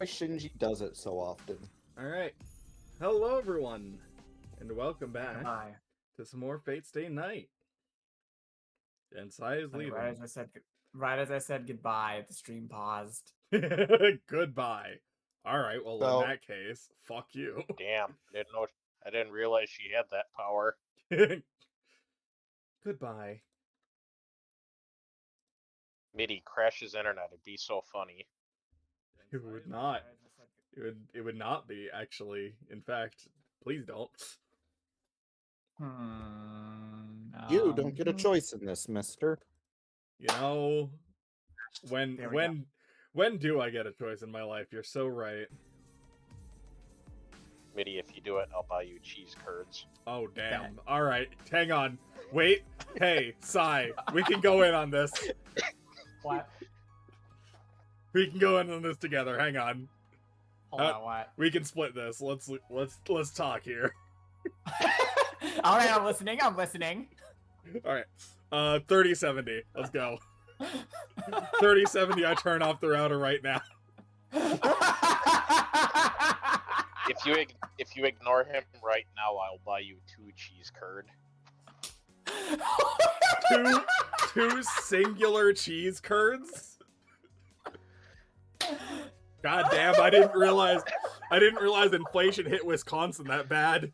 why Shinji does it so often. Alright. Hello, everyone, and welcome back Hi. to some more Fate Stay Night. And Sai is leaving. Right as I said goodbye, the stream paused. Goodbye. Alright, well, So- in that case, fuck you. Damn, I didn't realize she had that power. Goodbye. MIDI crashes internet. It'd be so funny. It would not. It would not be, actually. In fact, please don't. You don't get a choice in this, mister. You know, when There we go. when do I get a choice in my life? You're so right. MIDI, if you do it, I'll buy you cheese curds. Oh damn. Alright, hang on. Wait. Hey, Sai, we can go in on this. What? We can go in on this together. Hang on. Hold on, what? We can split this. Let's talk here. Alright, I'm listening. Alright. 3070. Let's go. 3070, I turn off the router right now. If you ignore him right now, I'll buy you 2 cheese curd. Two singular cheese curds? God damn, I didn't realize inflation hit Wisconsin that bad.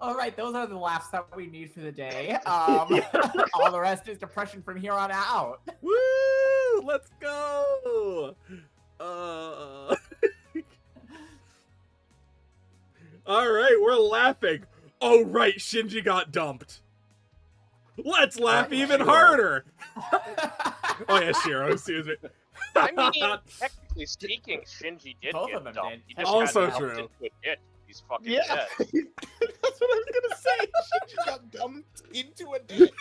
Alright, those are the laughs that we need for the day. All the rest is depression from here on out. Woo! Let's go! Alright, we're laughing. Oh right, Shinji got dumped. Let's laugh even harder! Oh yeah, Shiro, excuse me. I mean, technically speaking, Shinji did Both get of them dumped. did. He just Also got dumped true. into a ditch. He's fucking Yeah. dead. That's what I was gonna say. Shinji got dumped into a ditch.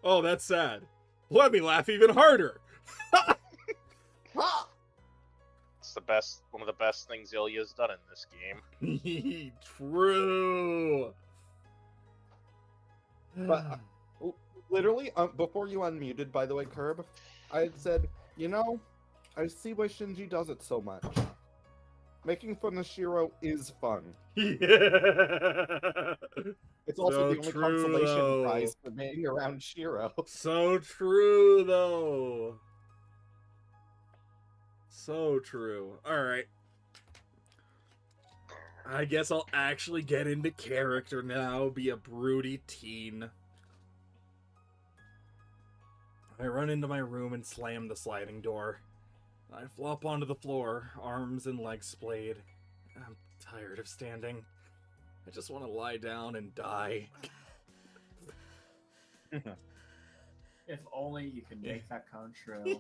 Oh, that's sad. Let me laugh even harder. It's one of the best things Ilya's done in this game. True. But literally, before you unmuted, by the way, Curb, I had said, you know, I see why Shinji does it so much. Making fun of Shiro is fun. Yeah. It's also So the only true, consolation though. prize for being around Shiro. So true, though. So true. Alright. I guess I'll actually get into character now, be a broody teen. I run into my room and slam the sliding door. I flop onto the floor, arms and legs splayed. I'm tired of standing. I just want to lie down and die. If only you could make that come true.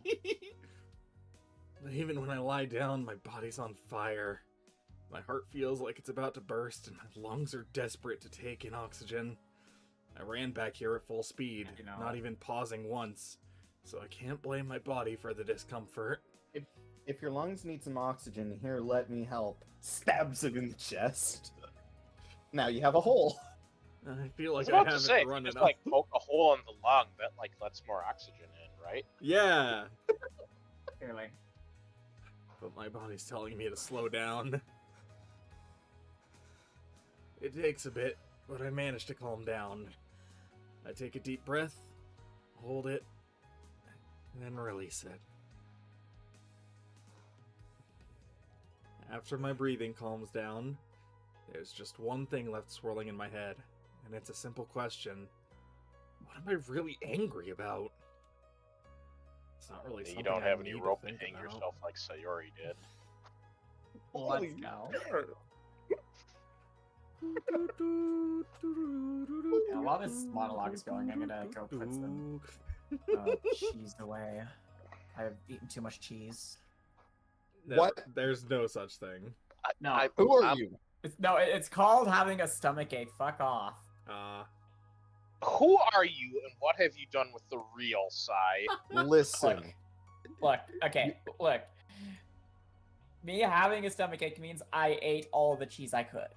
But even when I lie down, my body's on fire. My heart feels like it's about to burst, and my lungs are desperate to take in oxygen. I ran back here at full speed, You know. not even pausing once, so I can't blame my body for the discomfort. If your lungs need some oxygen, here, let me help. Stabs him in the chest. Now you have a hole. I feel I was like I about to haven't say, run just enough. like poke a hole in the lung, that like lets more oxygen in, right? Yeah, Clearly. but my body's telling me to slow down. It takes a bit, but I manage to calm down. I take a deep breath, hold it, and then release it. After my breathing calms down, there's just one thing left swirling in my head, and it's a simple question. What am I really angry about? It's not really something You don't I have any need to rope to think hang about. yourself like Sayori did. Let's Holy go. shit. Yeah, while this monologue is going, I'm gonna go put some cheese away. I've eaten too much cheese. What? There's no such thing. No. Who are I'm- you? It's called having a stomach ache. Fuck off. Who are you, and what have you done with the real Sai? Listen. Look, look. Me having a stomach ache means I ate all the cheese I could.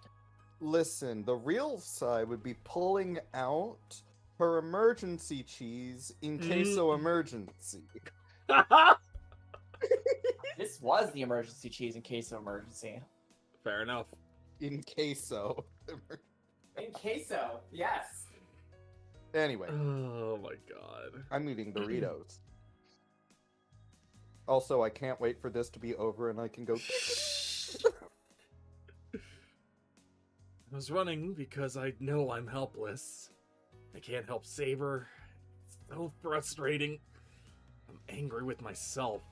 Listen, the real Sai would be pulling out her emergency cheese in case of emergency. This was the emergency cheese in case of emergency. Fair enough. In queso. In queso, yes. Anyway, Oh my god. I'm eating Doritos. Also, I can't wait for this to be over and I can go. I was running because I know I'm helpless. I can't help Saber. It's so frustrating. I'm angry with myself.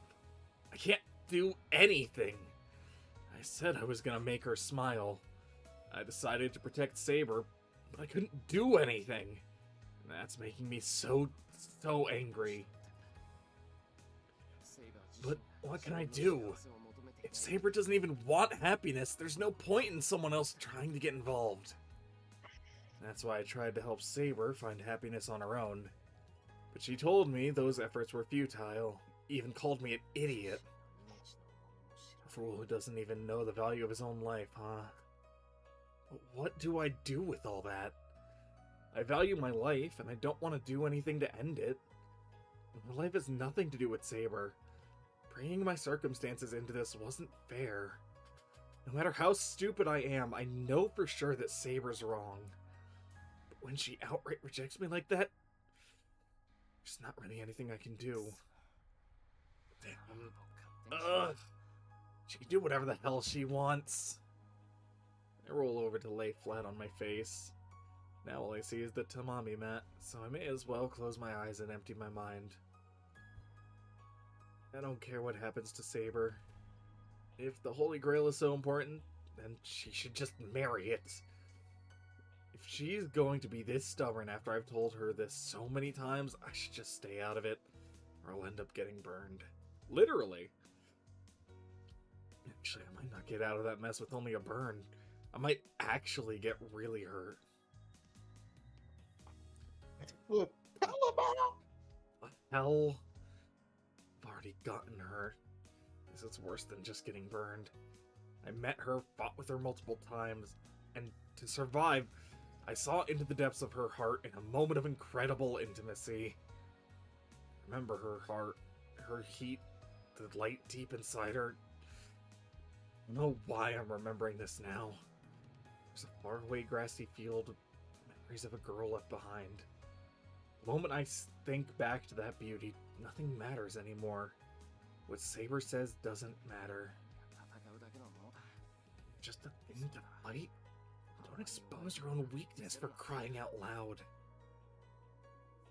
I can't do anything. I said I was gonna make her smile. I decided to protect Saber, but I couldn't do anything. That's making me so angry. But what can I do? If Saber doesn't even want happiness, there's no point in someone else trying to get involved. That's why I tried to help Saber find happiness on her own. But she told me those efforts were futile, even called me an idiot. A fool who doesn't even know the value of his own life, huh? But what do I do with all that? I value my life, and I don't want to do anything to end it. My life has nothing to do with Saber. Bringing my circumstances into this wasn't fair. No matter how stupid I am, I know for sure that Saber's wrong. But when she outright rejects me like that, there's not really anything I can do. Damn. Ugh. She can do whatever the hell she wants. I roll over to lay flat on my face. Now all I see is the Tamami mat, so I may as well close my eyes and empty my mind. I don't care what happens to Saber. If the Holy Grail is so important, then she should just marry it. If she's going to be this stubborn after I've told her this so many times, I should just stay out of it, or I'll end up getting burned. Literally. Actually, I might not get out of that mess with only a burn. I might actually get really hurt. Tell about What the hell? I've already gotten hurt. This is worse than just getting burned. I met her, fought with her multiple times, and to survive, I saw into the depths of her heart in a moment of incredible intimacy. Remember her heart, her heat, the light deep inside her. I don't know why I'm remembering this now. There's a faraway grassy field, memories of a girl left behind. The moment I think back to that beauty, nothing matters anymore. What Saber says doesn't matter. Just a thing to fight? Don't expose your own weakness for crying out loud.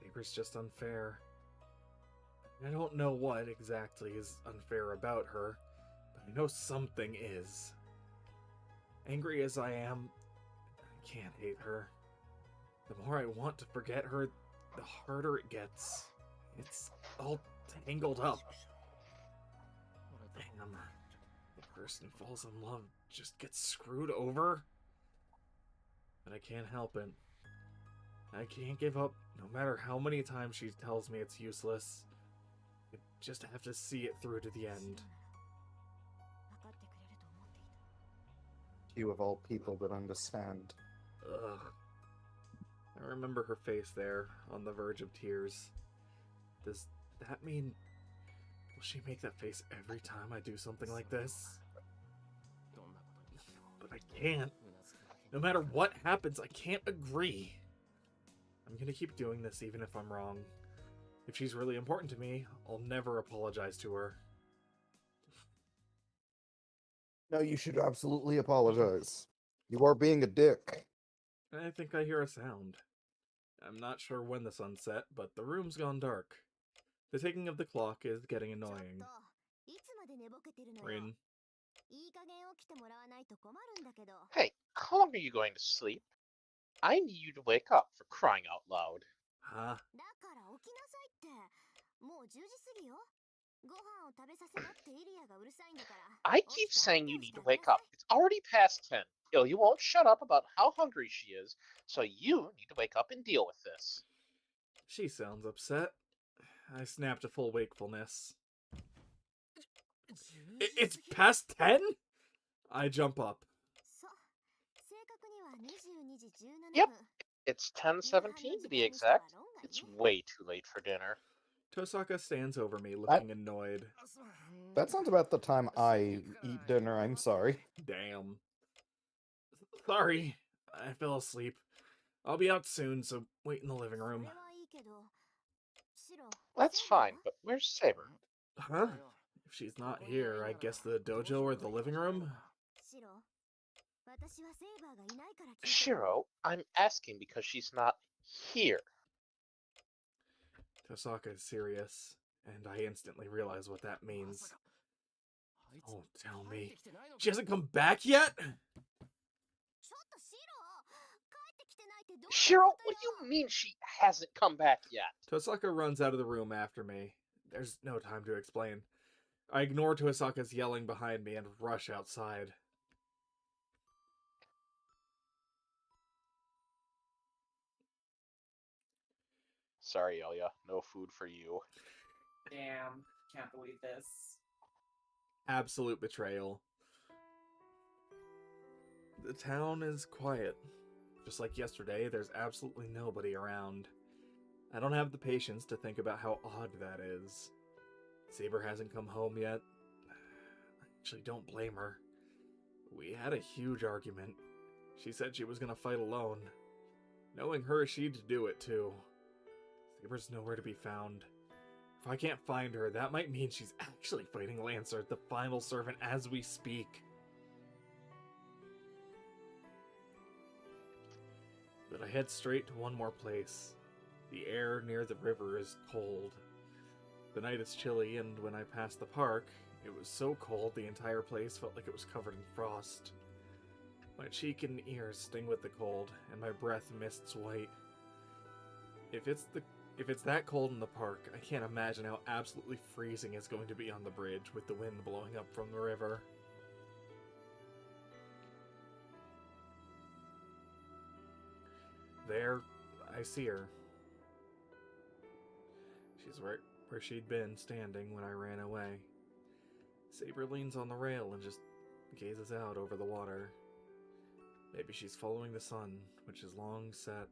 Saber's just unfair. I don't know what exactly is unfair about her, but I know something is. Angry as I am, I can't hate her. The more I want to forget her, the harder it gets. It's all tangled up. Damn. The person who falls in love just gets screwed over. But I can't help it. I can't give up, no matter how many times she tells me it's useless. I just have to see it through to the end. you of all people that understand. Ugh. I remember her face there, on the verge of tears. Does that mean... will she make that face every time I do something like this? But I can't. No matter what happens, I can't agree. I'm gonna keep doing this even if I'm wrong. If she's really important to me, I'll never apologize to her. No, you should absolutely apologize. You are being a dick. I think I hear a sound. I'm not sure when the sun set, but the room's gone dark. The ticking of the clock is getting annoying. Rin. Hey, how long are you going to sleep? I need you to wake up, for crying out loud. Huh? I keep saying you need to wake up. It's already past 10. Ilya won't shut up about how hungry she is, so you need to wake up and deal with this. She sounds upset. I snapped to full wakefulness. It's past 10? I jump up. Yep, it's 10:17 to be exact. It's way too late for dinner. Tosaka stands over me, looking annoyed. That sounds about the time I eat dinner. I'm sorry. Damn. Sorry, I fell asleep. I'll be out soon, so wait in the living room. That's fine, but where's Saber? Huh? If she's not here, I guess the dojo or the living room? Shiro, I'm asking because she's not here. Tosaka is serious, and I instantly realize what that means. Oh, tell me. She hasn't come back yet? Shiro, what do you mean she hasn't come back yet? Tosaka runs out of the room after me. There's no time to explain. I ignore Tosaka's yelling behind me and rush outside. Sorry, Elia, no food for you. Damn, can't believe this. Absolute betrayal. The town is quiet. Just like yesterday, there's absolutely nobody around. I don't have the patience to think about how odd that is. Saber hasn't come home yet. I actually don't blame her. We had a huge argument. She said she was gonna fight alone. Knowing her, she'd do it too. Saber's nowhere to be found. If I can't find her, that might mean she's actually fighting Lancer, the final servant, as we speak. But I head straight to one more place. The air near the river is cold. The night is chilly, and when I passed the park, it was so cold the entire place felt like it was covered in frost. My cheek and ears sting with the cold, and my breath mists white. If it's that cold in the park, I can't imagine how absolutely freezing it's going to be on the bridge with the wind blowing up from the river. There, I see her. She's right where she'd been standing when I ran away. Saber leans on the rail and just gazes out over the water. Maybe she's following the sun, which is long set.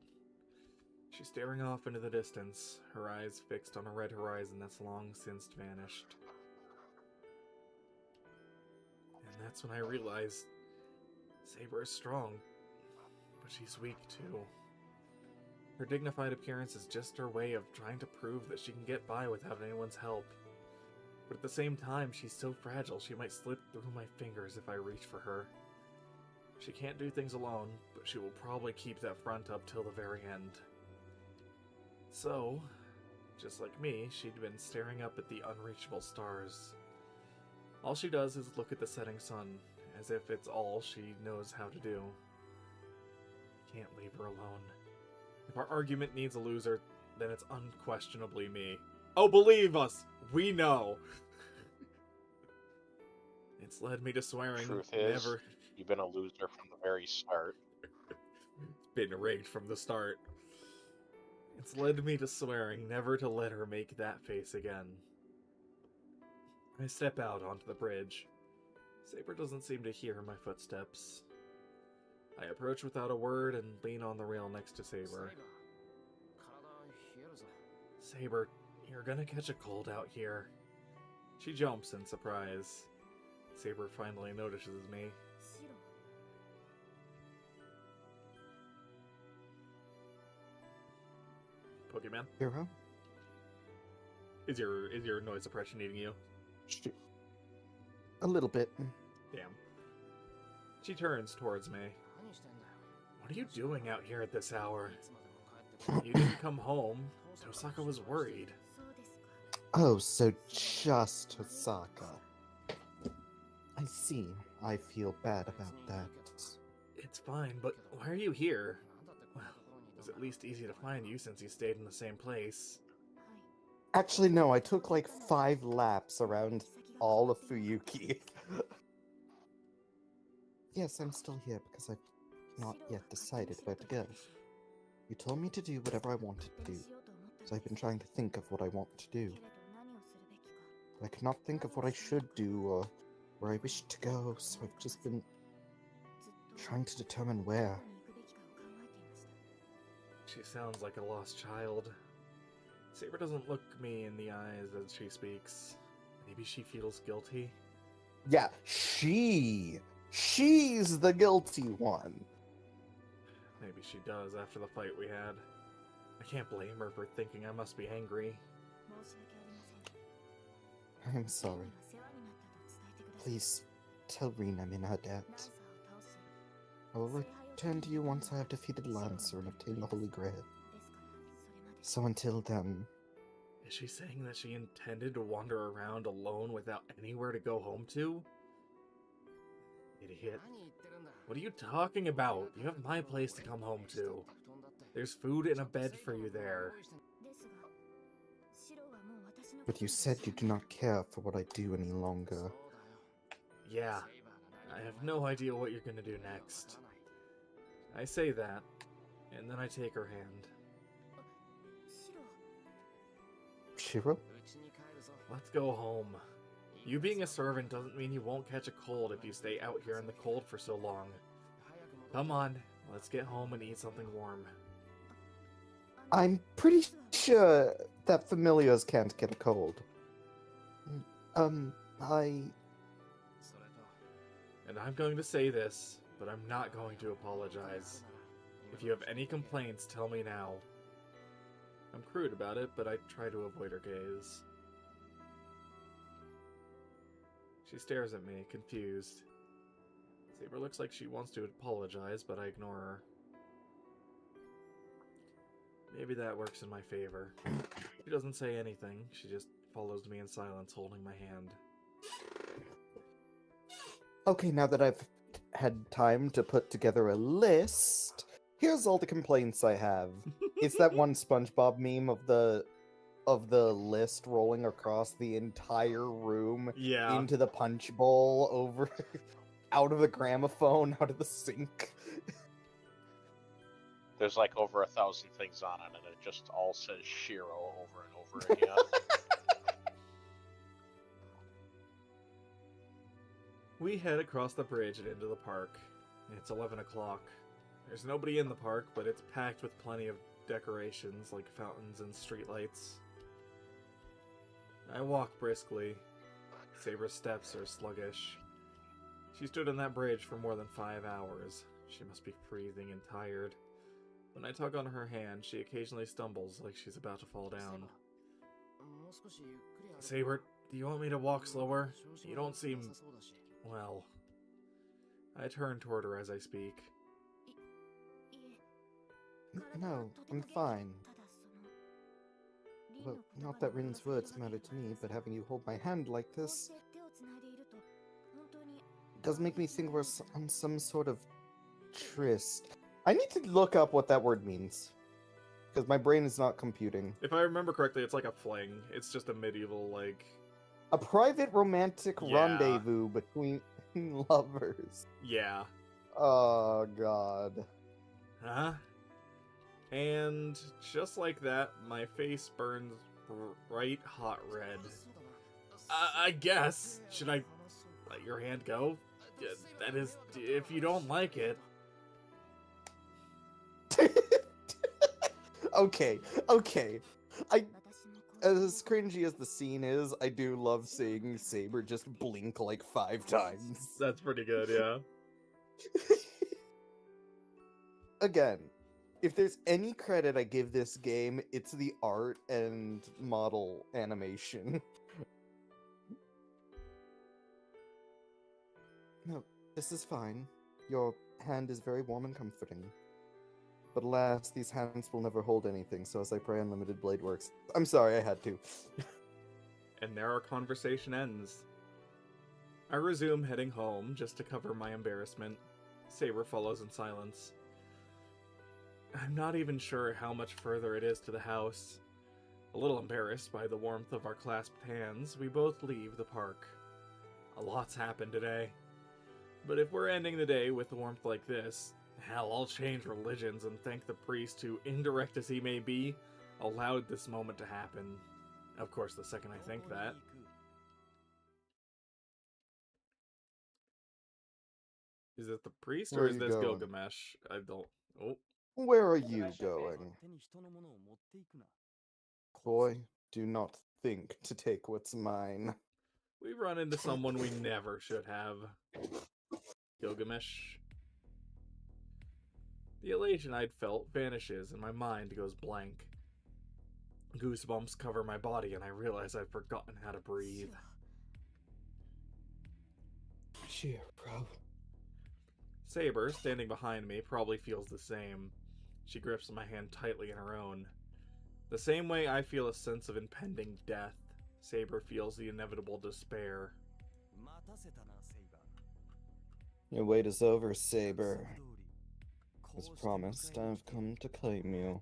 She's staring off into the distance, her eyes fixed on a red horizon that's long since vanished. And that's when I realize Saber is strong, but she's weak too. Her dignified appearance is just her way of trying to prove that she can get by without anyone's help. But at the same time, she's so fragile she might slip through my fingers if I reach for her. She can't do things alone, but she will probably keep that front up till the very end. So, just like me, she'd been staring up at the unreachable stars. All she does is look at the setting sun, as if it's all she knows how to do. Can't leave her alone. If our argument needs a loser, then it's unquestionably me. Oh, believe us! We know! It's led me to swearing Truth is, never... you've been a loser from the very start. It's been rigged from the start. It's led me to swearing never to let her make that face again. I step out onto the bridge. Saber doesn't seem to hear my footsteps. I approach without a word and lean on the rail next to Saber. Saber, you're gonna catch a cold out here. She jumps in surprise. Saber finally notices me. Pokemon? Hero? Is your noise suppression eating you? A little bit. Damn. She turns towards me. What are you doing out here at this hour? You didn't come home. Tosaka was worried. Oh, so just Tosaka. I see. I feel bad about that. It's fine, but why are you here? Well, it was at least easy to find you since you stayed in the same place. Actually, no, I took like 5 laps around all of Fuyuki. Yes, I'm still here because I've not yet decided where to go. You told me to do whatever I wanted to do, so I've been trying to think of what I want to do. But I cannot think of what I should do or where I wish to go, so I've just been trying to determine where. She sounds like a lost child. Saber doesn't look me in the eyes as she speaks. Maybe she feels guilty? Yeah, she's the guilty one. Maybe she does after the fight we had. I can't blame her for thinking I must be angry. I'm sorry. Please tell Reen I'm in her debt. I will return to you once I have defeated Lancer and obtained the Holy Grail. So until then... Is she saying that she intended to wander around alone without anywhere to go home to? Idiot. What are you talking about? You have my place to come home to. There's food and a bed for you there. But you said you do not care for what I do any longer. Yeah, I have no idea what you're gonna do next. I say that, and then I take her hand. Shiro? Let's go home. You being a servant doesn't mean you won't catch a cold if you stay out here in the cold for so long. Come on, let's get home and eat something warm. I'm pretty sure that familiars can't get a cold. And I'm going to say this, but I'm not going to apologize. If you have any complaints, tell me now. I'm crude about it, but I try to avoid her gaze. She stares at me, confused. Saber looks like she wants to apologize, but I ignore her. Maybe that works in my favor. She doesn't say anything, she just follows me in silence, holding my hand. Okay, now that I've had time to put together a list, here's all the complaints I have. It's that one SpongeBob meme of the list rolling across the entire room into the punch bowl, over out of the gramophone, out of the sink. There's like over 1,000 things on it, and it just all says Shiro over and over again. We head across the bridge and into the park. It's 11 o'clock. There's nobody in the park, but it's packed with plenty of decorations like fountains and streetlights. I walk briskly. Saber's steps are sluggish. She stood on that bridge for more than 5 hours. She must be freezing and tired. When I tug on her hand, she occasionally stumbles like she's about to fall down. Saber, do you want me to walk slower? You don't seem... well... I turn toward her as I speak. No, I'm fine. Well, not that Rin's words matter to me, but having you hold my hand like this does make me think we're on some sort of tryst. I need to look up what that word means, because my brain is not computing. If I remember correctly, it's like a fling. It's just a medieval, like... a private romantic rendezvous between lovers. Yeah. Oh, God. Huh? And just like that, my face burns bright hot red. I guess. Should I let your hand go? That is, if you don't like it. Okay. As cringy as the scene is, I do love seeing Saber just blink like 5 times. That's pretty good, yeah. Again, if there's any credit I give this game, it's the art and model animation. No, this is fine. Your hand is very warm and comforting. But alas, these hands will never hold anything, so as I pray Unlimited Blade works. I'm sorry, I had to. And there our conversation ends. I resume heading home, just to cover my embarrassment. Saber follows in silence. I'm not even sure how much further it is to the house. A little embarrassed by the warmth of our clasped hands, we both leave the park. A lot's happened today. But if we're ending the day with warmth like this, hell, I'll change religions and thank the priest who, indirect as he may be, allowed this moment to happen. Of course, the second I think that. Is it the priest or Where is you this going? Gilgamesh? I don't... Oh. Where are you going? Boy, do not think to take what's mine. We run into someone we never should have. Gilgamesh. The elation I'd felt vanishes and my mind goes blank. Goosebumps cover my body and I realize I've forgotten how to breathe. Shiro. Saber, standing behind me, probably feels the same. She grips my hand tightly in her own. The same way I feel a sense of impending death, Saber feels the inevitable despair. Your wait is over, Saber. As promised, I've come to claim you.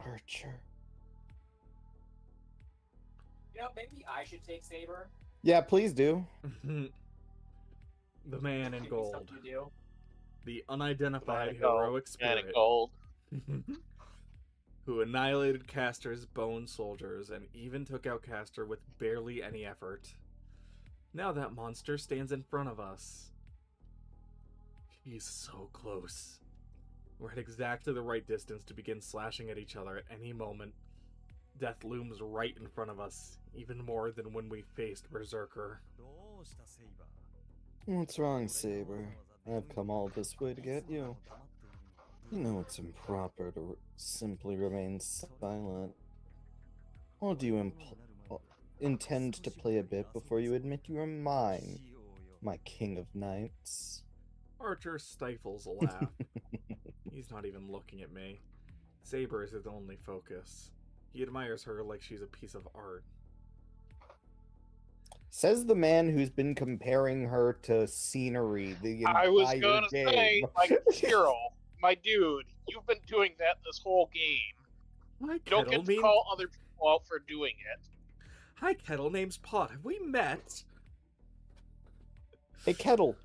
Archer. You know, maybe I should take Saber. Yeah, please do. The man in Maybe gold. something to do. The unidentified Man in gold, heroic Man in spirit gold. who annihilated Castor's bone soldiers and even took out Castor with barely any effort. Now that monster stands in front of us. He's so close. We're at exactly the right distance to begin slashing at each other at any moment. Death looms right in front of us, even more than when we faced Berserker. What's wrong, Saber? I've come all this way to get you. You know it's improper to simply remain silent. Or do you intend to play a bit before you admit you are mine, my king of knights? Archer stifles a laugh. He's not even looking at me. Saber is his only focus. He admires her like she's a piece of art. Says the man who's been comparing her to scenery the entire I was gonna game. say, like, Shiro, my dude, you've been doing that this whole game. Hi, You don't get to call other people out for doing it. Hi, Kettle. Name's Pot. Have we met? Hey, Kettle.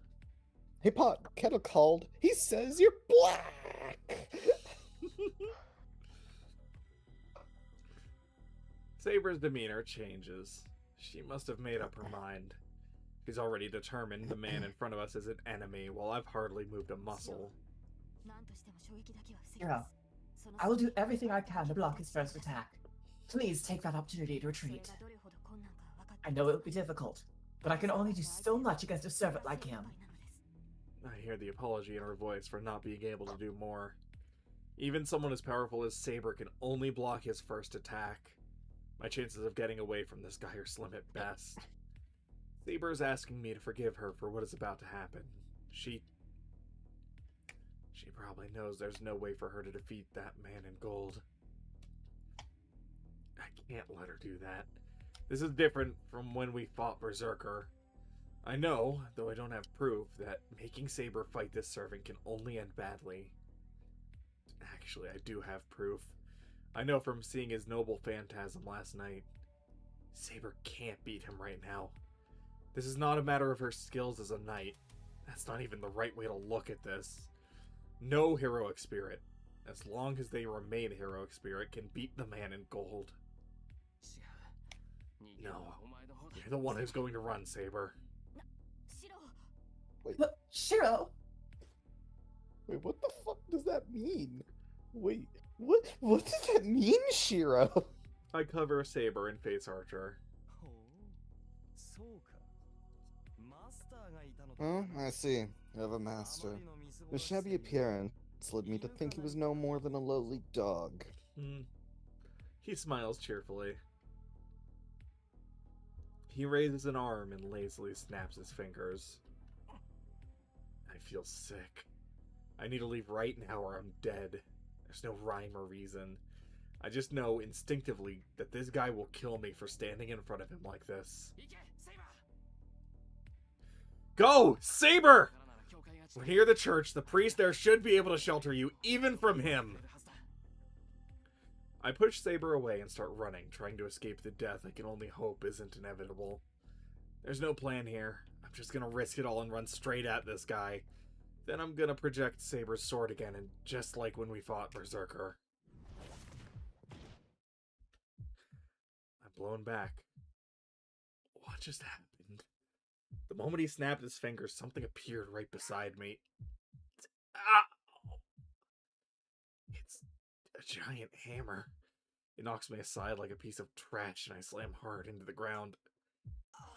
Hey, Pot. Kettle called. He says you're black. Saber's demeanor changes. She must have made up her mind. She's already determined the man in front of us is an enemy, while I've hardly moved a muscle. Shiro, I will do everything I can to block his first attack. Please take that opportunity to retreat. I know it will be difficult, but I can only do so much against a servant like him. I hear the apology in her voice for not being able to do more. Even someone as powerful as Saber can only block his first attack. My chances of getting away from this guy are slim at best. Saber is asking me to forgive her for what is about to happen. She probably knows there's no way for her to defeat that man in gold. I can't let her do that. This is different from when we fought Berserker. I know, though I don't have proof, that making Saber fight this servant can only end badly. Actually, I do have proof. I know from seeing his noble phantasm last night. Saber can't beat him right now. This is not a matter of her skills as a knight. That's not even the right way to look at this. No heroic spirit, as long as they remain a heroic spirit, can beat the man in gold. No, you're the one who's going to run, Saber. But Shiro! Wait, what the fuck does that mean? Wait, what does that mean, Shiro? I cover Saber and face Archer. Oh, I see. You have a master. His shabby appearance led me to think he was no more than a lowly dog. He smiles cheerfully. He raises an arm and lazily snaps his fingers. I feel sick. I need to leave right now or I'm dead. There's no rhyme or reason. I just know instinctively that this guy will kill me for standing in front of him like this. Go! Saber! We're near the church. The priest there should be able to shelter you, even from him. I push Saber away and start running, trying to escape the death I can only hope isn't inevitable. There's no plan here. I'm just gonna risk it all and run straight at this guy. Then I'm gonna project Saber's sword again, and just like when we fought Berserker. I'm blown back. What just happened? The moment he snapped his fingers, something appeared right beside me. Ah! a giant hammer. It knocks me aside like a piece of trash, and I slam hard into the ground.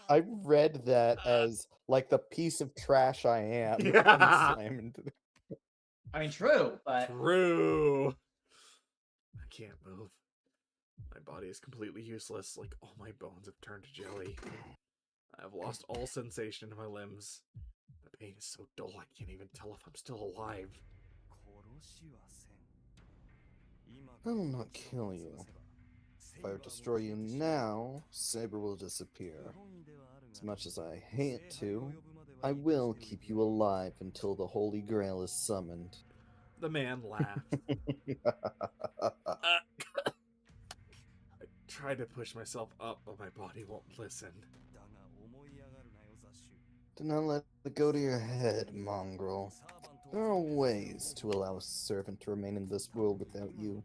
I read that as like the piece of trash I am. And Yeah. slam into the... I mean, true, but True. I can't move. My body is completely useless, like all my bones have turned to jelly. I have lost all sensation in my limbs. The pain is so dull I can't even tell if I'm still alive. I will not kill you. If I destroy you now, Saber will disappear. As much as I hate to, I will keep you alive until the Holy Grail is summoned. The man laughed. I tried to push myself up, but my body won't listen. Do not let it go to your head, mongrel. There are ways to allow a servant to remain in this world without you.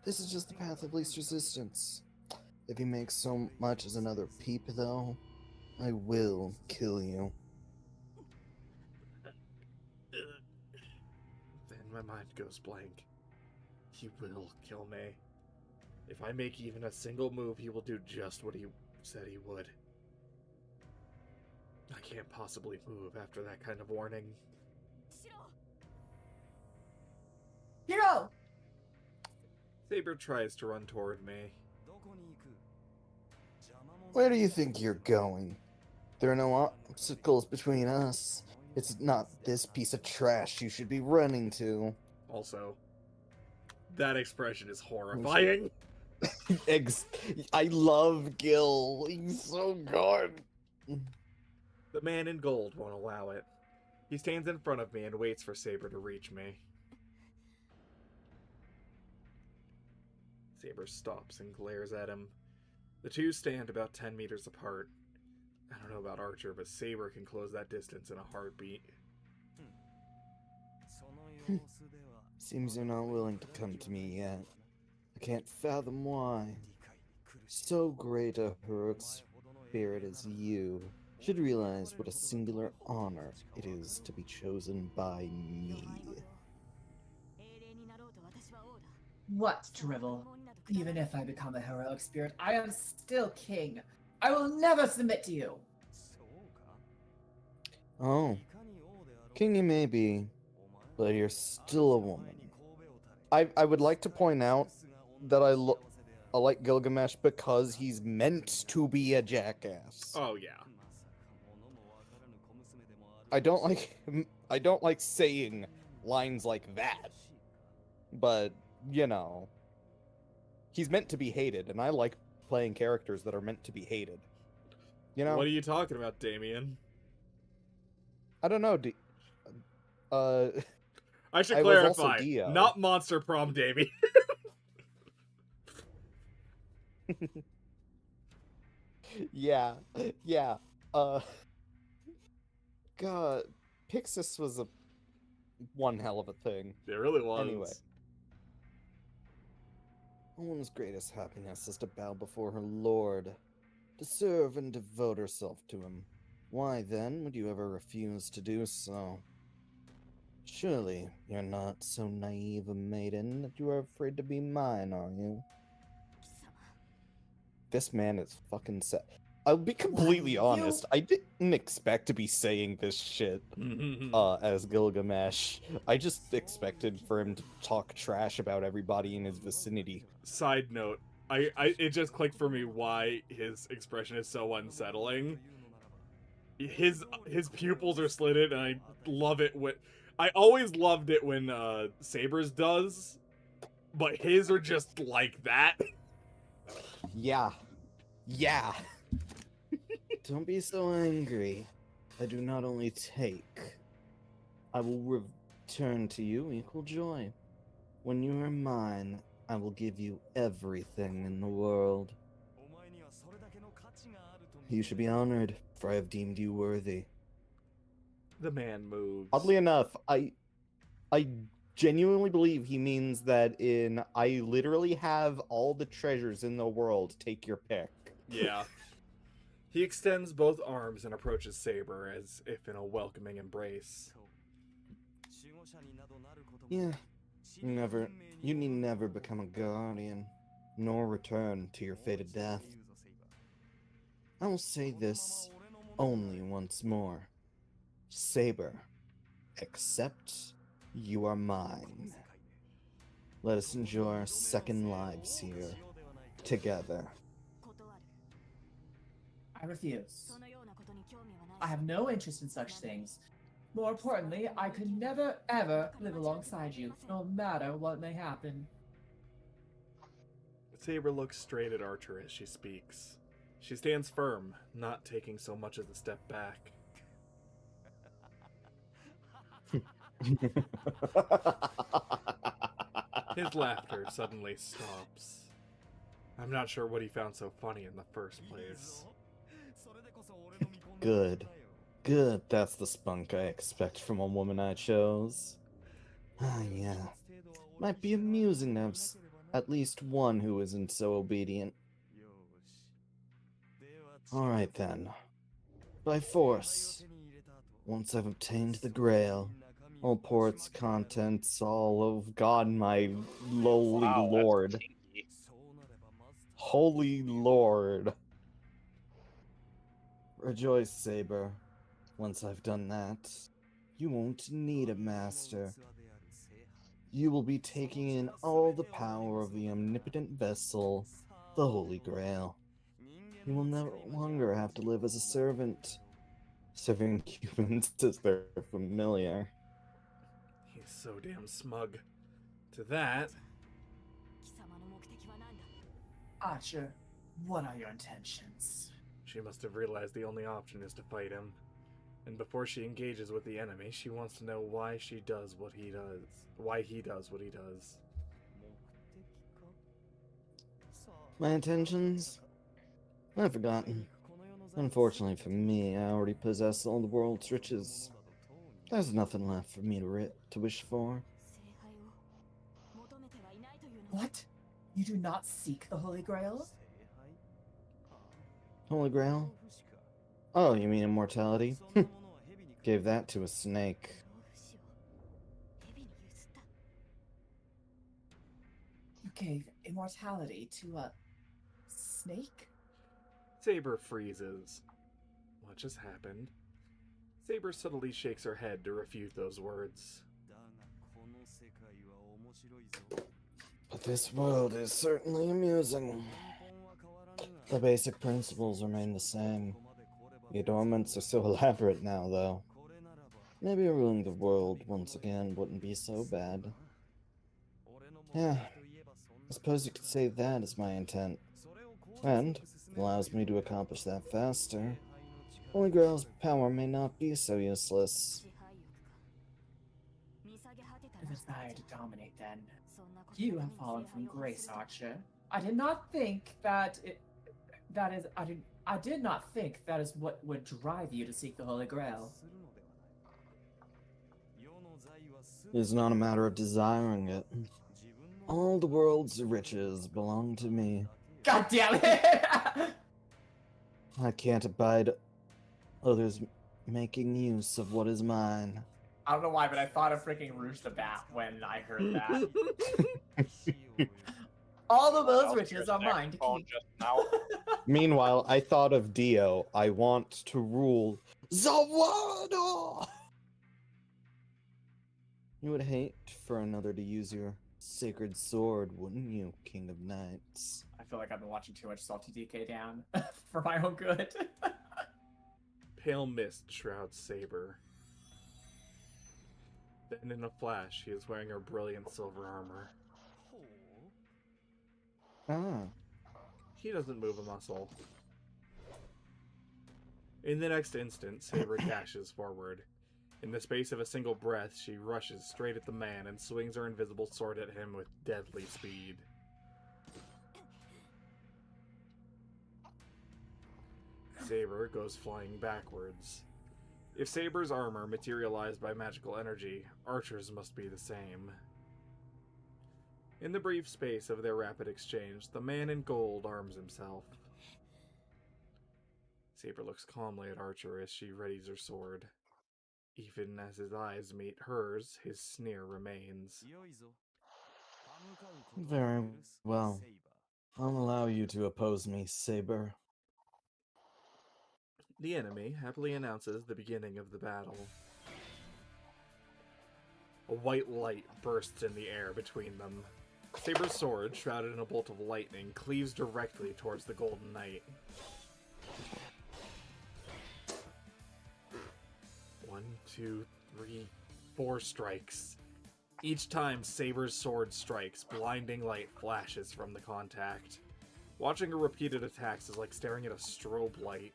This is just the path of least resistance. If you make so much as another peep, though, I will kill you. Then my mind goes blank. He will kill me. If I make even a single move, he will do just what he said he would. I can't possibly move after that kind of warning. Hero! Saber tries to run toward me. Where do you think you're going? There are no obstacles between us. It's not this piece of trash you should be running to. Also, that expression is horrifying. I love Gil. He's so good. The man in gold won't allow it. He stands in front of me and waits for Saber to reach me. Saber stops and glares at him. The two stand about 10 meters apart. I don't know about Archer, but Saber can close that distance in a heartbeat. Seems you're not willing to come to me yet. I can't fathom why. So great a heroic spirit as you should realize what a singular honor it is to be chosen by me. What drivel? Even if I become a heroic spirit, I am still king. I will never submit to you. Oh, king you may be, but you're still a woman. I would like to point out that I like Gilgamesh because he's meant to be a jackass. Oh, yeah. I don't like saying lines like that. But, you know, he's meant to be hated, and I like playing characters that are meant to be hated. You know? What are you talking about, Damien? I don't know. I should I was also clarify. Dio. Not Monster Prom Damien. Yeah. God, Pixis was one hell of a thing. It really was. Anyway. A woman's greatest happiness is to bow before her lord, to serve and devote herself to him. Why then would you ever refuse to do so? Surely you're not so naive a maiden that you are afraid to be mine, are you? This man is fucking set. I'll be completely honest. I didn't expect to be saying this shit as Gilgamesh. I just expected for him to talk trash about everybody in his vicinity. Side note, it just clicked for me why his expression is so unsettling. His pupils are slitted, and I love it when I always loved it when Saber's does, but his are just like that. Yeah. Don't be so angry. I do not only take, I will return to you equal joy. When you are mine, I will give you everything in the world. You should be honored, for I have deemed you worthy. The man moves. Oddly enough, I genuinely believe he means that I literally have all the treasures in the world, take your pick. Yeah. He extends both arms and approaches Saber as if in a welcoming embrace. Yeah, you You need never become a guardian, nor return to your fated death. I will say this only once more. Saber, accept you are mine. Let us enjoy our second lives here, together. I refuse. I have no interest in such things. More importantly, I could never, ever live alongside you, no matter what may happen. Saber looks straight at Archer as she speaks. She stands firm, not taking so much as a step back. His laughter suddenly stops. I'm not sure what he found so funny in the first place. Good. Good, that's the spunk I expect from a woman I chose. Ah, yeah. Might be amusing to have at least one who isn't so obedient. Alright then. By force. Once I've obtained the Grail, I'll pour its contents all of God my lowly Wow, lord. that's kinky. Holy Lord. Rejoice, Saber. Once I've done that, you won't need a master. You will be taking in all the power of the omnipotent vessel, the Holy Grail. You will no longer have to live as a servant, serving humans as their familiar. He's so damn smug. To that, Archer, what are your intentions? she must have realized the only option is to fight him. And before she engages with the enemy, she wants to know why she does what he does. Why he does what he does. My intentions? I've forgotten. Unfortunately for me, I already possess all the world's riches. There's nothing left for me to wish for. What? You do not seek the Holy Grail? Holy Grail? Oh, you mean immortality? Gave that to a snake. You gave immortality to a snake? Saber freezes. What just happened? Saber subtly shakes her head to refute those words. But this world is certainly amusing. The basic principles remain the same. The adornments are so elaborate now, though. Maybe ruling the world once again wouldn't be so bad. Yeah, I suppose you could say that is my intent. And allows me to accomplish that faster. Holy Grail's power may not be so useless. The desire to dominate, then. You have fallen from grace, Archer. I did not think that I did not think that is what would drive you to seek the Holy Grail. It is not a matter of desiring it. All the world's riches belong to me. God damn it! I can't abide others making use of what is mine. I don't know why, but I thought of freaking Rouge the Bat when I heard that. All of those riches are mine to keep. Just now. Meanwhile, I thought of Dio. I want to rule Zawada! You would hate for another to use your sacred sword, wouldn't you, King of Knights? I feel like I've been watching too much Salty DK down for my own good. Pale mist shrouds Saber. Then in a flash, he is wearing her brilliant silver armor. Ah. He doesn't move a muscle. In the next instant, Saber dashes forward. In the space of a single breath, she rushes straight at the man and swings her invisible sword at him with deadly speed. Saber goes flying backwards. If Saber's armor materialized by magical energy, Archer's must be the same. In the brief space of their rapid exchange, the man in gold arms himself. Saber looks calmly at Archer as she readies her sword. Even as his eyes meet hers, his sneer remains. Very well. I'll allow you to oppose me, Saber. The enemy happily announces the beginning of the battle. A white light bursts in the air between them. Saber's sword, shrouded in a bolt of lightning, cleaves directly towards the Golden Knight. 1, 2, 3, 4 strikes. Each time Saber's sword strikes, blinding light flashes from the contact. Watching her repeated attacks is like staring at a strobe light.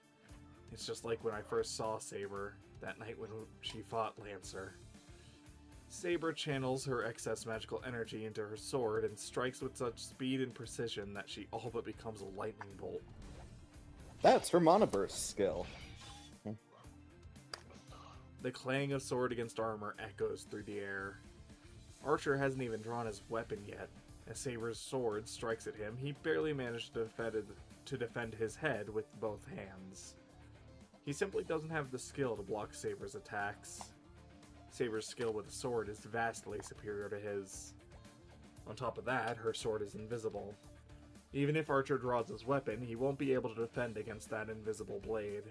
It's just like when I first saw Saber, that night when she fought Lancer. Saber channels her excess magical energy into her sword and strikes with such speed and precision that she all but becomes a lightning bolt. That's her Monoverse skill. The clang of sword against armor echoes through the air. Archer hasn't even drawn his weapon yet. As Saber's sword strikes at him, he barely managed to defend his head with both hands. He simply doesn't have the skill to block Saber's attacks. Saber's skill with a sword is vastly superior to his. On top of that, her sword is invisible. Even if Archer draws his weapon, he won't be able to defend against that invisible blade.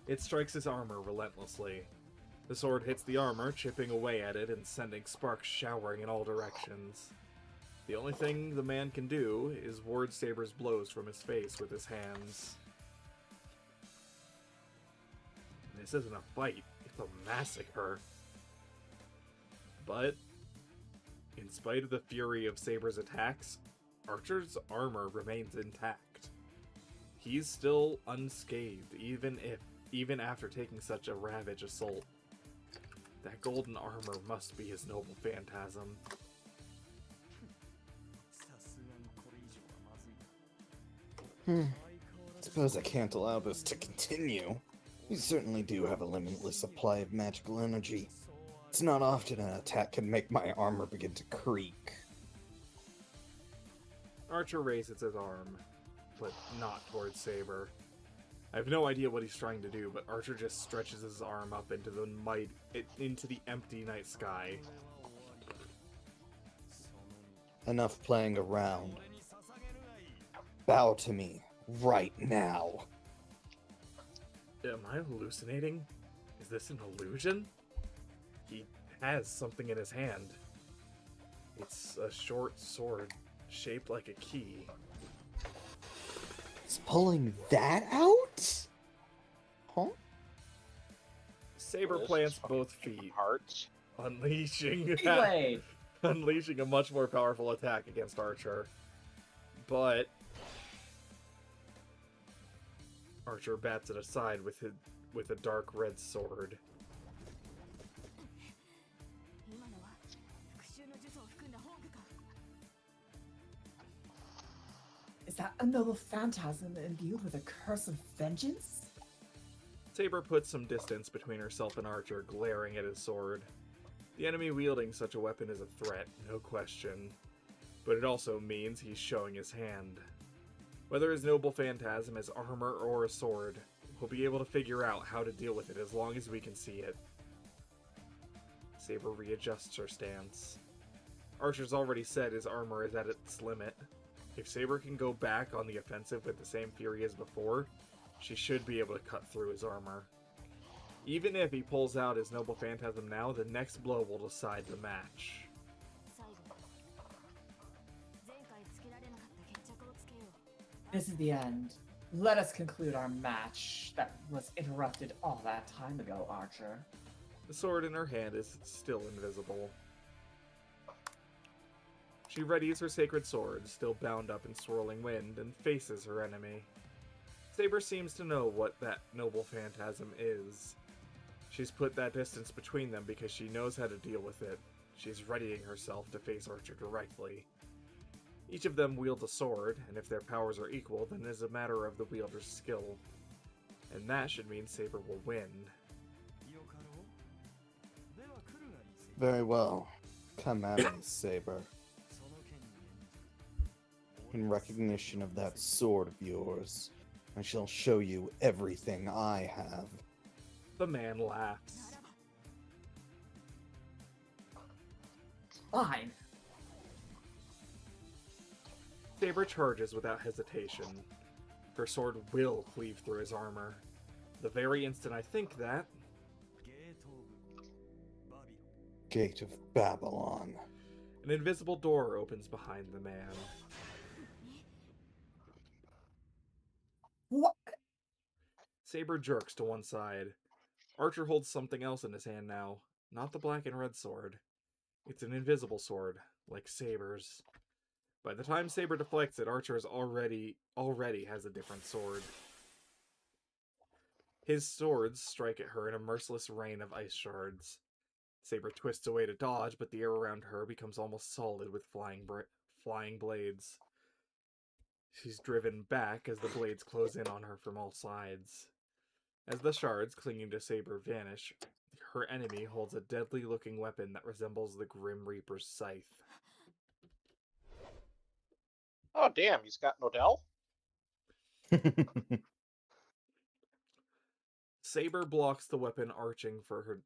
It strikes his armor relentlessly. The sword hits the armor, chipping away at it and sending sparks showering in all directions. The only thing the man can do is ward Saber's blows from his face with his hands. This isn't a fight, it's a massacre. But, in spite of the fury of Saber's attacks, Archer's armor remains intact. He's still unscathed, even after taking such a ravage assault. That golden armor must be his noble phantasm. Suppose I can't allow this to continue. You certainly do have a limitless supply of magical energy. It's not often an attack can make my armor begin to creak. Archer raises his arm, but not towards Saber. I have no idea what he's trying to do, but Archer just stretches his arm up into the empty night sky. Enough playing around. Bow to me, right now. Am I hallucinating? Is this an illusion? He has something in his hand. It's a short sword, shaped like a key. He's pulling that out? Huh? Saber This plants is fucking both feet, Hearts. unleashing Anyway, unleashing a much more powerful attack against Archer. But Archer bats it aside with a dark red sword. is that a noble phantasm imbued with a curse of vengeance? Saber puts some distance between herself and Archer, glaring at his sword. The enemy wielding such a weapon is a threat, no question. But it also means he's showing his hand. Whether his noble phantasm is armor or a sword, we'll be able to figure out how to deal with it as long as we can see it. Saber readjusts her stance. Archer's already said his armor is at its limit. If Saber can go back on the offensive with the same fury as before, she should be able to cut through his armor. Even if he pulls out his noble phantasm now, the next blow will decide the match. This is the end. Let us conclude our match that was interrupted all that time ago, Archer. The sword in her hand is still invisible. She readies her sacred sword, still bound up in swirling wind, and faces her enemy. Saber seems to know what that noble phantasm is. She's put that distance between them because she knows how to deal with it. She's readying herself to face Archer directly. Each of them wields a sword, and if their powers are equal, then it is a matter of the wielder's skill. And that should mean Saber will win. Very well. Come at me, Saber. In recognition of that sword of yours, I shall show you everything I have. The man laughs. Fine. Saber charges without hesitation. Her sword will cleave through his armor. The very instant I think that, Gate of Babylon. an invisible door opens behind the man. What? Saber jerks to one side. Archer holds something else in his hand now. Not the black and red sword. It's an invisible sword, like Saber's. By the time Saber deflects it, Archer already has a different sword. His swords strike at her in a merciless rain of ice shards. Saber twists away to dodge, but the air around her becomes almost solid with flying blades. She's driven back as the blades close in on her from all sides. As the shards clinging to Saber vanish, her enemy holds a deadly-looking weapon that resembles the Grim Reaper's scythe. Oh, damn, he's got Nodell? Saber blocks the weapon arcing for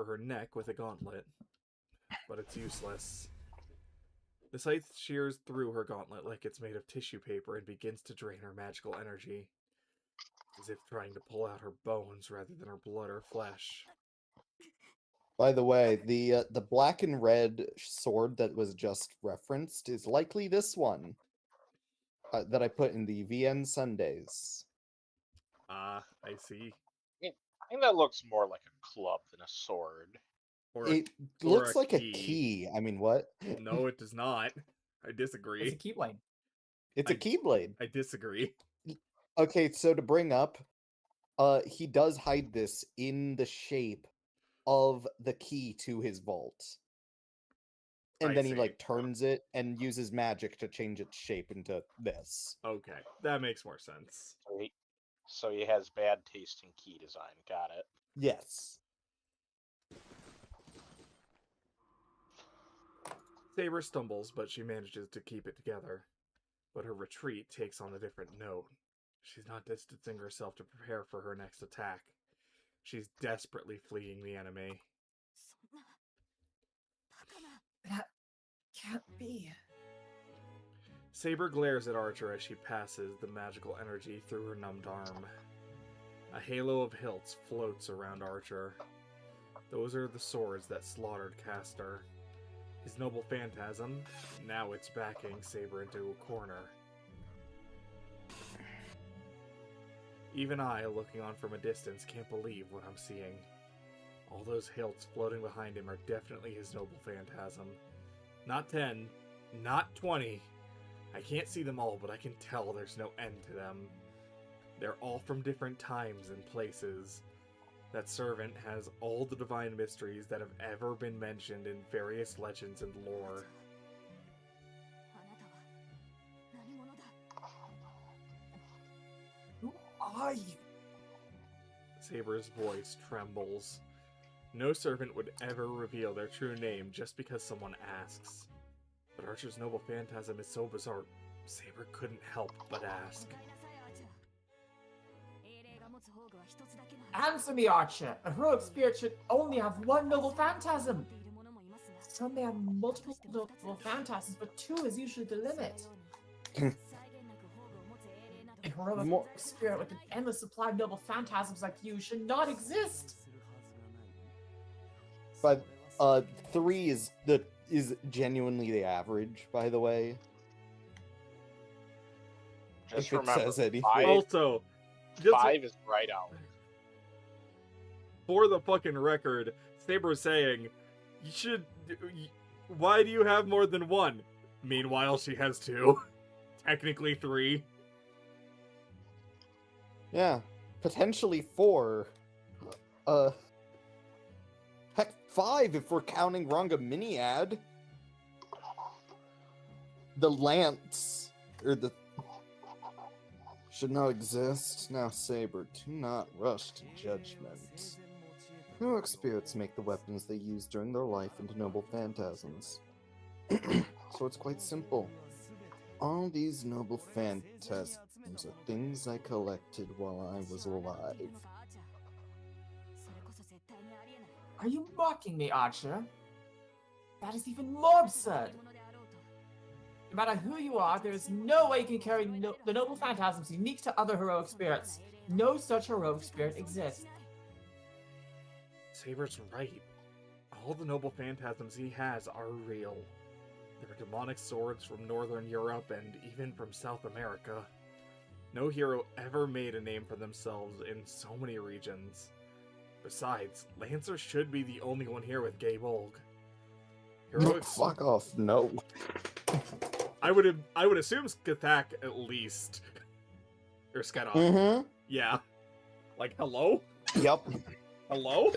her neck with a gauntlet, but it's useless. The scythe shears through her gauntlet like it's made of tissue paper and begins to drain her magical energy, as if trying to pull out her bones rather than her blood or flesh. By the way, the black and red sword that was just referenced is likely this one that I put in the VN Sundays. Ah, I see. I think that looks more like a club than a sword. It looks like a key. I mean, what? No, it does not. I disagree. It's a keyblade. It's a keyblade. I disagree. Okay, so to bring up, he does hide this in the shape of the key to his vault. And then he like turns it and uses magic to change its shape into this. Okay, that makes more sense. So he has bad taste in key design. Got it. Yes. Saber stumbles, but she manages to keep it together. But her retreat takes on a different note. She's not distancing herself to prepare for her next attack. She's desperately fleeing the enemy. That can't be. Saber glares at Archer as she passes the magical energy through her numbed arm. A halo of hilts floats around Archer. Those are the swords that slaughtered Castor. His noble phantasm, now it's backing Saber into a corner. Even I, looking on from a distance, can't believe what I'm seeing. All those hilts floating behind him are definitely his noble phantasm. Not 10, not 20. I can't see them all, but I can tell there's no end to them. They're all from different times and places. That servant has all the divine mysteries that have ever been mentioned in various legends and lore. Who are you? Saber's voice trembles. No servant would ever reveal their true name just because someone asks. But Archer's noble phantasm is so bizarre, Saber couldn't help but ask. Answer me, Archer. A heroic spirit should only have one noble phantasm. Some may have multiple noble phantasms, but 2 is usually the limit. A heroic spirit with an endless supply of noble phantasms like you should not exist. But 3 is genuinely the average, by the way. Just If it remember, says anything. 5, Also, just 5 is right out. for the fucking record, Saber's saying, why do you have more than 1? Meanwhile, she has 2. Technically 3. Yeah, potentially 4. Heck, 5 if we're counting Ranga Miniad. The lance, or the... should not exist. Now, Saber, do not rush to judgment. Heroic spirits make the weapons they use during their life into noble phantasms. So it's quite simple. All these noble phantasms are things I collected while I was alive. Are you mocking me, Archer? That is even more absurd. No matter who you are, there is no way you can carry the noble phantasms unique to other heroic spirits. No such heroic spirit exists. Saber's right. All the noble phantasms he has are real. They're demonic swords from Northern Europe and even from South America. No hero ever made a name for themselves in so many regions. Besides, Lancer should be the only one here with Gay Bolg. Heroic... Fuck off, no. I would assume Skathak at least. Or Skadak. Mm-hmm. Yeah. Like, hello? Yep. Hello?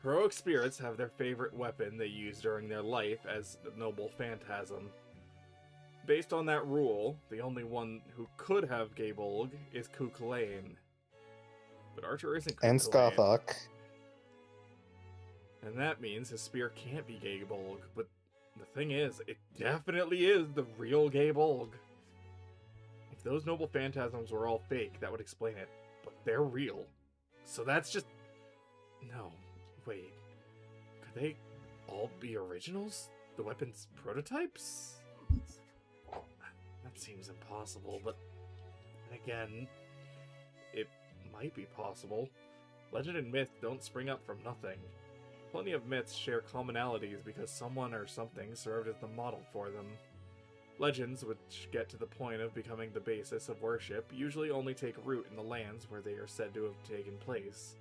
Heroic spirits have their favorite weapon they use during their life as the noble phantasm. Based on that rule, the only one who could have Gay Bolg is Cuchulainn. But Archer isn't Cuchulainn. And Skathak. And that means his spear can't be Gay Bolg, but the thing is, it definitely is the real Gay Bolg. If those noble phantasms were all fake, that would explain it. But they're real. So that's just... No. Wait. Could they all be originals? The weapons prototypes? That seems impossible, but... then again... it might be possible. Legend and myth don't spring up from nothing. Plenty of myths share commonalities because someone or something served as the model for them. Legends, which get to the point of becoming the basis of worship, usually only take root in the lands where they are said to have taken place.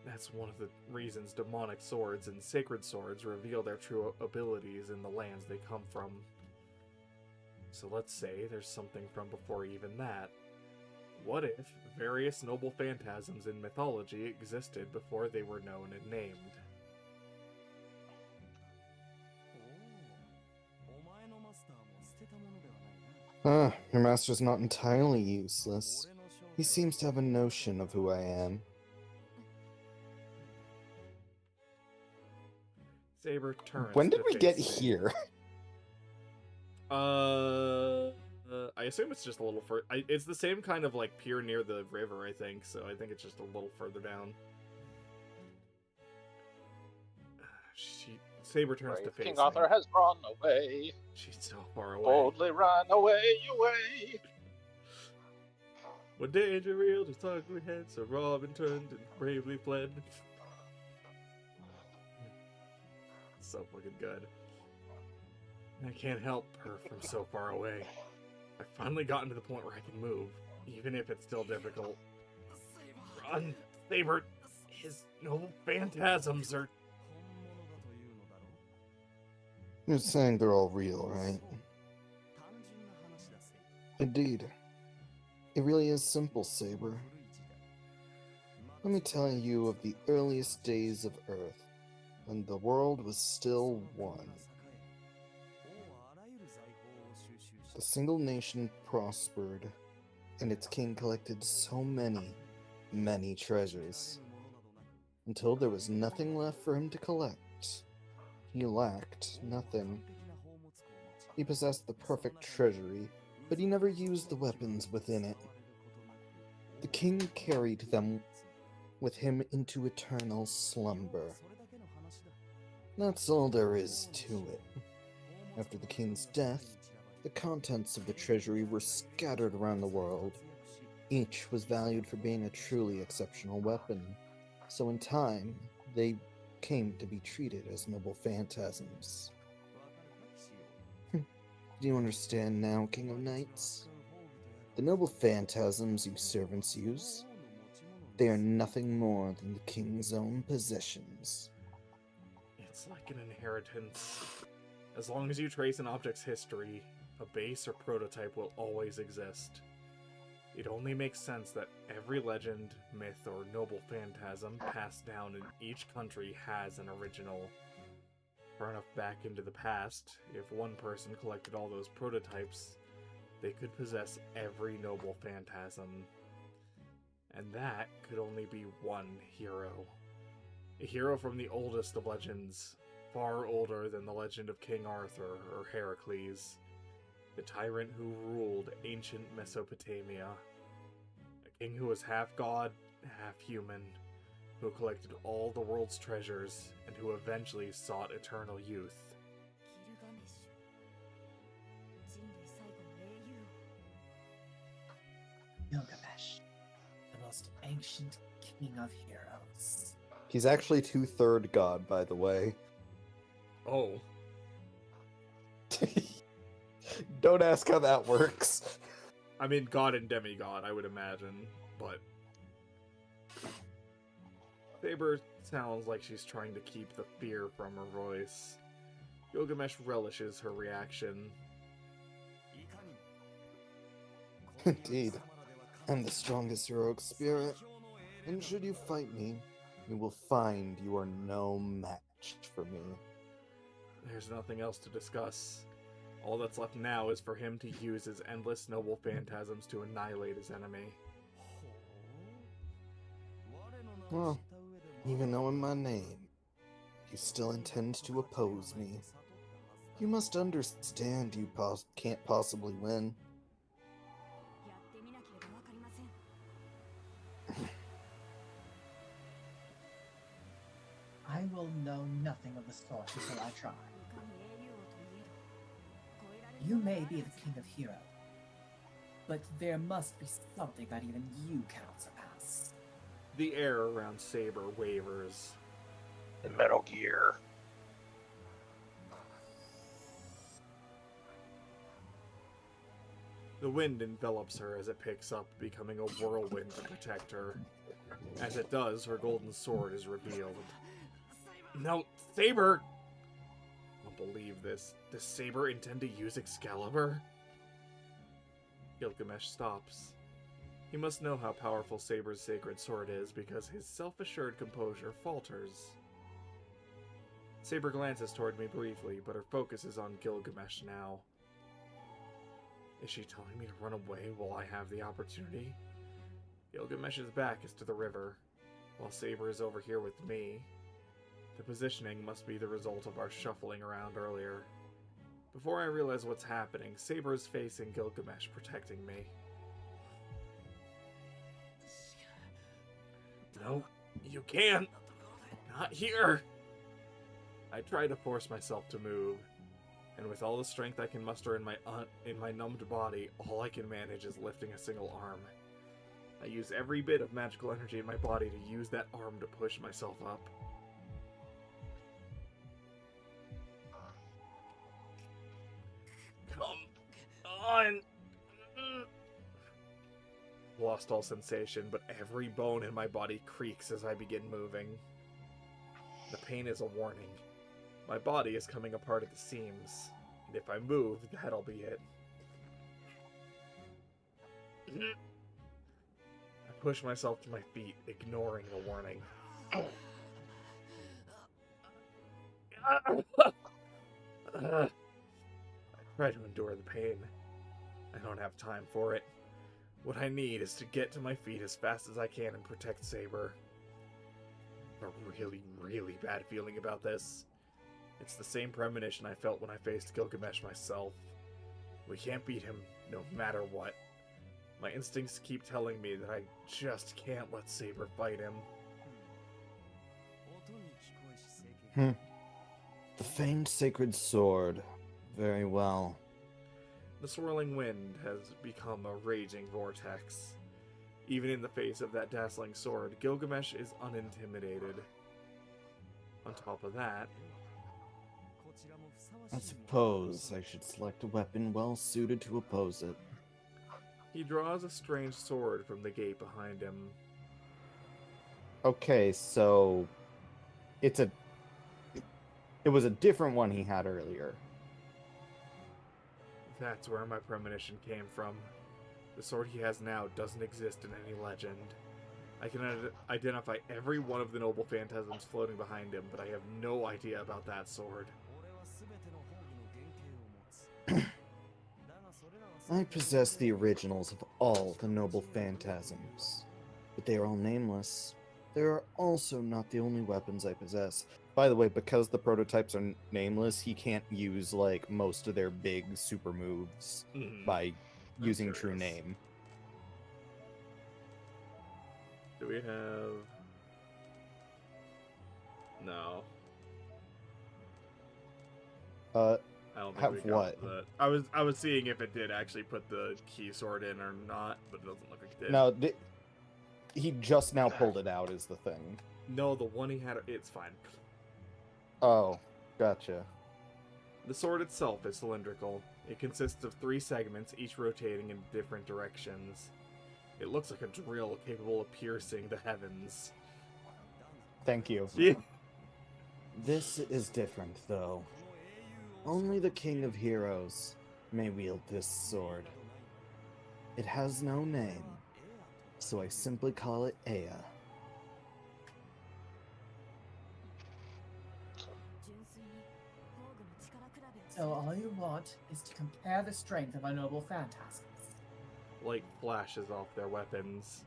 That's one of the reasons demonic swords and sacred swords reveal their true abilities in the lands they come from. So let's say there's something from before even that. What if various noble phantasms in mythology existed before they were known and named? Your master's not entirely useless. He seems to have a notion of who I am. Saber turns. When did to we face get me. here? I assume it's just a little further. It's the same kind of like pier near the river, I think. So I think it's just a little further down. Saber turns to Brave face King me. Arthur has run away. She's so far away. Boldly run away, away. When danger reeled his ugly head, so Robin turned and bravely fled. So fucking good. I can't help her from so far away. I've finally gotten to the point where I can move, even if it's still difficult. Run, Saber! His noble phantasms are... You're saying they're all real, right? Indeed. It really is simple, Saber. Let me tell you of the earliest days of Earth, when the world was still one. The single nation prospered, and its king collected so many treasures, until there was nothing left for him to collect. He lacked nothing. He possessed the perfect treasury, but he never used the weapons within it. The king carried them with him into eternal slumber. That's all there is to it. After the king's death, the contents of the treasury were scattered around the world. Each was valued for being a truly exceptional weapon, so in time, they came to be treated as noble phantasms. Do you understand now, King of Knights? The noble phantasms you servants use, they are nothing more than the king's own possessions. It's like an inheritance. As long as you trace an object's history, a base or prototype will always exist. It only makes sense that every legend, myth, or noble phantasm passed down in each country has an original. Far enough back into the past, if one person collected all those prototypes, they could possess every noble phantasm. And that could only be one hero. A hero from the oldest of legends, far older than the legend of King Arthur or Heracles, the tyrant who ruled ancient Mesopotamia. A king who was half god, half human, who collected all the world's treasures and who eventually sought eternal youth. Gilgamesh, the most ancient king of heroes. He's actually 2/3 god, by the way. Oh, Don't ask how that works. I mean, god and demigod, I would imagine, but Saber sounds like she's trying to keep the fear from her voice. Gilgamesh relishes her reaction. Indeed. I'm the strongest heroic spirit, and should you fight me, you will find you are no match for me. There's nothing else to discuss. All that's left now is for him to use his endless noble phantasms to annihilate his enemy. Well, even knowing my name, you still intend to oppose me. You must understand you can't possibly win. I will know nothing of the sort until I try. You may be the king of heroes, but there must be something that even you cannot surpass. The air around Saber wavers. In Metal Gear. The wind envelops her as it picks up, becoming a whirlwind to protect her. As it does, her golden sword is revealed. No, Saber! I don't believe this. Does Saber intend to use Excalibur? Gilgamesh stops. He must know how powerful Saber's sacred sword is because his self-assured composure falters. Saber glances toward me briefly, but her focus is on Gilgamesh now. Is she telling me to run away while I have the opportunity? Gilgamesh's back is to the river, while Saber is over here with me. The positioning must be the result of our shuffling around earlier. Before I realize what's happening, Saber is facing Gilgamesh, protecting me. No, you can't! Not here! I try to force myself to move, and with all the strength I can muster in my numbed body, all I can manage is lifting a single arm. I use every bit of magical energy in my body to use that arm to push myself up. Come on! Lost all sensation, but every bone in my body creaks as I begin moving. The pain is a warning. My body is coming apart at the seams, and if I move, that'll be it. I push myself to my feet, ignoring the warning. I try to endure the pain. I don't have time for it. What I need is to get to my feet as fast as I can and protect Saber. I have a really, really bad feeling about this. It's the same premonition I felt when I faced Gilgamesh myself. We can't beat him, no matter what. My instincts keep telling me that I just can't let Saber fight him. The famed sacred sword. Very well. The swirling wind has become a raging vortex. Even in the face of that dazzling sword, Gilgamesh is unintimidated. On top of that, I suppose I should select a weapon well suited to oppose it. he draws a strange sword from the gate behind him. Okay, so it was a different one he had earlier. That's where my premonition came from. The sword he has now doesn't exist in any legend. I can identify every one of the noble phantasms floating behind him, but I have no idea about that sword. I possess the originals of all the noble phantasms, but they are all nameless. They are also not the only weapons I possess. By the way, because the prototypes are nameless, he can't use like most of their big super moves by using true name. Do we have... No. Uh, I don't think Have we got what? that. I was seeing if it did actually put the key sword in or not, but it doesn't look like it did. no, he just now pulled it out is the thing. No, the one he had, it's fine. Oh, gotcha. The sword itself is cylindrical. It consists of 3 segments, each rotating in different directions. It looks like a drill capable of piercing the heavens. Thank you. Yeah. This is different, though. Only the King of Heroes may wield this sword. It has no name, so I simply call it Aya. So all you want is to compare the strength of our noble phantasms. Light flashes off their weapons.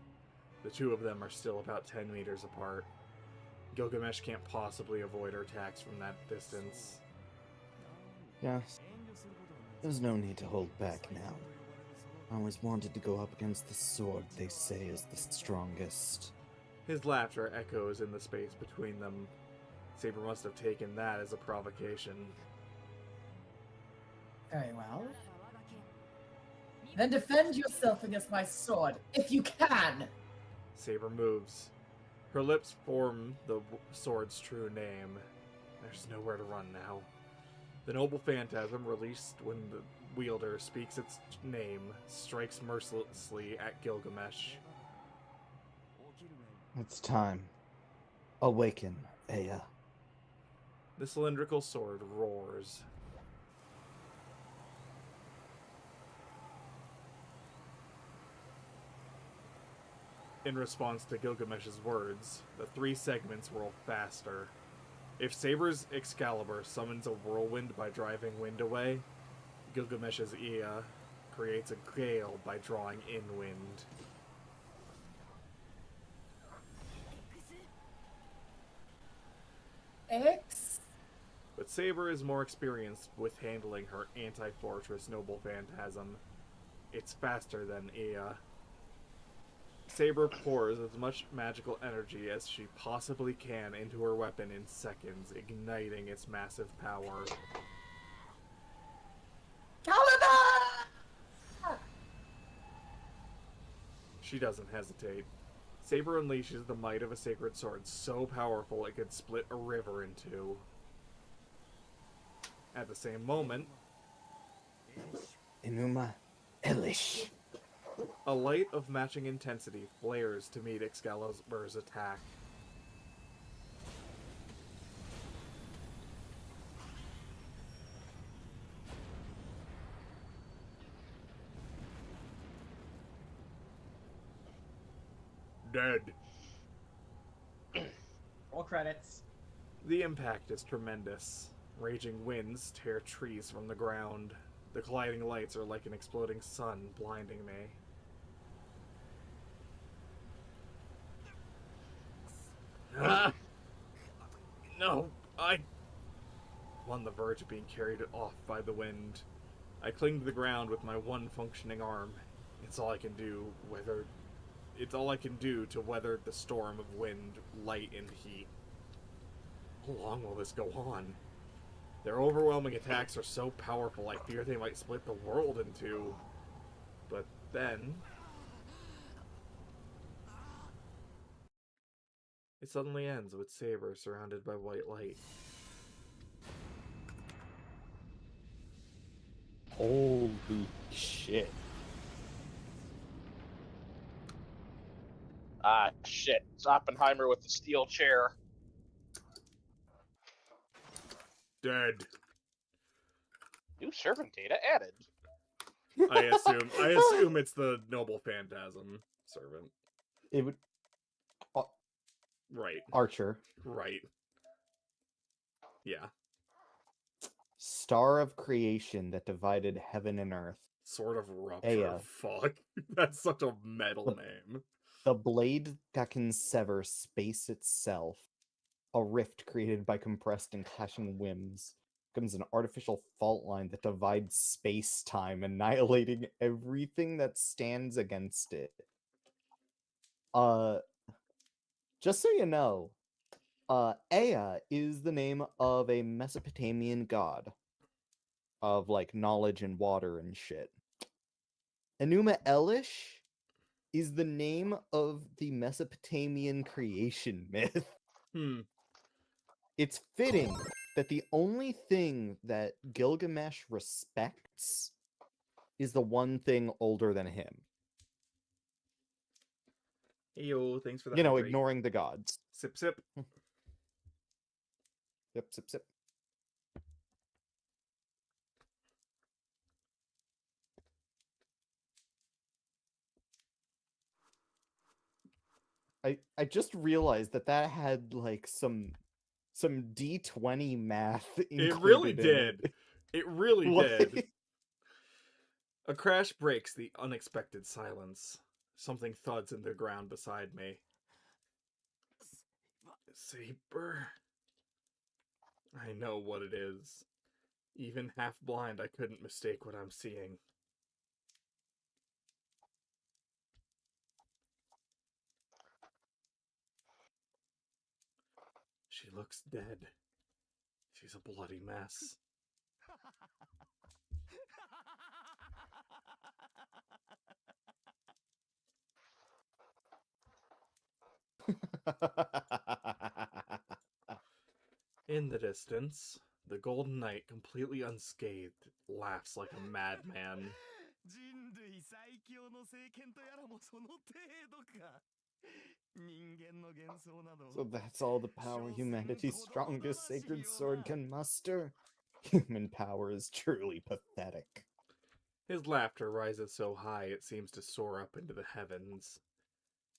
The 2 of them are still about 10 meters apart. Gilgamesh can't possibly avoid her attacks from that distance. Yes. There's no need to hold back now. I always wanted to go up against the sword they say is the strongest. His laughter echoes in the space between them. Saber must have taken that as a provocation. Very well. Then defend yourself against my sword, if you can! Saber moves. Her lips form the sword's true name. There's nowhere to run now. The noble phantasm, released when the wielder speaks its name, strikes mercilessly at Gilgamesh. It's time. Awaken, Aya. The cylindrical sword roars. In response to Gilgamesh's words, the 3 segments roll faster. If Saber's Excalibur summons a whirlwind by driving wind away, Gilgamesh's Aya creates a gale by drawing in wind. X? But Saber is more experienced with handling her anti-fortress noble phantasm. It's faster than Aya. Saber pours as much magical energy as she possibly can into her weapon in seconds, igniting its massive power. Caliban! She doesn't hesitate. Saber unleashes the might of a sacred sword so powerful it could split a river in 2. At the same moment, Enuma Elish. a light of matching intensity flares to meet Excalibur's attack. Dead. Roll credits. The impact is tremendous. Raging winds tear trees from the ground. The colliding lights are like an exploding sun, blinding me. Ah! No, I'm on the verge of being carried off by the wind. I cling to the ground with my one functioning arm. It's all I can do to weather the storm of wind, light, and heat. How long will this go on? Their overwhelming attacks are so powerful I fear they might split the world in 2. But then it suddenly ends with Saber surrounded by white light. Holy shit. Ah, shit. It's Oppenheimer with the steel chair. Dead. New servant data added. I assume it's the noble phantasm servant. It would. Right. Archer. Right. Yeah. Star of creation that divided heaven and earth. Sword of Rupture. Aya. Fuck. That's such a metal name. The blade that can sever space itself. A rift created by compressed and clashing whims. Becomes an artificial fault line that divides space-time, annihilating everything that stands against it. Just so you know, Ea is the name of a Mesopotamian god of like knowledge and water and shit. Enuma Elish is the name of the Mesopotamian creation myth. It's fitting that the only thing that Gilgamesh respects is the one thing older than him. Hey yo, thanks for the You know, hydrate. ignoring the gods. Sip sip. Yep, sip, sip. I just realized that had like some D20 math included. It really in did. It, It really Like- did. A crash breaks the unexpected silence. Something thuds in the ground beside me. Saber. I know what it is. Even half blind, I couldn't mistake what I'm seeing. She looks dead. She's a bloody mess. In the distance, the Golden Knight, completely unscathed, laughs like a madman. So that's all the power humanity's strongest sacred sword can muster? Human power is truly pathetic. His laughter rises so high it seems to soar up into the heavens.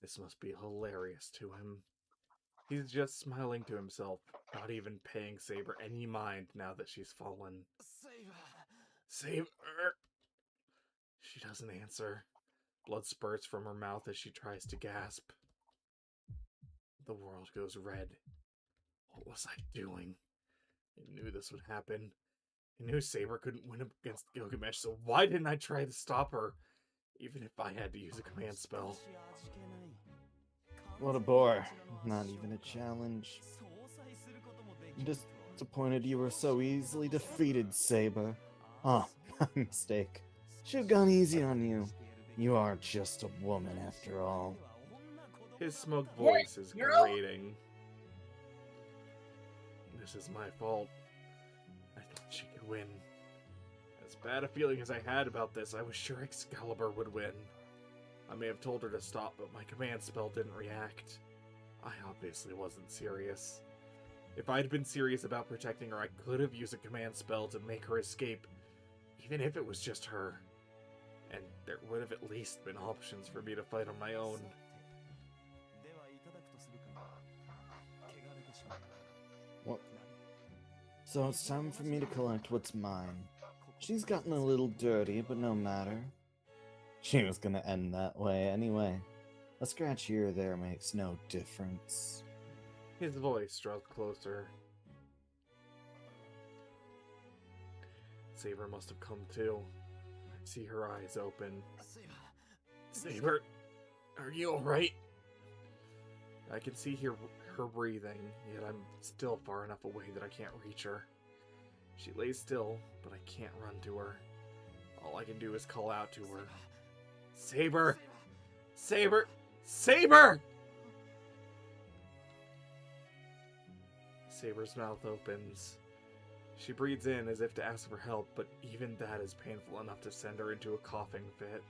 This must be hilarious to him. He's just smiling to himself, not even paying Saber any mind now that she's fallen. Saber! She doesn't answer. Blood spurts from her mouth as she tries to gasp. The world goes red. What was I doing? I knew this would happen. I knew Saber couldn't win against Gilgamesh, so why didn't I try to stop her? Even if I had to use a command spell. What a bore. Not even a challenge. I'm disappointed you were so easily defeated, Saber. Ah, my mistake. Should've gone easy on you. You are just a woman after all. His smoked voice is grating. This is my fault. I thought she could win. As bad a feeling as I had about this, I was sure Excalibur would win. I may have told her to stop, but my command spell didn't react. I obviously wasn't serious. If I'd been serious about protecting her, I could have used a command spell to make her escape, even if it was just her. And there would have at least been options for me to fight on my own. What? So it's time for me to collect what's mine. She's gotten a little dirty, but no matter. She was gonna end that way anyway. A scratch here or there makes no difference. His voice draws closer. Saber must have come too. I see her eyes open. Saber, are you alright? I can see her breathing, yet I'm still far enough away that I can't reach her. She lays still, but I can't run to her. All I can do is call out to her. Saber! Saber! Saber! Saber's mouth opens. She breathes in as if to ask for help, but even that is painful enough to send her into a coughing fit.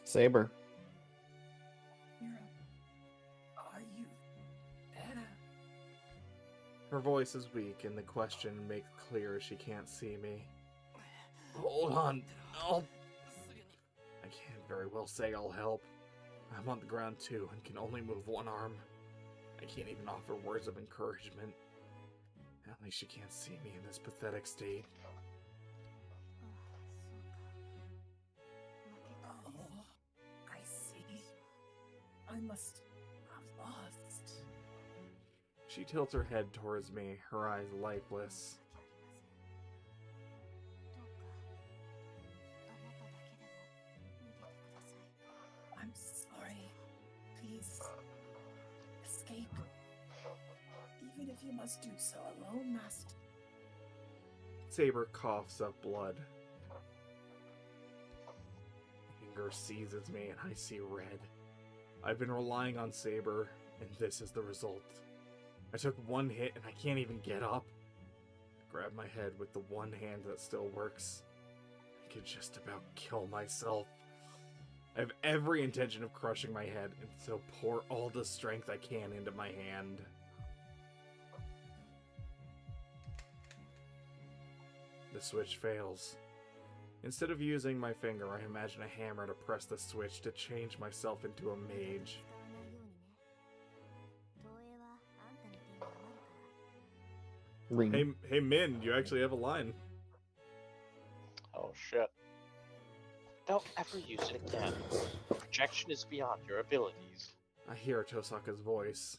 Saber. Are you Anna? Her voice is weak, and the question makes clear she can't see me. Hold on. I can't very well say I'll help. I'm on the ground too, and can only move one arm. I can't even offer words of encouragement. At least she can't see me in this pathetic state. Oh, I see. I must have lost. She tilts her head towards me, her eyes lifeless. I'm sorry. Please, escape. Even if you must do so alone, Master. Saber coughs up blood. Anger seizes me and I see red. I've been relying on Saber, and this is the result. I took one hit and I can't even get up. I grab my head with the one hand that still works. I could just about kill myself. I have every intention of crushing my head, and so pour all the strength I can into my hand. The switch fails. Instead of using my finger, I imagine a hammer to press the switch to change myself into a mage. Ring. Hey Min, you actually have a line. Oh shit. Don't ever use it again. Projection is beyond your abilities. I hear Tosaka's voice.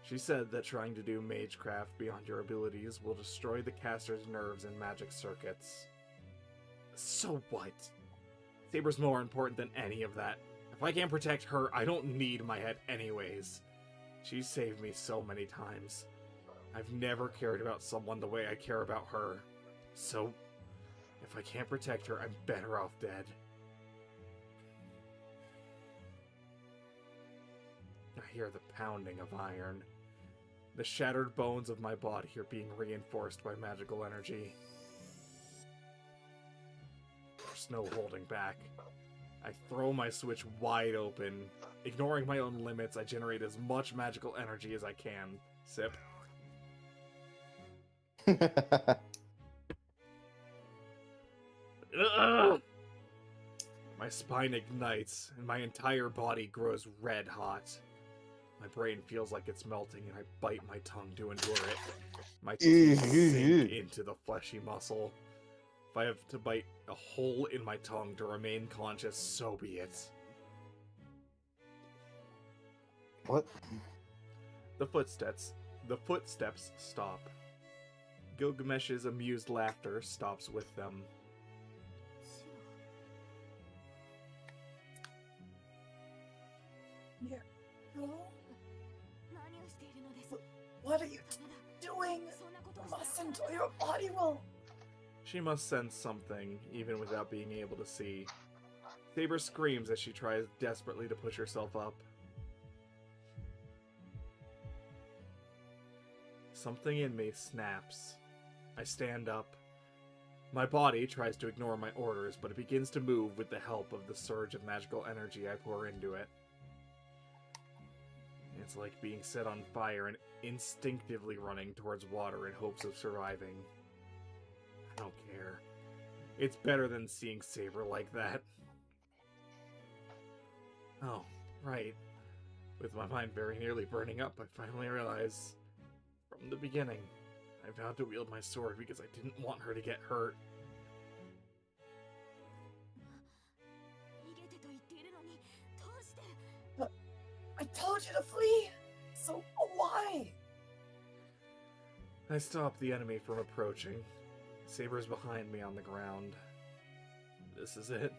She said that trying to do magecraft beyond your abilities will destroy the caster's nerves and magic circuits. So what? Saber's more important than any of that. If I can't protect her, I don't need my head anyways. She's saved me so many times. I've never cared about someone the way I care about her. So, if I can't protect her, I'm better off dead. I hear the pounding of iron. The shattered bones of my body are being reinforced by magical energy. There's no holding back. I throw my switch wide open. Ignoring my own limits, I generate as much magical energy as I can. Sip. Ugh! My spine ignites, and my entire body grows red hot. My brain feels like it's melting, and I bite my tongue to endure it. My teeth sink into the fleshy muscle. If I have to bite a hole in my tongue to remain conscious, so be it. What? The footsteps stop. Gilgamesh's amused laughter stops with them. Yeah. What are you doing? You mustn't, or your body will. She must sense something, even without being able to see. Saber screams as she tries desperately to push herself up. Something in me snaps. I stand up. My body tries to ignore my orders, but it begins to move with the help of the surge of magical energy I pour into it. It's like being set on fire and instinctively running towards water in hopes of surviving. I don't care. It's better than seeing Saber like that. Oh, right. With my mind very nearly burning up, I finally realize, from the beginning, I vowed to wield my sword because I didn't want her to get hurt. But I told you to flee! So why? I stopped the enemy from approaching. Saber's behind me on the ground. This is it.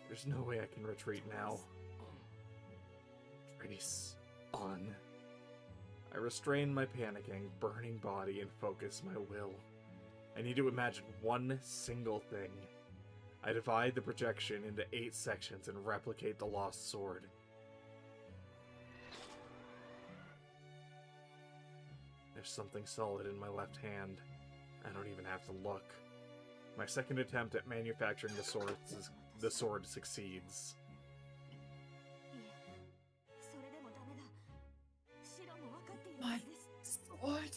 There's no way I can retreat now. Trace on. I restrain my panicking, burning body and focus my will. I need to imagine one single thing. I divide the projection into 8 sections and replicate the lost sword. There's something solid in my left hand. I don't even have to look. My second attempt at manufacturing the sword succeeds. My sword?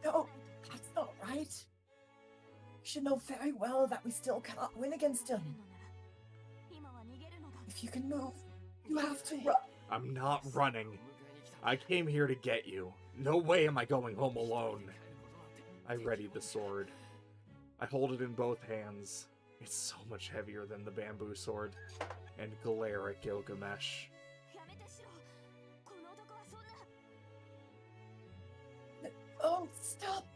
No, that's not right. You should know very well that we still cannot win against him. If you can move, you have to run. I'm not running. I came here to get you. No way am I going home alone. I ready the sword. I hold it in both hands. It's so much heavier than the bamboo sword. And glare at Gilgamesh. Oh, stop!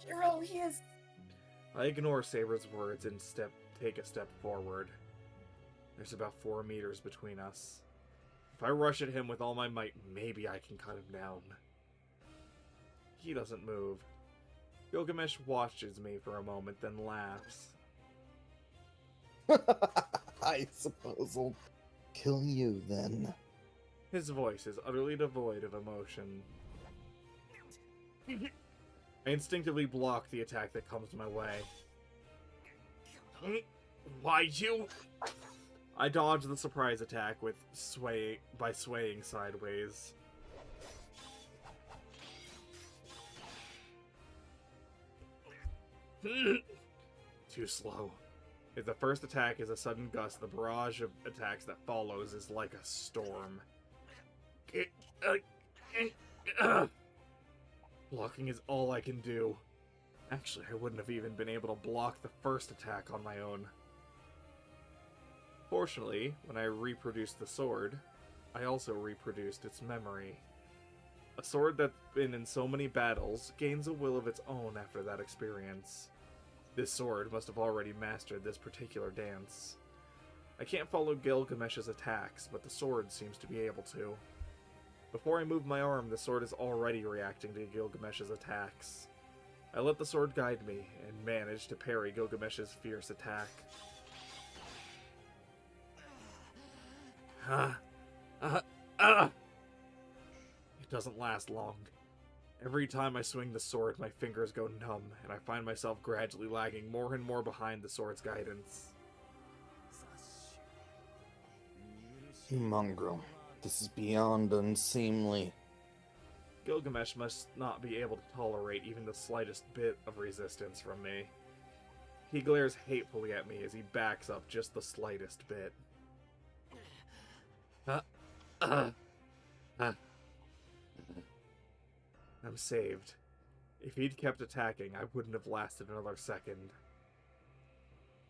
Shiro, he is... I ignore Saber's words and take a step forward. There's about 4 meters between us. If I rush at him with all my might, maybe I can cut him down. He doesn't move. Gilgamesh watches me for a moment, then laughs. I suppose I'll kill you then. His voice is utterly devoid of emotion. I instinctively block the attack that comes my way. Why you? I dodge the surprise attack with swaying sideways. Too slow. If the first attack is a sudden gust, the barrage of attacks that follows is like a storm. Blocking is all I can do. Actually, I wouldn't have even been able to block the first attack on my own. Fortunately, when I reproduced the sword, I also reproduced its memory. A sword that's been in so many battles gains a will of its own after that experience. This sword must have already mastered this particular dance. I can't follow Gilgamesh's attacks, but the sword seems to be able to. Before I move my arm, the sword is already reacting to Gilgamesh's attacks. I let the sword guide me, and manage to parry Gilgamesh's fierce attack. It doesn't last long. Every time I swing the sword, my fingers go numb, and I find myself gradually lagging more and more behind the sword's guidance. You mongrel. This is beyond unseemly. Gilgamesh must not be able to tolerate even the slightest bit of resistance from me. He glares hatefully at me as he backs up just the slightest bit. I'm saved. If he'd kept attacking, I wouldn't have lasted another second.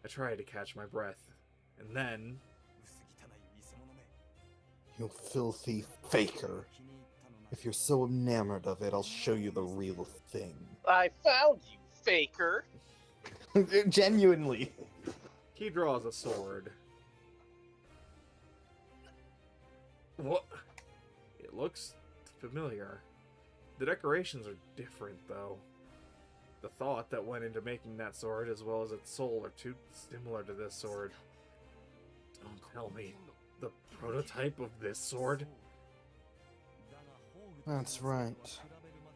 I tried to catch my breath, and then... You filthy faker. If you're so enamored of it, I'll show you the real thing. I found you, faker. Genuinely. He draws a sword. What? It looks familiar. The decorations are different, though. The thought that went into making that sword, as well as its soul, are too similar to this sword. Don't tell me. The prototype of this sword? That's right.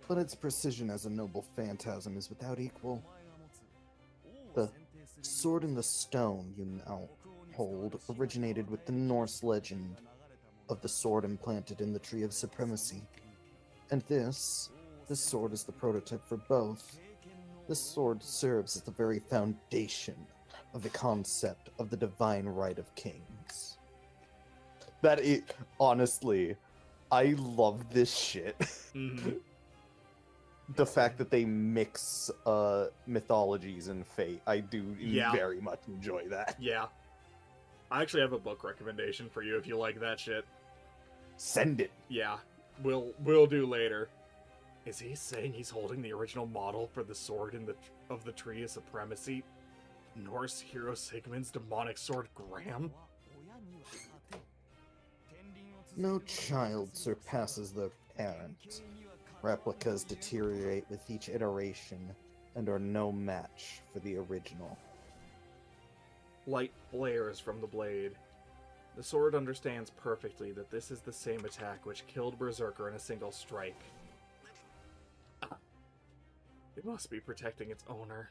But its precision as a noble phantasm is without equal. The sword in the stone you now hold originated with the Norse legend of the sword implanted in the Tree of Supremacy. And this sword is the prototype for both. This sword serves as the very foundation of the concept of the divine right of kings. That is, honestly, I love this shit. Mm-hmm. The fact that they mix mythologies and fate, I do very much enjoy that. Yeah. I actually have a book recommendation for you if you like that shit. Send it. Yeah, we'll do later. Is he saying he's holding the original model for the sword of the Tree of Supremacy? Norse hero Sigmund's demonic sword Graham? No child surpasses their parent. Replicas deteriorate with each iteration and are no match for the original. Light flares from the blade. The sword understands perfectly that this is the same attack which killed Berserker in a single strike. It must be protecting its owner.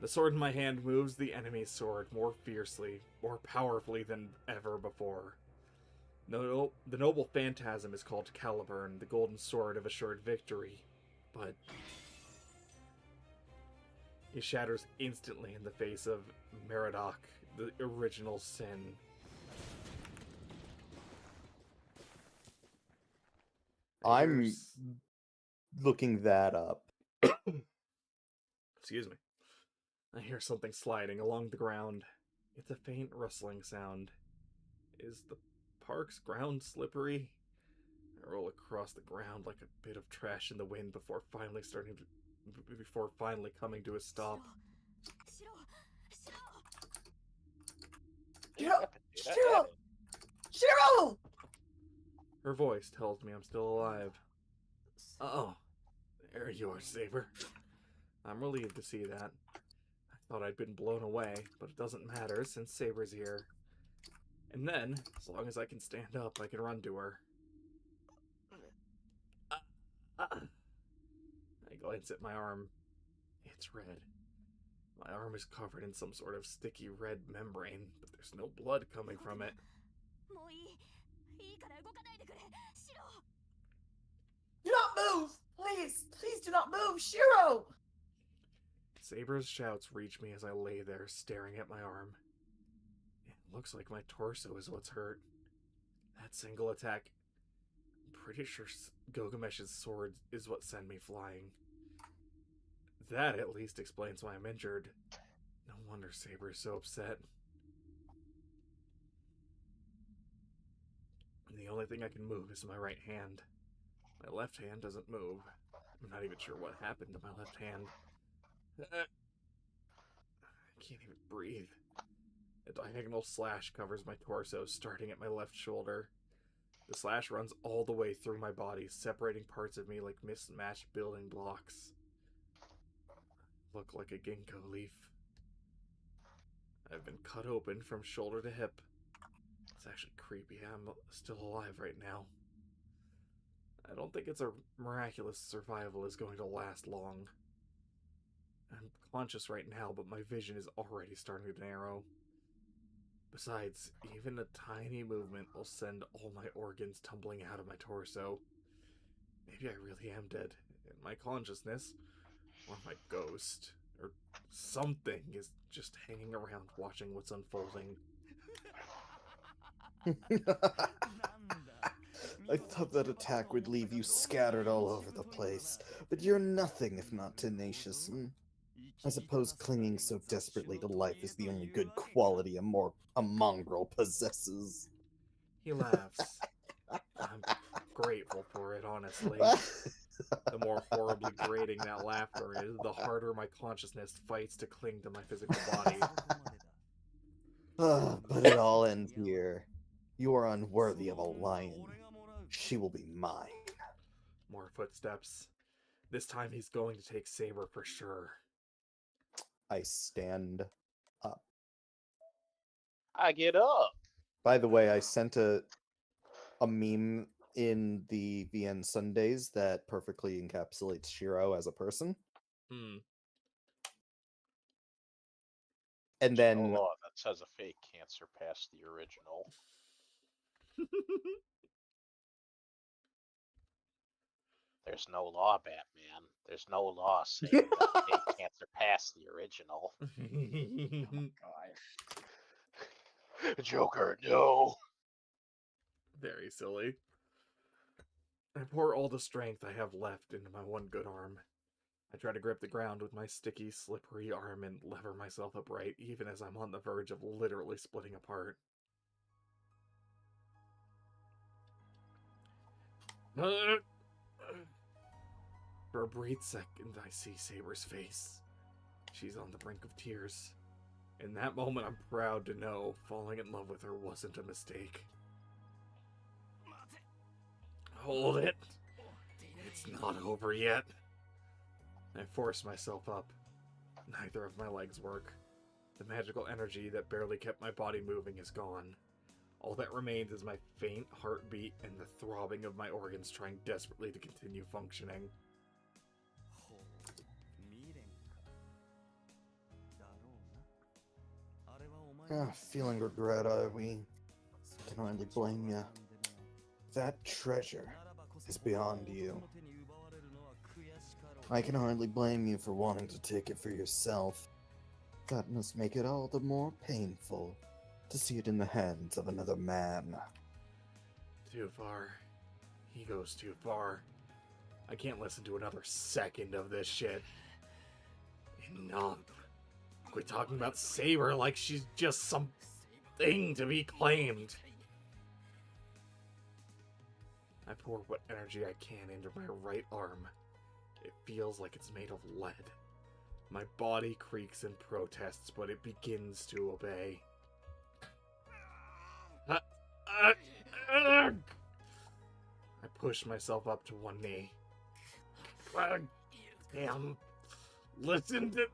The sword in my hand moves the enemy's sword more fiercely, more powerfully than ever before. The noble phantasm is called Caliburn, the golden sword of assured victory, but it shatters instantly in the face of Merodach, the original sin. I'm looking that up. Excuse me. I hear something sliding along the ground. It's a faint rustling sound. Is the park's ground slippery? I roll across the ground like a bit of trash in the wind before finally coming to a stop. Get Shiro! ahead. Shiro! Her voice tells me I'm still alive. Oh, there you are, Saber. I'm relieved to see that. I thought I'd been blown away, but it doesn't matter since Saber's here. And then, as long as I can stand up, I can run to her. I glance at my arm. It's red. My arm is covered in some sort of sticky red membrane, but there's no blood coming from it. Do not move! Please! Please do not move! Shiro! Saber's shouts reach me as I lay there staring at my arm. It looks like my torso is what's hurt. That single attack, I'm pretty sure Gilgamesh's sword is what sent me flying. That at least explains why I'm injured. No wonder Saber is so upset. The only thing I can move is my right hand. My left hand doesn't move. I'm not even sure what happened to my left hand. I can't even breathe. A diagonal slash covers my torso, starting at my left shoulder. The slash runs all the way through my body, separating parts of me like mismatched building blocks. Look like a ginkgo leaf. I've been cut open from shoulder to hip. It's actually creepy. I'm still alive right now. I don't think it's a miraculous survival is going to last long. I'm conscious right now, but my vision is already starting to narrow. Besides, even a tiny movement will send all my organs tumbling out of my torso. Maybe I really am dead, and my consciousness, or my ghost, or something is just hanging around watching what's unfolding. I thought that attack would leave you scattered all over the place, but you're nothing if not tenacious. I suppose clinging so desperately to life is the only good quality a mongrel possesses. He laughs. I'm grateful for it, honestly. The more horribly grating that laughter is, the harder my consciousness fights to cling to my physical body. But it all ends here. You are unworthy of a lion. She will be mine. More footsteps. This time he's going to take Saber for sure. I stand up. I get up. By the way, I sent a meme in the VN Sundays that perfectly encapsulates Shiro as a person. And then No law that says a fake can't surpass the original. There's no law, Batman. There's no law saying that a fake can't surpass the original. Oh my god. Joker, no. Very silly. I pour all the strength I have left into my one good arm. I try to grip the ground with my sticky, slippery arm and lever myself upright, even as I'm on the verge of literally splitting apart. For a brief second, I see Saber's face. She's on the brink of tears. In that moment, I'm proud to know falling in love with her wasn't a mistake. Hold it! It's not over yet. I force myself up. Neither of my legs work. The magical energy that barely kept my body moving is gone. All that remains is my faint heartbeat and the throbbing of my organs trying desperately to continue functioning. Feeling regret, are we? I can hardly blame you. That treasure is beyond you. I can hardly blame you for wanting to take it for yourself. That must make it all the more painful to see it in the hands of another man. Too far. He goes too far. I can't listen to another second of this shit. Enough. Quit talking about Saber like she's just some thing to be claimed. I pour what energy I can into my right arm. It feels like it's made of lead. My body creaks in protests, but it begins to obey. I push myself up to one knee. Damn. Listen to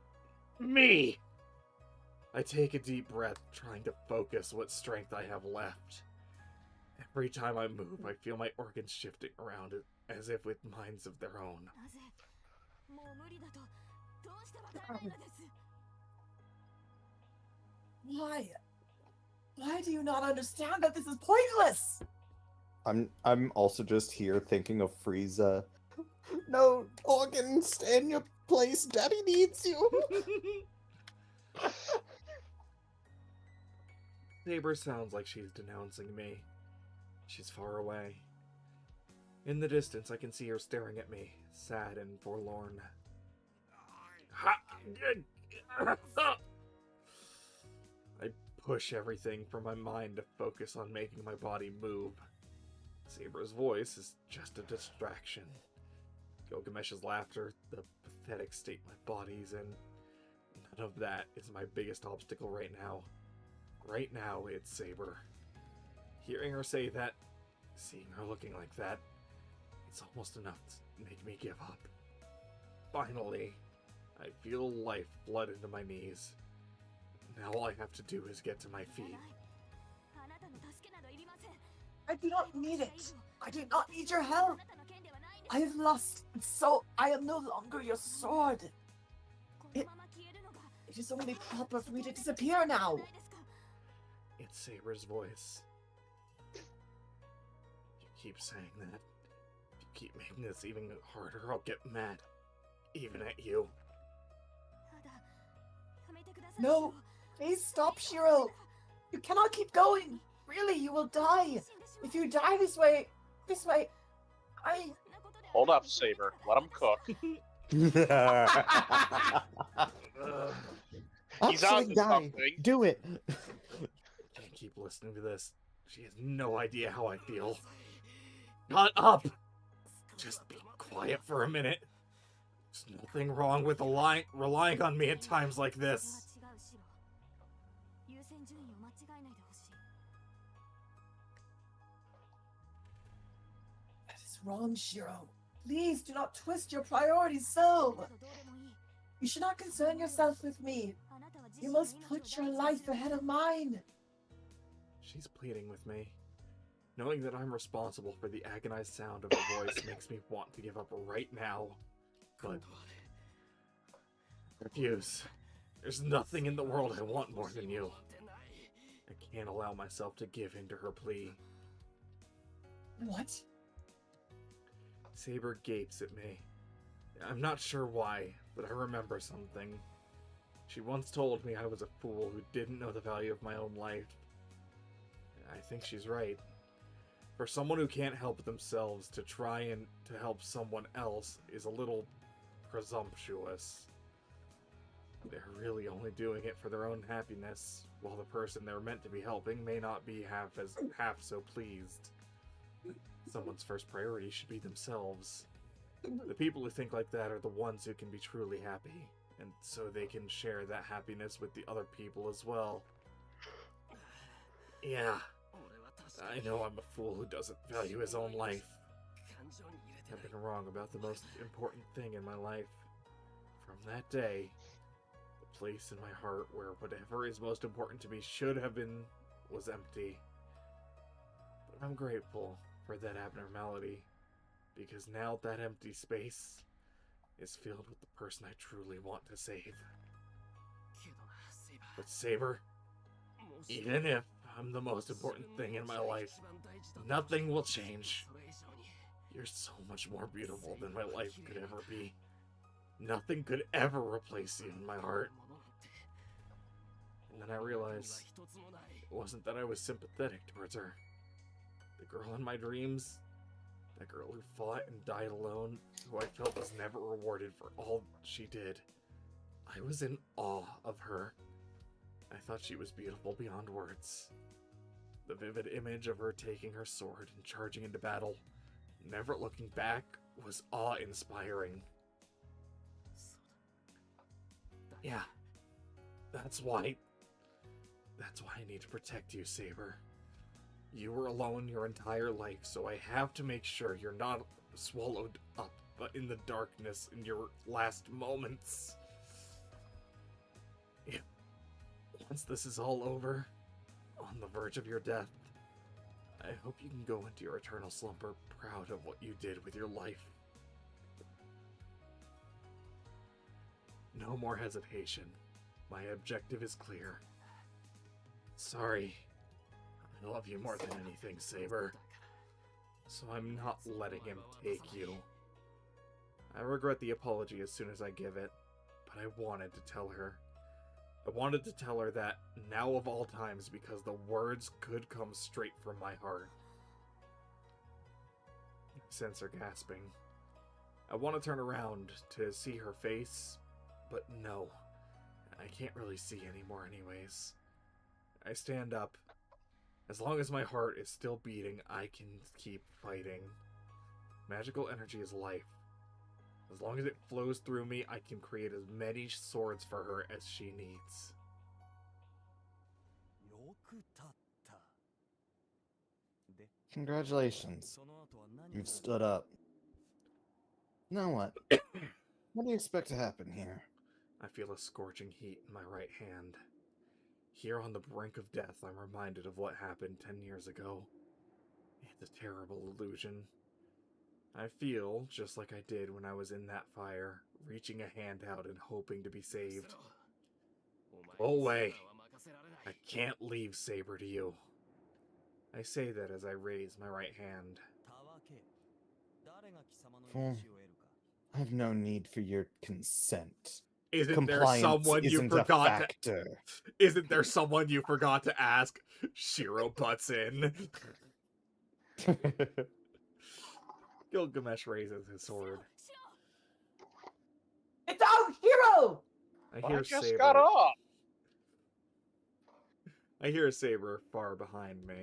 me. I take a deep breath, trying to focus what strength I have left. Every time I move, I feel my organs shifting around as if with minds of their own. Why? Why do you not understand that this is pointless? I'm also just here thinking of Frieza. No, Organ, stay in your place. Daddy needs you. Saber sounds like she's denouncing me. She's far away. In the distance, I can see her staring at me, sad and forlorn. I push everything from my mind to focus on making my body move. Saber's voice is just a distraction. Gilgamesh's laughter, the pathetic state my body's in, none of that is my biggest obstacle right now. Right now, it's Saber. Hearing her say that, seeing her looking like that, it's almost enough to make me give up. Finally, I feel life flood into my knees. Now all I have to do is get to my feet. I do not need it. I do not need your help. I have lost, so I am no longer your sword. It is only proper for me to disappear now. It's Saber's voice. You keep saying that. If you keep making this even harder, I'll get mad. Even at you. No, please stop, Shiro. You cannot keep going. Really, you will die. If you die this way, I... Hold up, Saber. Let him cook. He's on Actually, to die. something. Do it. Can't keep listening to this. She has no idea how I feel. Shut up! Just be quiet for a minute. There's nothing wrong with relying on me at times like this. That is wrong, Shiro. Please do not twist your priorities so. You should not concern yourself with me. You must put your life ahead of mine. She's pleading with me. Knowing that I'm responsible for the agonized sound of her voice makes me want to give up right now. But I refuse. There's nothing in the world I want more than you. I can't allow myself to give in to her plea. What? Saber gapes at me. I'm not sure why, but I remember something. She once told me I was a fool who didn't know the value of my own life. I think she's right. For someone who can't help themselves to try and to help someone else is a little presumptuous. They're really only doing it for their own happiness, while the person they're meant to be helping may not be half so pleased. Someone's first priority should be themselves. The people who think like that are the ones who can be truly happy, and so they can share that happiness with the other people as well. Yeah, I know I'm a fool who doesn't value his own life. I've been wrong about the most important thing in my life. From that day, the place in my heart where whatever is most important to me should have been was empty. But I'm grateful for that abnormality, because now that empty space is filled with the person I truly want to save. But Saber, even if I'm the most important thing in my life, nothing will change. You're so much more beautiful than my life could ever be. Nothing could ever replace you in my heart. And then I realized it wasn't that I was sympathetic towards her. The girl in my dreams, that girl who fought and died alone, who I felt was never rewarded for all she did. I was in awe of her. I thought she was beautiful beyond words. The vivid image of her taking her sword and charging into battle, never looking back, was awe-inspiring. Yeah, that's why I need to protect you, Saber. You were alone your entire life, so I have to make sure you're not swallowed up in the darkness in your last moments. Yeah. Once this is all over, on the verge of your death, I hope you can go into your eternal slumber proud of what you did with your life. No more hesitation. My objective is clear. Sorry. I love you more than anything, Saber. So I'm not letting him take you. I regret the apology as soon as I give it, but I wanted to tell her. I wanted to tell her that, now of all times, because the words could come straight from my heart. I sense her gasping. I want to turn around to see her face, but no. I can't really see anymore anyways. I stand up. As long as my heart is still beating, I can keep fighting. Magical energy is life. As long as it flows through me, I can create as many swords for her as she needs. Congratulations. You've stood up. Now what? What do you expect to happen here? I feel a scorching heat in my right hand. Here on the brink of death, I'm reminded of what happened 10 years ago. It's a terrible illusion. I feel, just like I did when I was in that fire, reaching a hand out and hoping to be saved. Go away. I can't leave Saber to you. I say that as I raise my right hand. I have no need for your consent. Isn't there Compliance someone you isn't a forgot to... factor. Isn't there someone you forgot to ask? Shiro butts in. Gilgamesh raises his sword. It's out, Hero! I just Saber. got up. I hear a Saber far behind me.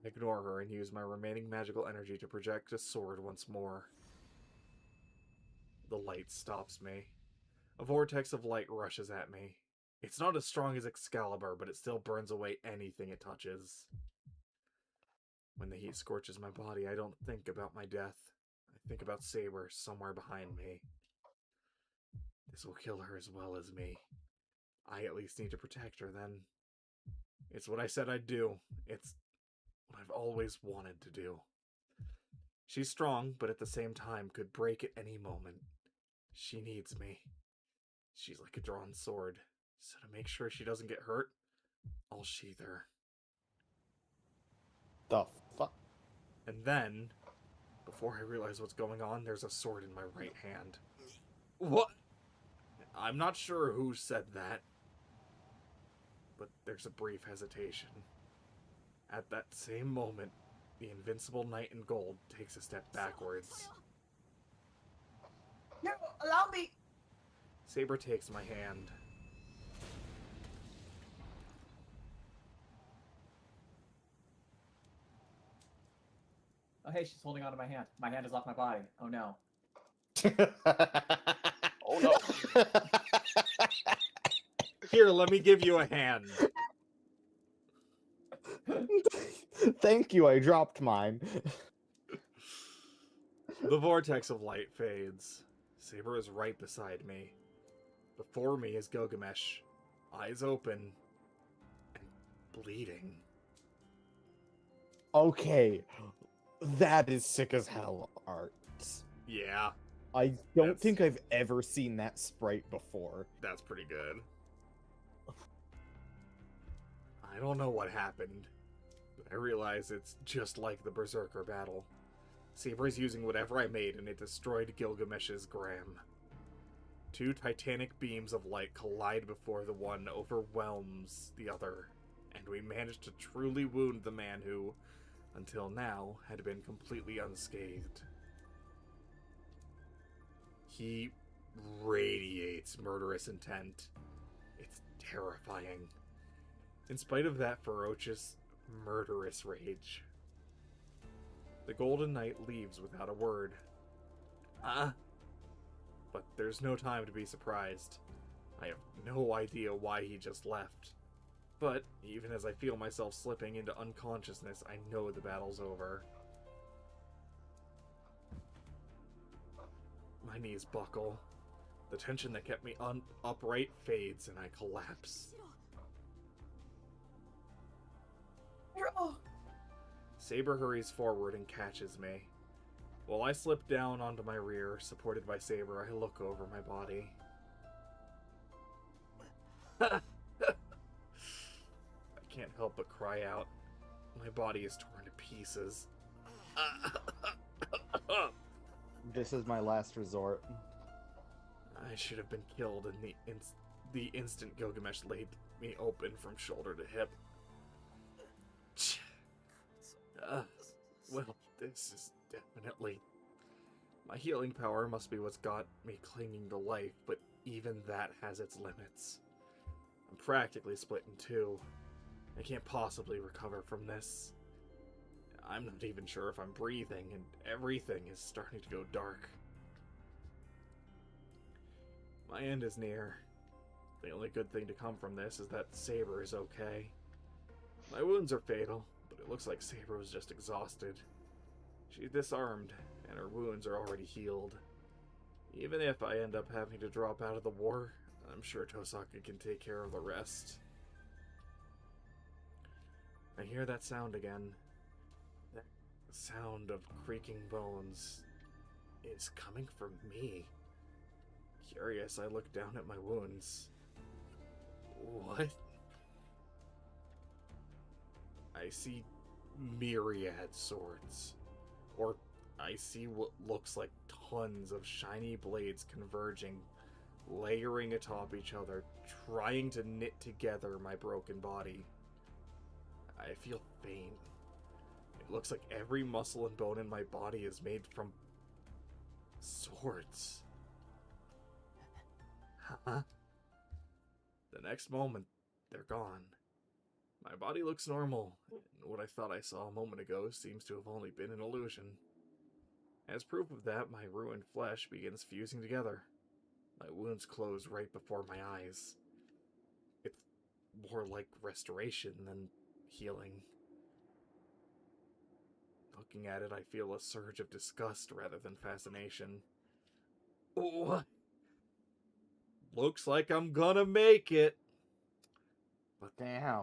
Ignore her and use my remaining magical energy to project a sword once more. The light stops me. A vortex of light rushes at me. It's not as strong as Excalibur, but it still burns away anything it touches. When the heat scorches my body, I don't think about my death. I think about Saber somewhere behind me. This will kill her as well as me. I at least need to protect her then. It's what I said I'd do. It's what I've always wanted to do. She's strong, but at the same time could break at any moment. She needs me. She's like a drawn sword, so to make sure she doesn't get hurt, I'll sheath her. The fuck? And then, before I realize what's going on, there's a sword in my right hand. What? I'm not sure who said that, but there's a brief hesitation. At that same moment, the invincible knight in gold takes a step backwards. No, allow me! Saber takes my hand. Oh, hey, she's holding onto my hand. My hand is off my body. Oh, no. Oh no. Here, let me give you a hand. Thank you, I dropped mine. The vortex of light fades. Saber is right beside me. Before me is Gilgamesh, eyes open and bleeding. Okay, that is sick as hell art. Yeah, I don't That's- think I've ever seen that sprite before. that's pretty good. I don't know what happened, but I realize it's just like the Berserker battle. Saber is using whatever I made and it destroyed Gilgamesh's Gram. Two titanic beams of light collide before the one overwhelms the other, and we managed to truly wound the man who, until now, had been completely unscathed. He radiates murderous intent. It's terrifying. In spite of that ferocious, murderous rage. The Golden Knight leaves without a word. But there's no time to be surprised. I have no idea why he just left. But even as I feel myself slipping into unconsciousness, I know the battle's over. My knees buckle. The tension that kept me upright fades, and I collapse. Saber hurries forward and catches me. While I slip down onto my rear, supported by Saber, I look over my body. I can't help but cry out. My body is torn to pieces. This is my last resort. I should have been killed in the instant Gilgamesh laid me open from shoulder to hip. Well, this is definitely... My healing power must be what's got me clinging to life, but even that has its limits. I'm practically split in two. I can't possibly recover from this. I'm not even sure if I'm breathing, and everything is starting to go dark. My end is near. The only good thing to come from this is that Saber is okay. My wounds are fatal, but it looks like Saber was just exhausted. She's disarmed, and her wounds are already healed. Even if I end up having to drop out of the war, I'm sure Tosaka can take care of the rest. I hear that sound again. That sound of creaking bones is coming from me. Curious, I look down at my wounds. What? I see myriad swords. Or I see what looks like tons of shiny blades converging, layering atop each other, trying to knit together my broken body. I feel pain. It looks like every muscle and bone in my body is made from swords. Huh? The next moment, they're gone. My body looks normal, and what I thought I saw a moment ago seems to have only been an illusion. As proof of that, my ruined flesh begins fusing together. My wounds close right before my eyes. It's more like restoration than healing. Looking at it, I feel a surge of disgust rather than fascination. What? Looks like I'm gonna make it. But Damn.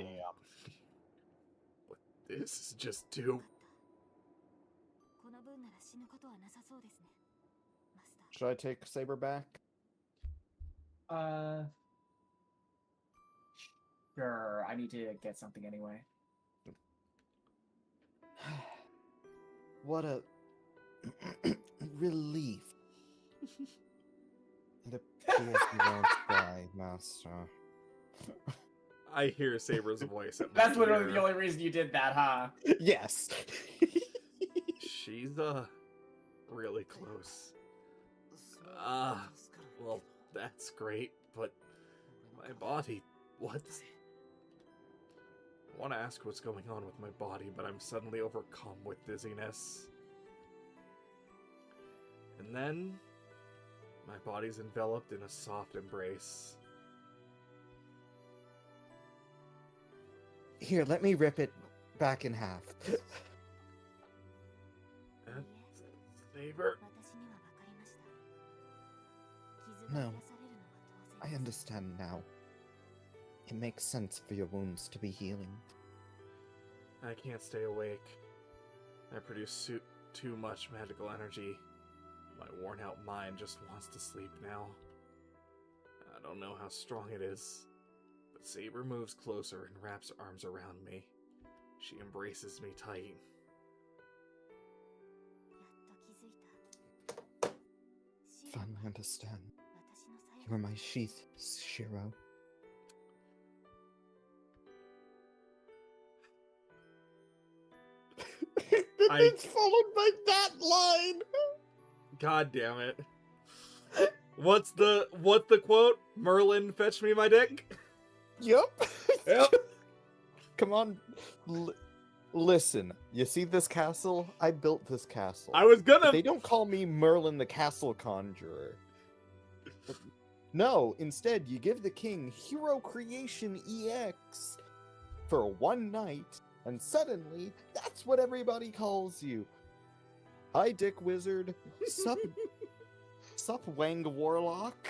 But this is just too... Should I take Saber back? Sure. I need to get something anyway. What a relief. It appears you won't die, Master. I hear Saber's voice at my That's literally ear. the only reason you did that, huh? Yes. She's, really close. Well, that's great, but my body, what? I want to ask what's going on with my body, but I'm suddenly overcome with dizziness. And then, my body's enveloped in a soft embrace. Here, let me rip it back in half. Saber? No. I understand now. It makes sense for your wounds to be healing. I can't stay awake. I produce too much magical energy. My worn-out mind just wants to sleep now. I don't know how strong it is, but Saber moves closer and wraps her arms around me. She embraces me tight. Finally understand. You are my sheath, Shiro. It's followed by that line! God damn it. What's the quote? Merlin, fetch me my dick? Yup. Yep. Come on. Listen, you see this castle? I built this castle. I was gonna... They don't call me Merlin the Castle Conjurer. No, instead, you give the king Hero Creation EX. for one night, and suddenly that's what everybody calls you. Hi, Dick Wizard. Sup, Wang Warlock.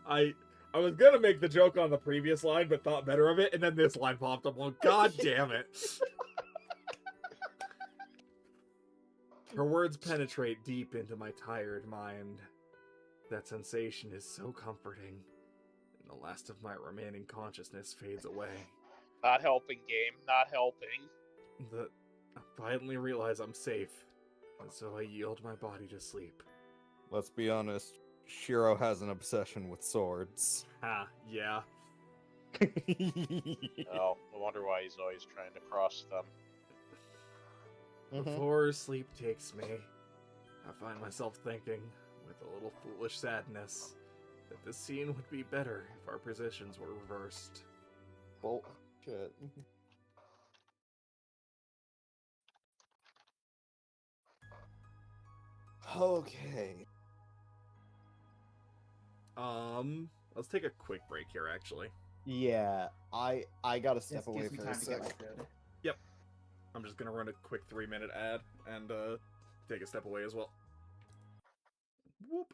I was gonna make the joke on the previous line, but thought better of it, and then this line popped up. Well, god damn it. Her words penetrate deep into my tired mind. That sensation is so comforting, and the last of my remaining consciousness fades away. Not helping, game. Not helping. I finally realize I'm safe, and so I yield my body to sleep. Let's be honest, Shiro has an obsession with swords. Ah, yeah. Oh, I wonder why he's always trying to cross them. Before sleep takes me, I find myself thinking, with a little foolish sadness, that this scene would be better if our positions were reversed. Bullshit. Okay. Let's take a quick break here, actually. Yeah, I gotta step This away gives me for a time to get my sec. food. I'm just gonna run a quick 3-minute ad and take a step away as well. Whoop.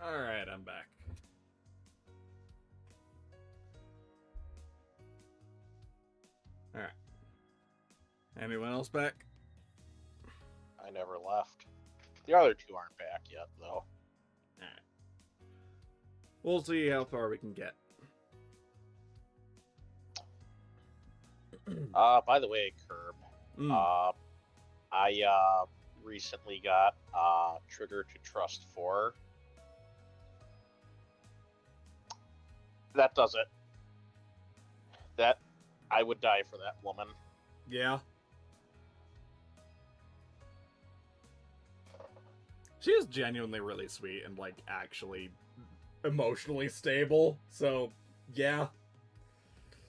Alright, I'm back. Alright. Anyone else back? I never left. The other two aren't back yet, though. Alright. We'll see how far we can get. By the way, Curb, I recently got Trigger to Trust 4. That does it. That I would die for that woman. Yeah. She is genuinely really sweet and, like, actually emotionally stable. So, yeah.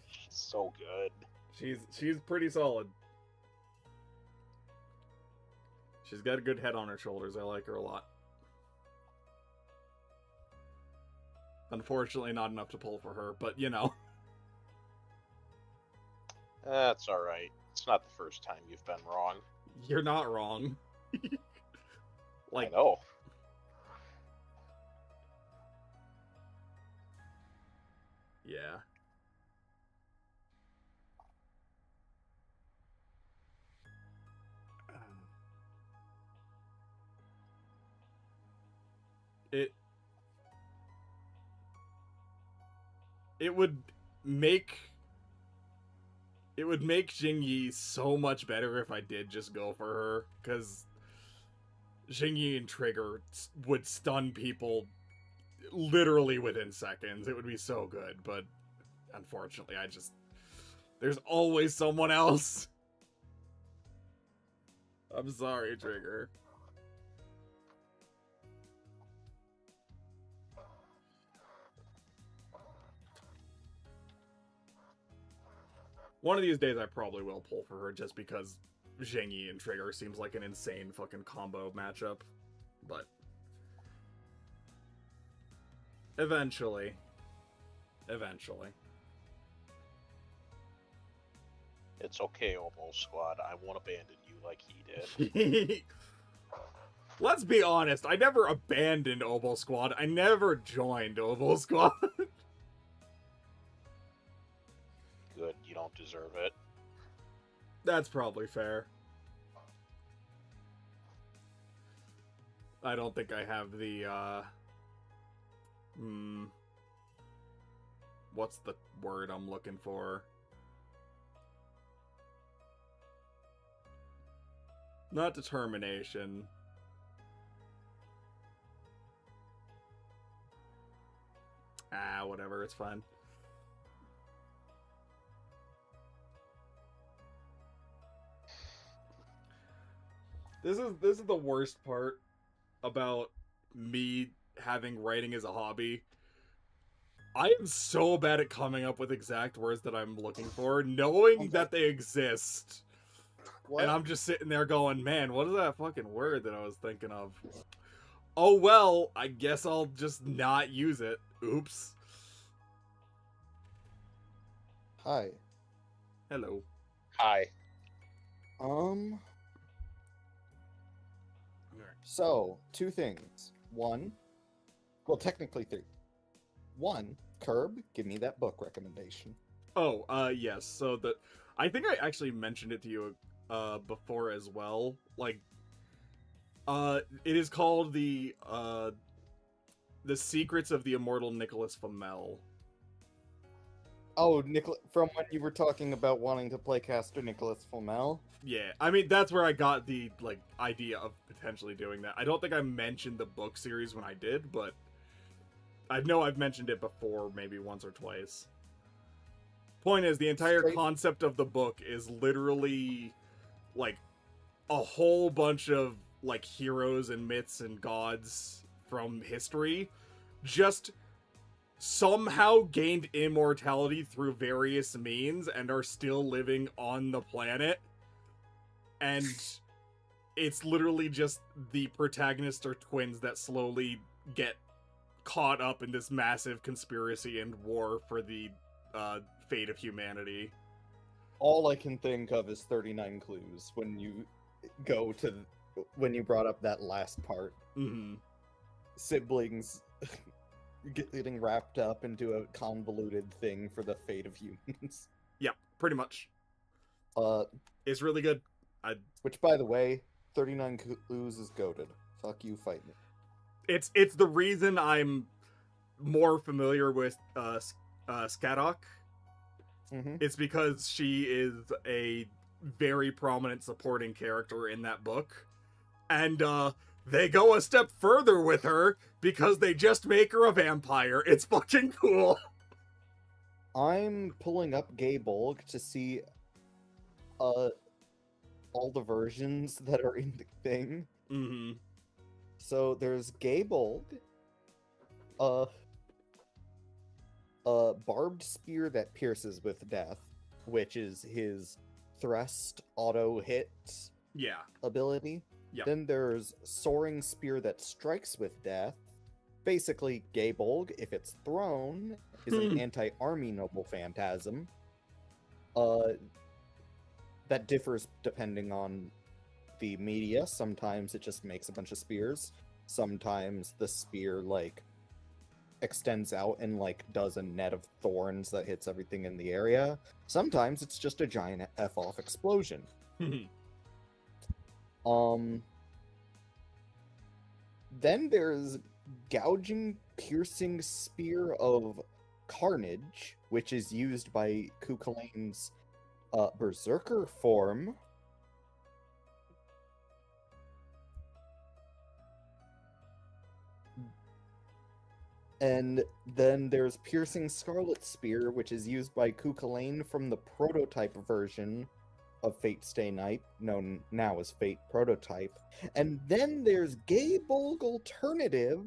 She's so good. She's pretty solid. She's got a good head on her shoulders. I like her a lot. Unfortunately, not enough to pull for her, but you know. That's alright. It's not the first time you've been wrong. You're not wrong. Like, I know. yeah. It would make Xingyi so much better if I did just go for her, because Xingyi and Trigger would stun people literally within seconds. It would be so good, but unfortunately, there's always someone else. I'm sorry, Trigger. One of these days I probably will pull for her just because Zhengyi and Trigger seems like an insane fucking combo matchup. But eventually. It's okay, Obo Squad. I won't abandon you like he did. Let's be honest, I never abandoned Obo Squad. I never joined Obo Squad. Good, you don't deserve it. That's probably fair. I don't think I have the, what's the word I'm looking for? Not determination. Whatever, it's fine. This is the worst part about me having writing as a hobby. I am so bad at coming up with exact words that I'm looking for, knowing that they exist. What? And I'm just sitting there going, man, what is that fucking word that I was thinking of? Oh well, I guess I'll just not use it. Oops. Hi. Hello. Hi. So, two things. One, well, technically three. One, Curb, give me that book recommendation. Oh, yes. So I think I actually mentioned it to you, before as well. Like, it is called The Secrets of the Immortal Nicholas Flamel. Oh, from when you were talking about wanting to play Caster Nicholas Flamel? Yeah, I mean, that's where I got the, like, idea of potentially doing that. I don't think I mentioned the book series when I did, but I know I've mentioned it before, maybe once or twice. Point is, the entire concept of the book is literally, like, a whole bunch of, like, heroes and myths and gods from history just somehow gained immortality through various means and are still living on the planet. And it's literally just the protagonists are twins that slowly get caught up in this massive conspiracy and war for the fate of humanity. All I can think of is 39 Clues when you brought up that last part. Mm-hmm. Siblings getting wrapped up into a convoluted thing for the fate of humans. Yeah, pretty much. Uh, It's really good. which, by the way, 39 Clues is goated. Fuck you, fight me. It's the reason I'm more familiar with Skadok. Mm-hmm. It's because she is a very prominent supporting character in that book. And they go a step further with her because they just make her a vampire. It's fucking cool. I'm pulling up Gay Bolg to see all the versions that are in the thing. Mm-hmm. So there's Gay Bolg, barbed spear that pierces with death, which is his thrust auto hit Yeah. ability. Yep. Then there's soaring spear that strikes with death. Basically, Gay Bolg, if it's thrown, is an anti-army noble phantasm. That differs depending on the media. Sometimes it just makes a bunch of spears. Sometimes the spear, like, extends out and, like, does a net of thorns that hits everything in the area. Sometimes it's just a giant F-off explosion. Then there's Gouging Piercing Spear of Carnage, which is used by Kukulain's Berserker form. And then there's Piercing Scarlet Spear, which is used by Kukulain from the prototype version of Fate Stay Night, known now as Fate Prototype. And then there's Gay Bolg Alternative,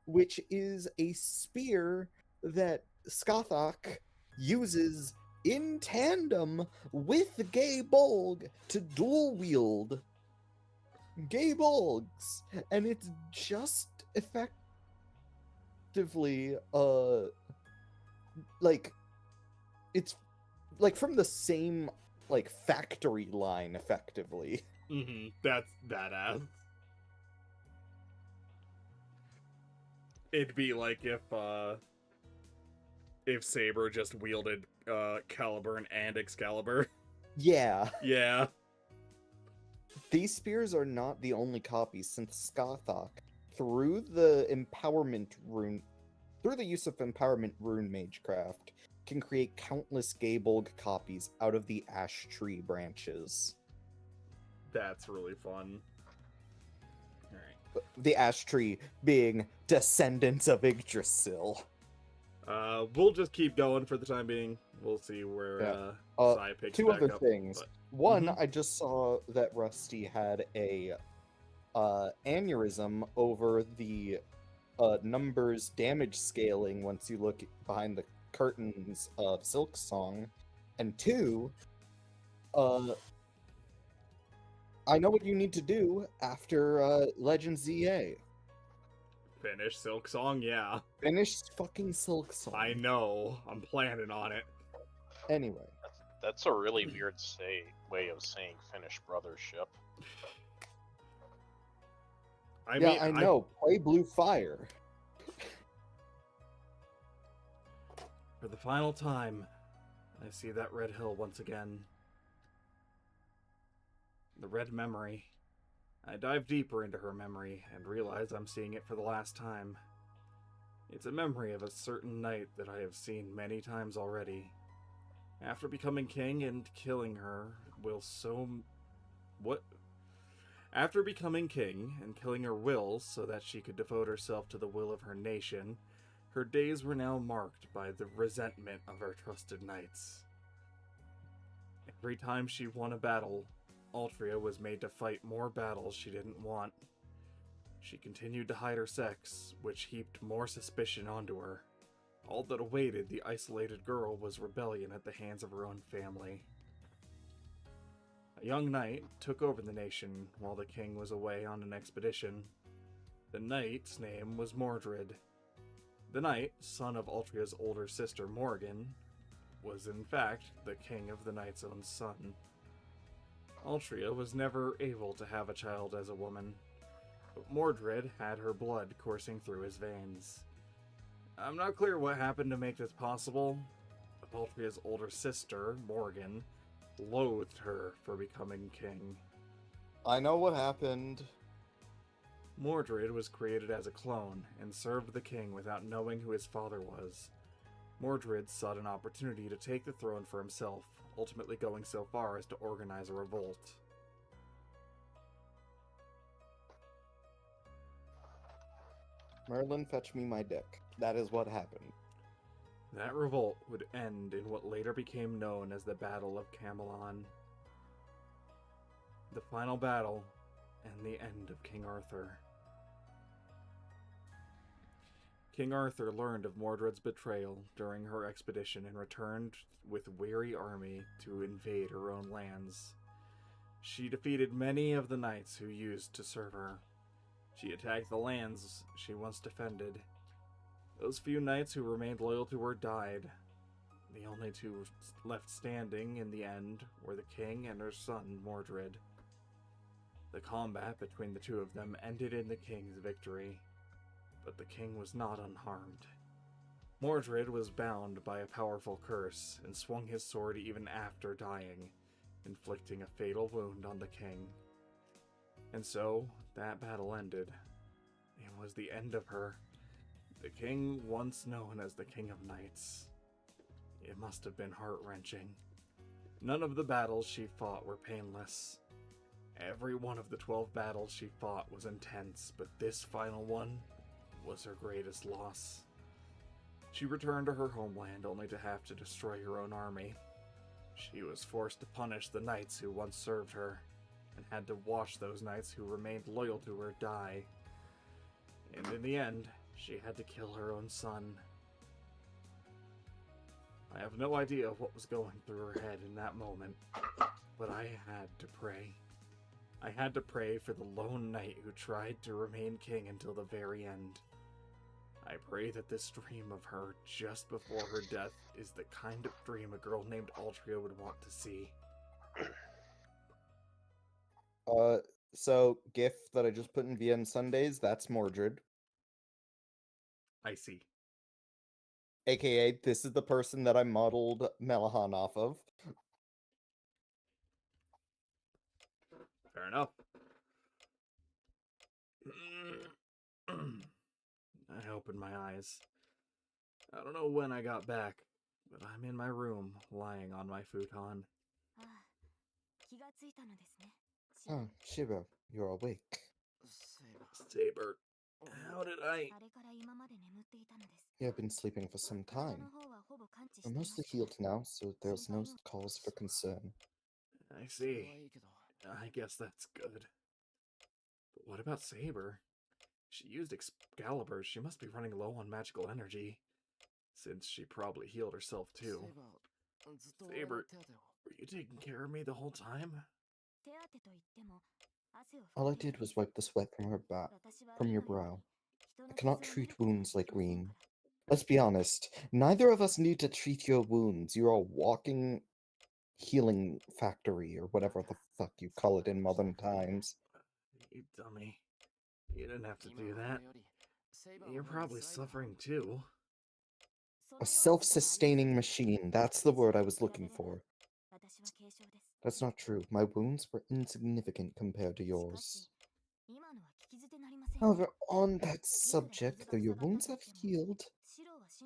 which is a spear that Skathok uses in tandem with Gay Bolg to dual wield Gay Bolgs. And it's just effectively, like, it's like from the same, like, factory line, effectively. Mm-hmm. That's badass. It'd be like if Saber just wielded Caliburn and Excalibur. Yeah. Yeah. These spears are not the only copies, since Skathok, through the use of Empowerment Rune Magecraft, can create countless Gay Bolg copies out of the Ash Tree branches. That's really fun. Alright. The Ash Tree being descendants of Yggdrasil. We'll just keep going for the time being. We'll see where Sai picks Two back other up, things. but- One, I just saw that Rusty had a aneurysm over the numbers damage scaling once you look behind the curtains of Silk Song. And two, I know what you need to do after Legends EA. Finish Silk Song, yeah. Finish fucking Silk Song. I know. I'm planning on it. Anyway. That's a really weird way of saying finish brothership. I yeah, mean, I know. Play Blue Fire. For the final time, I see that red hill once again. The red memory. I dive deeper into her memory and realize I'm seeing it for the last time. It's a memory of a certain night that I have seen many times already. After becoming king and killing her After becoming king and killing her will so that she could devote herself to the will of her nation, her days were now marked by the resentment of her trusted knights. Every time she won a battle, Altria was made to fight more battles she didn't want. She continued to hide her sex, which heaped more suspicion onto her. All that awaited the isolated girl was rebellion at the hands of her own family. A young knight took over the nation while the king was away on an expedition. The knight's name was Mordred. The knight, son of Altria's older sister Morgan, was in fact the king of the knight's own son. Altria was never able to have a child as a woman. but Mordred had her blood coursing through his veins. I'm not clear what happened to make this possible. Baltria's older sister, Morgan, loathed her for becoming king. I know what happened. Mordred was created as a clone and served the king without knowing who his father was. Mordred sought an opportunity to take the throne for himself, ultimately going so far as to organize a revolt. Merlin, fetch me my dick. That is what happened. That revolt would end in what later became known as the Battle of Camelon. The final battle and the end of King Arthur. King Arthur learned of Mordred's betrayal during her expedition and returned with a weary army to invade her own lands. She defeated many of the knights who used to serve her. She attacked the lands she once defended. Those few knights who remained loyal to her died. The only two left standing in the end were the king and her son, Mordred. The combat between the two of them ended in the king's victory, but the king was not unharmed. Mordred was bound by a powerful curse and swung his sword even after dying, inflicting a fatal wound on the king. And so, that battle ended. It was the end of her. The king once known as the King of Knights. It must have been heart-wrenching. None of the battles she fought were painless. Every one of the 12 battles she fought was intense, but this final one was her greatest loss. She returned to her homeland only to have to destroy her own army. She was forced to punish the knights who once served her, and had to watch those knights who remained loyal to her die. And in the end, she had to kill her own son. I have no idea what was going through her head in that moment, but I had to pray. I had to pray for the lone knight who tried to remain king until the very end. I pray that this dream of her just before her death is the kind of dream a girl named Altria would want to see. So GIF that I just put in VN Sundays, that's Mordred. I see. AKA, this is the person that I modeled Melahan off of. Fair enough. I opened my eyes. I don't know when I got back, but I'm in my room, lying on my futon. Oh, Shiro, you're awake. Saber, how did I... You have been sleeping for some time. We're mostly healed now, so there's no cause for concern. I see. I guess that's good. But what about Saber? She used Excalibur. She must be running low on magical energy, since she probably healed herself too. Saber, were you taking care of me the whole time? All I did was wipe the sweat from your brow. I cannot treat wounds like Reen. Let's be honest, neither of us need to treat your wounds. You're a walking healing factory, or whatever the fuck you call it in modern times. You dummy. You didn't have to do that. You're probably suffering too. A self-sustaining machine, that's the word I was looking for. That's not true. My wounds were insignificant compared to yours. However, on that subject, though your wounds have healed,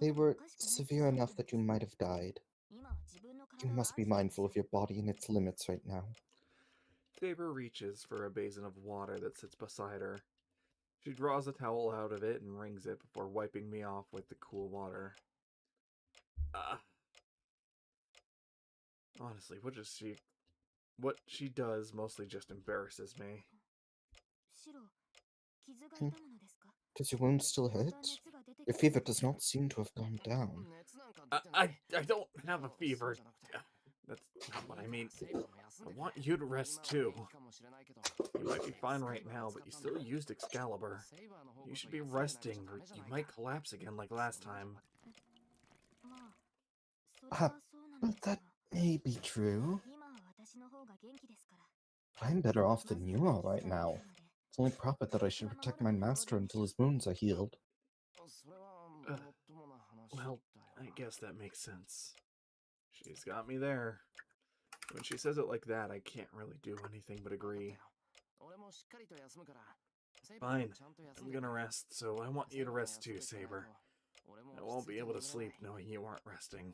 they were severe enough that you might have died. You must be mindful of your body and its limits right now. Saber reaches for a basin of water that sits beside her. She draws a towel out of it and wrings it before wiping me off with the cool water. Honestly, what she does mostly just embarrasses me. Does your wound still hurt? Your fever does not seem to have gone down. I don't have a fever. That's not what I mean. I want you to rest too. You might be fine right now, but you still used Excalibur. You should be resting, or you might collapse again like last time. That may be true. I'm better off than you are right now. It's only proper that I should protect my master until his wounds are healed. Well, I guess that makes sense. She's got me there. When she says it like that, I can't really do anything but agree. Fine, I'm gonna rest, so I want you to rest too, Saber. I won't be able to sleep knowing you aren't resting.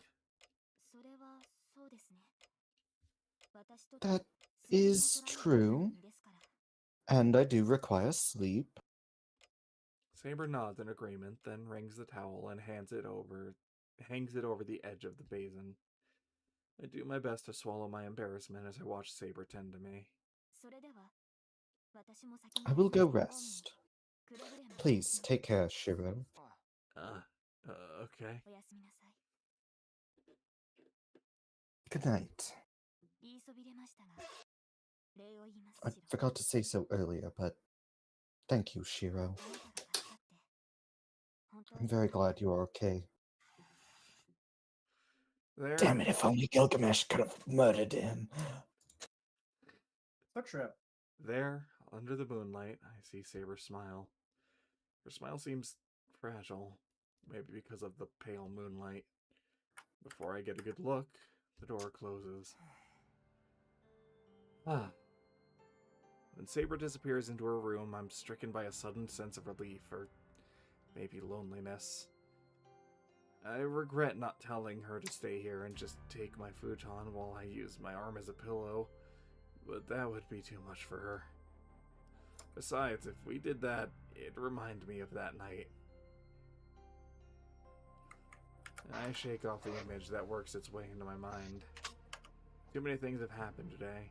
That is true, and I do require sleep. Saber nods in agreement, then wrings the towel and hangs it over the edge of the basin. I do my best to swallow my embarrassment as I watch Saber tend to me. I will go rest. Please take care, Shiro. Okay. Good night. I forgot to say so earlier, but thank you, Shiro. I'm very glad you are okay. There. Damn it, if only Gilgamesh could have murdered him. So true. There, under the moonlight, I see Saber smile. Her smile seems fragile, maybe because of the pale moonlight. Before I get a good look, the door closes. When Saber disappears into her room, I'm stricken by a sudden sense of relief, or maybe loneliness. I regret not telling her to stay here and just take my futon while I use my arm as a pillow, but that would be too much for her. Besides, if we did that, it'd remind me of that night. I shake off the image that works its way into my mind. Too many things have happened today.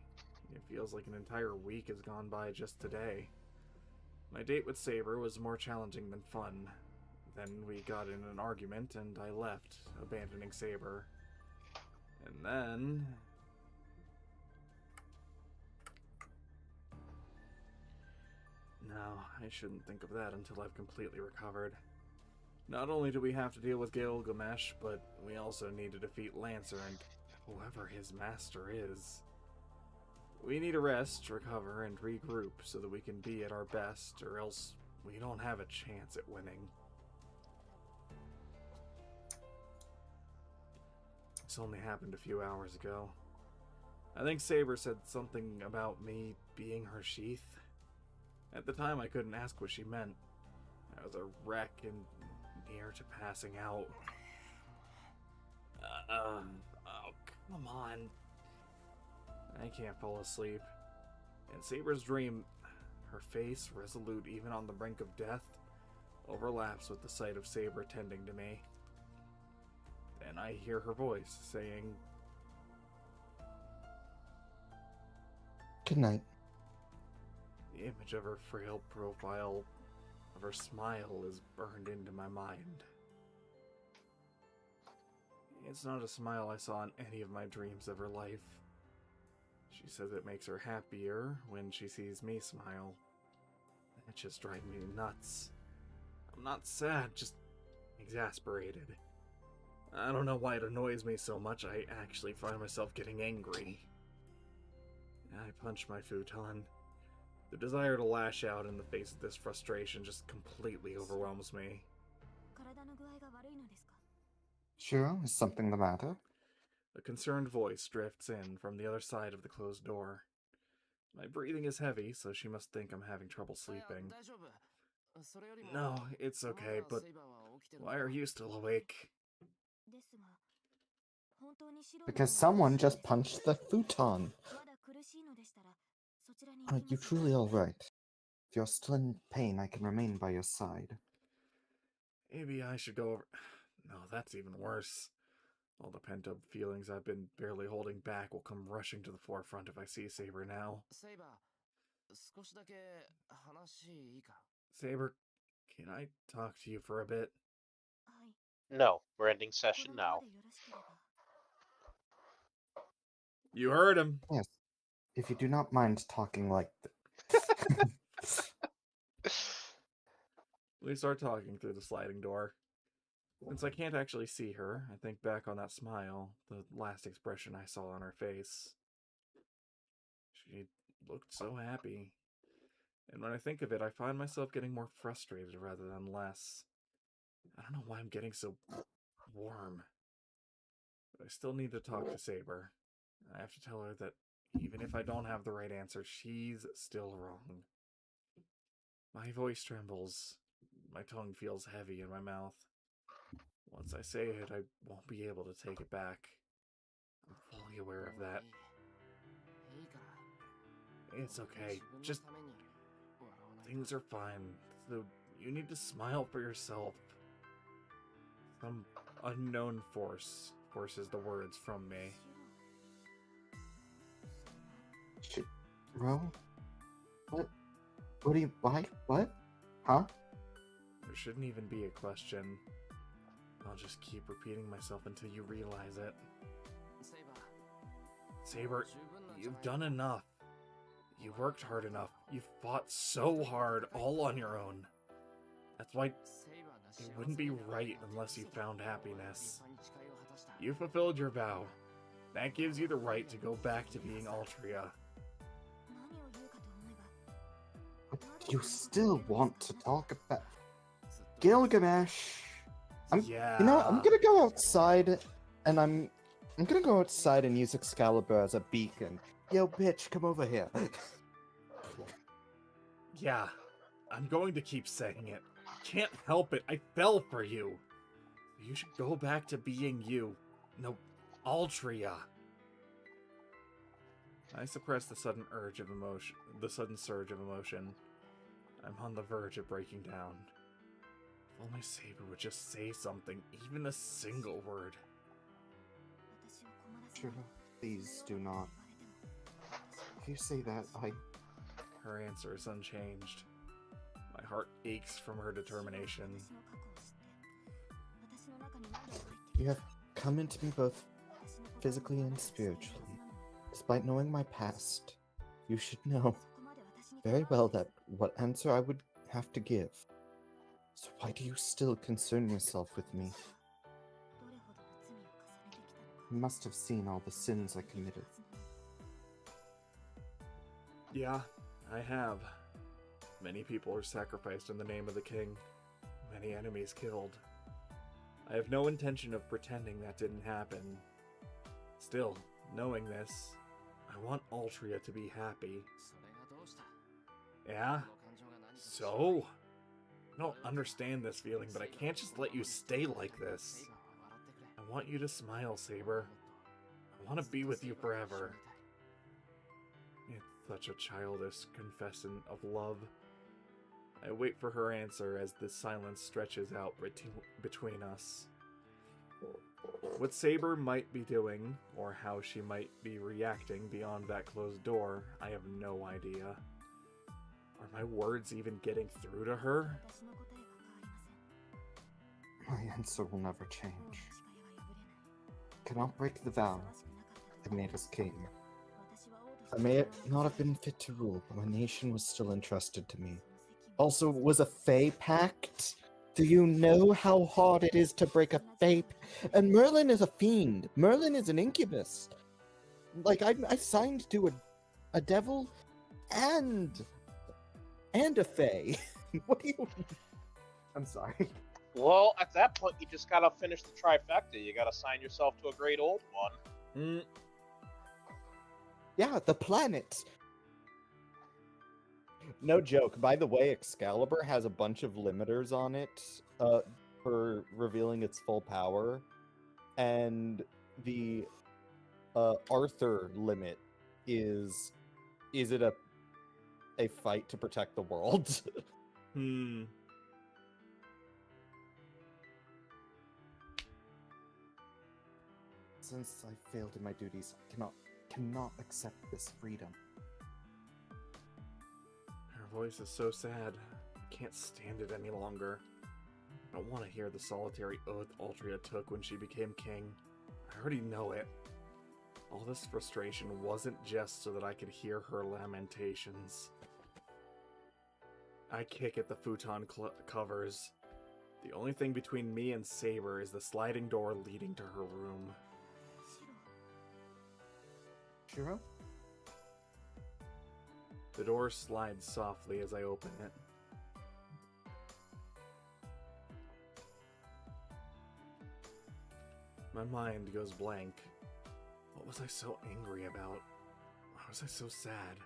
It feels like an entire week has gone by just today. My date with Saber was more challenging than fun. Then we got in an argument and I left, abandoning Saber. And then... No, I shouldn't think of that until I've completely recovered. Not only do we have to deal with Gilgamesh, but we also need to defeat Lancer and whoever his master is. We need a rest, recover, and regroup so that we can be at our best, or else we don't have a chance at winning. This only happened a few hours ago. I think Saber said something about me being her sheath. At the time, I couldn't ask what she meant. I was a wreck and near to passing out. Oh, come on. I can't fall asleep. In Saber's dream, her face, resolute even on the brink of death, overlaps with the sight of Saber tending to me. Then I hear her voice saying, Good night. the image of her frail profile, of her smile, is burned into my mind. It's not a smile I saw in any of my dreams of her life. She says it makes her happier when she sees me smile. That just drives me nuts. I'm not sad, just exasperated. I don't know why it annoys me so much, I actually find myself getting angry. I punch my futon. The desire to lash out in the face of this frustration just completely overwhelms me. Shiro, is something the matter? A concerned voice drifts in from the other side of the closed door. My breathing is heavy, so she must think I'm having trouble sleeping. No, it's okay, but why are you still awake? Because someone just punched the futon. Are you truly alright? If you're still in pain, I can remain by your side. Maybe I should go over... No, that's even worse. All the pent-up feelings I've been barely holding back will come rushing to the forefront if I see Saber now. Saber, can I talk to you for a bit? No, we're ending session now. You heard him. Yes. If you do not mind talking like We start talking through the sliding door. Since I can't actually see her, I think back on that smile, the last expression I saw on her face. She looked so happy. And when I think of it, I find myself getting more frustrated rather than less. I don't know why I'm getting so warm. But I still need to talk to Saber. I have to tell her that even if I don't have the right answer, she's still wrong. My voice trembles. My tongue feels heavy in my mouth. Once I say it, I won't be able to take it back. I'm fully aware of that. It's okay. Just... things are fine. So you need to smile for yourself. Some unknown force forces the words from me. Bro? What? What do you... Why? What? Huh? There shouldn't even be a question. I'll just keep repeating myself until you realize it. Saber, you've done enough. You worked hard enough. You fought so hard, all on your own. That's why it wouldn't be right unless you found happiness. You fulfilled your vow. That gives you the right to go back to being Altria. But you still want to talk about... Gilgamesh! Yeah. You know, I'm gonna go outside, and I'm gonna go outside and use Excalibur as a beacon. Yo, bitch, come over here. Yeah. I'm going to keep saying it. Can't help it. I fell for you. You should go back to being you. No, Altria. I suppress the sudden surge of emotion. I'm on the verge of breaking down. If only Saber would just say something, even a single word. Sure, please do not. If you say that, Her answer is unchanged. My heart aches from her determination. You have come into me both physically and spiritually. Despite knowing my past, you should know very well that what answer I would have to give. So why do you still concern yourself with me? You must have seen all the sins I committed. Yeah, I have. Many people are sacrificed in the name of the king. Many enemies killed. I have no intention of pretending that didn't happen. Still, knowing this, I want Altria to be happy. Yeah? So? I don't understand this feeling, but I can't just let you stay like this. I want you to smile, Saber. I want to be with you forever. It's such a childish confession of love. I wait for her answer as the silence stretches out between us. What Saber might be doing, or how she might be reacting beyond that closed door, I have no idea. Are my words even getting through to her? My answer will never change. I cannot break the vow that made us king. I may not have been fit to rule, but my nation was still entrusted to me. Also, it was a Fey pact. Do you know how hard it is to break a Fey? And Merlin is a fiend. Merlin is an incubus. Like, I signed to a devil and a Fey. What do you... I'm sorry. Well, at that point, you just gotta finish the trifecta. You gotta sign yourself to a great old one. Yeah, the planet. No joke. By the way, Excalibur has a bunch of limiters on it for revealing its full power. And the Arthur limit is it a fight to protect the world? Since I failed in my duties, I cannot accept this freedom. Her voice is so sad. I can't stand it any longer. I don't want to hear the solitary oath Altria took when she became king. I already know it. All this frustration wasn't just so that I could hear her lamentations. I kick at the futon covers. The only thing between me and Saber is the sliding door leading to her room. Shiro? The door slides softly as I open it. My mind goes blank. What was I so angry about? Why was I so sad?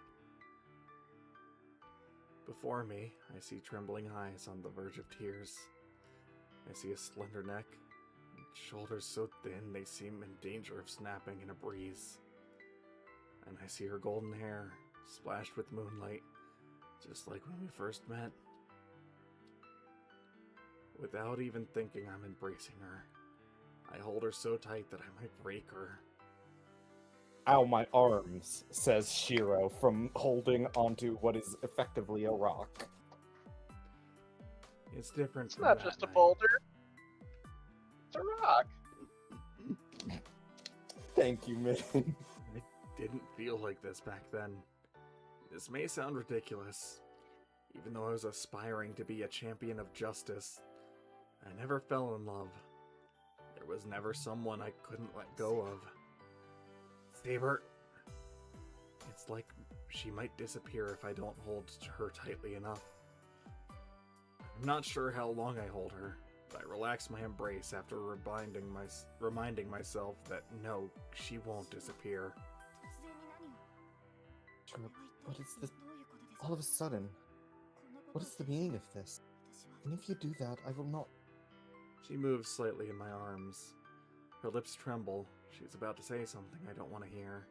Before me, I see trembling eyes on the verge of tears. I see a slender neck, shoulders so thin they seem in danger of snapping in a breeze. And I see her golden hair, splashed with moonlight, just like when we first met. Without even thinking, I'm embracing her. I hold her so tight that I might break her. Ow, my arms, says Shiro from holding onto what is effectively a rock. It's different It's from not that just a night. boulder. It's a rock. Thank you, Min. It didn't feel like this back then. This may sound ridiculous. Even though I was aspiring to be a champion of justice, I never fell in love. There was never someone I couldn't let go of. Saber, it's like she might disappear if I don't hold her tightly enough. I'm not sure how long I hold her, but I relax my embrace after reminding myself that no, she won't disappear. Shiro, what is this? All of a sudden, what is the meaning of this? And if you do that, I will not. She moves slightly in my arms. Her lips tremble. She's about to say something I don't want to hear.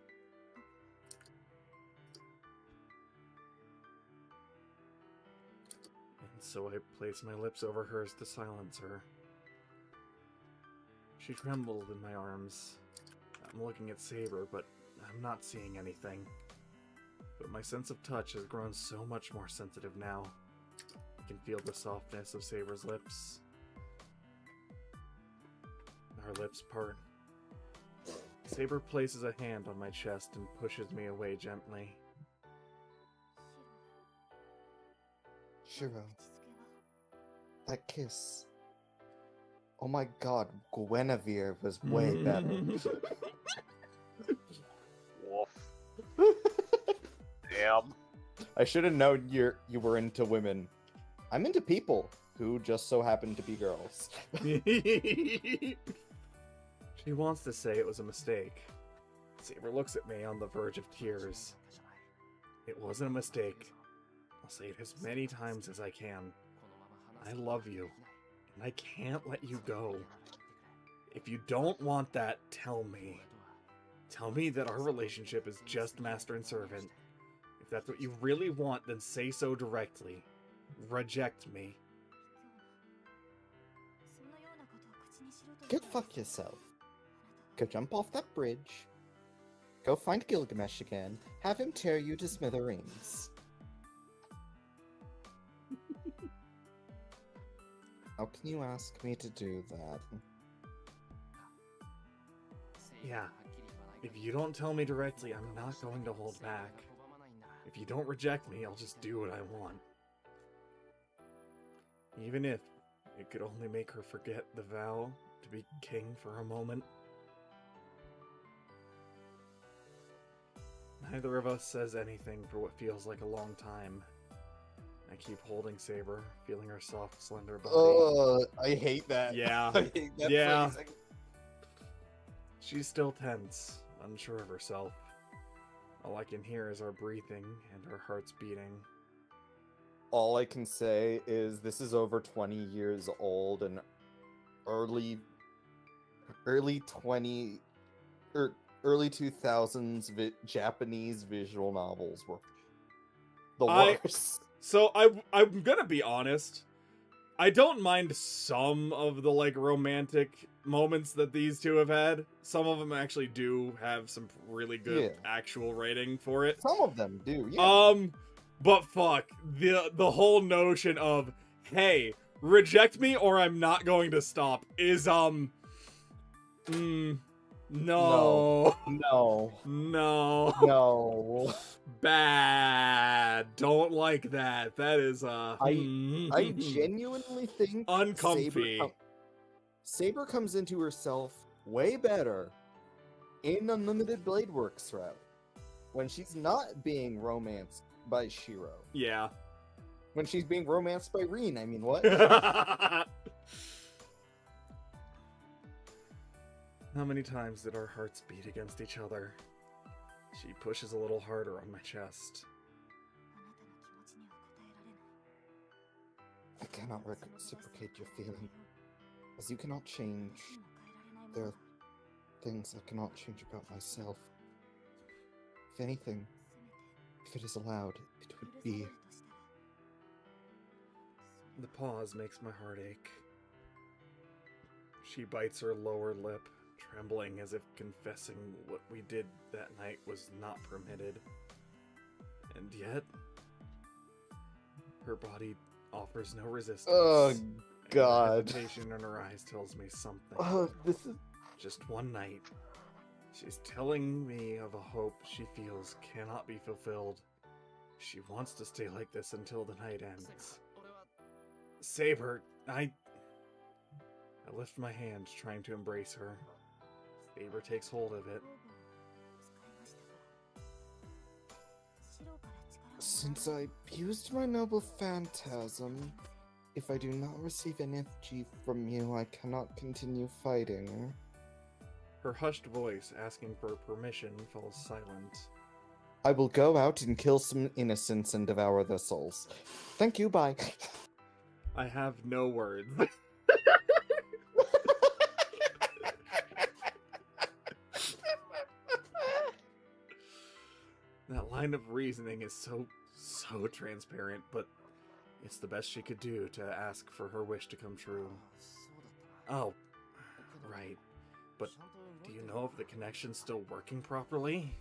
And so I place my lips over hers to silence her. She trembles in my arms. I'm looking at Saber, but I'm not seeing anything. But my sense of touch has grown so much more sensitive now. I can feel the softness of Saber's lips. Our lips part. Saber places a hand on my chest and pushes me away gently. Shiro, that kiss. Oh my god, Guinevere was way better. Woof. Damn. I should have known you were into women. I'm into people who just so happen to be girls. She wants to say it was a mistake. Saber looks at me on the verge of tears. It wasn't a mistake. I'll say it as many times as I can. I love you, and I can't let you go. If you don't want that, tell me. Tell me that our relationship is just master and servant. If that's what you really want, then say so directly. Reject me. Go fuck yourself. Go jump off that bridge. Go find Gilgamesh again. Have him tear you to smithereens. How can you ask me to do that? Yeah. If you don't tell me directly, I'm not going to hold back. If you don't reject me, I'll just do what I want. Even if it could only make her forget the vow to be king for a moment. Neither of us says anything for what feels like a long time. I keep holding Saber, feeling her soft, slender body. I hate that. Yeah. I hate that Yeah. phrasing. She's still tense, unsure of herself. All I can hear is our breathing and our hearts beating. All I can say is this is over 20 years old and early 2000s Japanese visual novels were the worst. So I'm gonna be honest. I don't mind some of the like romantic moments that these two have had. Some of them actually do have some really good actual writing for it. Some of them do, yeah. But fuck the whole notion of hey, reject me or I'm not going to stop is no. No. No. Bad. Don't like that. That is I genuinely think uncomfy. Saber comes into herself way better in Unlimited Blade Works route when she's not being romanced by Shiro. Yeah. When she's being romanced by Reen, I mean, what? How many times did our hearts beat against each other? She pushes a little harder on my chest. I cannot reciprocate your feeling. As you cannot change, there are things I cannot change about myself. If anything, if it is allowed, it would be... The pause makes my heart ache. She bites her lower lip, trembling as if confessing what we did that night was not permitted. And yet, her body offers no resistance. Oh, and God. The hesitation in her eyes tells me something. Oh, this is... Just one night. She's telling me of a hope she feels cannot be fulfilled. She wants to stay like this until the night ends. Saber, I lift my hand, trying to embrace her. Saber takes hold of it. Since I used my noble phantasm, if I do not receive energy from you, I cannot continue fighting. Her hushed voice, asking for permission, falls silent. I will go out and kill some innocents and devour their souls. Thank you, bye. I have no words. That line of reasoning is so transparent, but it's the best she could do to ask for her wish to come true. Oh, right. But do you know if the connection's still working properly?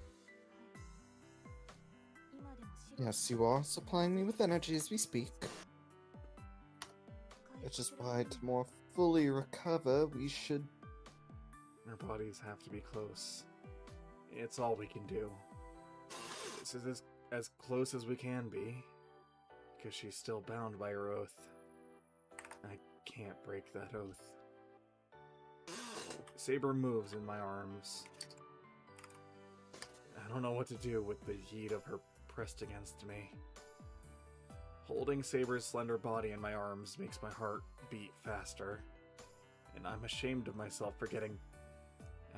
Yes, you are supplying me with energy as we speak. Which is why, to more fully recover, we should... Our bodies have to be close. It's all we can do. This is as close as we can be, because she's still bound by her oath. I can't break that oath. Saber moves in my arms. I don't know what to do with the heat of her pressed against me. Holding Saber's slender body in my arms makes my heart beat faster, and I'm ashamed of myself for getting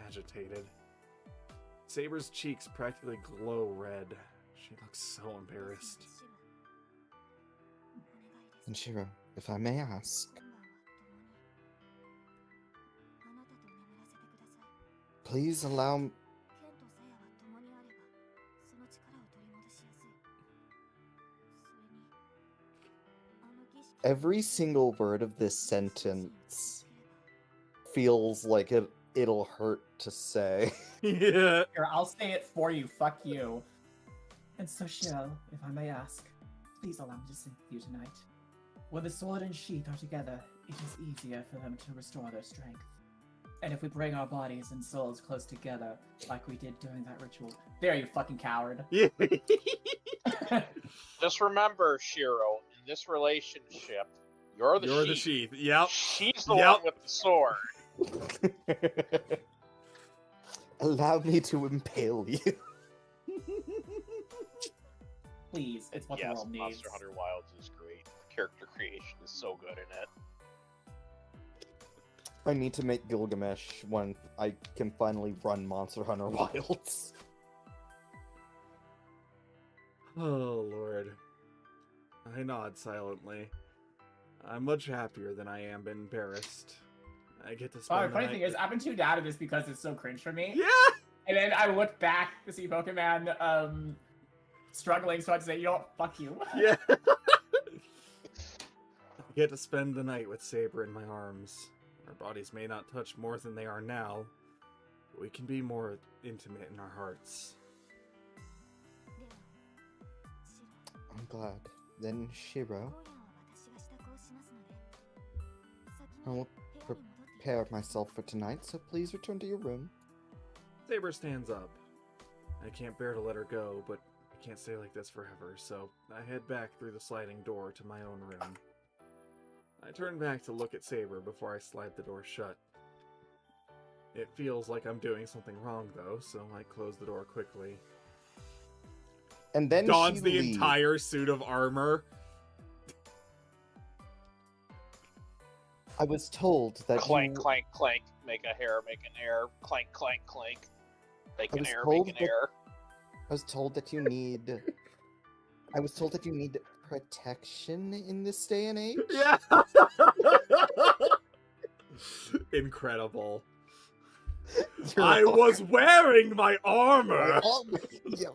agitated. Saber's cheeks practically glow red. She looks so embarrassed. And Shiro, if I may ask, please allow... Every single word of this sentence feels like it'll hurt to say. Yeah. Here, I'll say it for you. Fuck you. And so, Shiro, if I may ask, please allow me to sing with you tonight. When the sword and sheath are together, it is easier for them to restore their strength. And if we bring our bodies and souls close together, like we did during that ritual, there, you fucking coward. Yeah. Just remember, Shiro, in this relationship, you're the You're sheath. the sheath. Yep. She's the Yep. one with the sword. Allow me to impale you. Please, it's what the Yes, world needs. Monster Hunter Wilds is great. The character creation is so good in it. I need to make Gilgamesh when I can finally run Monster Hunter Wilds. Oh, Lord. I nod silently. I'm much happier than I am embarrassed. I get to Oh, spend the the funny night thing is, I've been tuned out of this because it's so cringe for me. Yeah! And then I look back to see Pokemon struggling, so I'd say, you know what, fuck you. Yeah! I get to spend the night with Saber in my arms. Our bodies may not touch more than they are now, but we can be more intimate in our hearts. I'm glad. Then, Shiro, I will prepare myself for tonight, so please return to your room. Saber stands up. I can't bear to let her go, but I can't stay like this forever, so I head back through the sliding door to my own room. I turn back to look at Saber before I slide the door shut. It feels like I'm doing something wrong, though, so I close the door quickly. And then dons she the leaves. entire suit of armor. I was told that Clank, you... clank, clank. Make a hair, make an air. Clank, clank, clank. Make I an was air, told make an that- air. I was told that you need... I was told that you need protection in this day and age. Yeah. Incredible. I was wearing my armor. Yeah.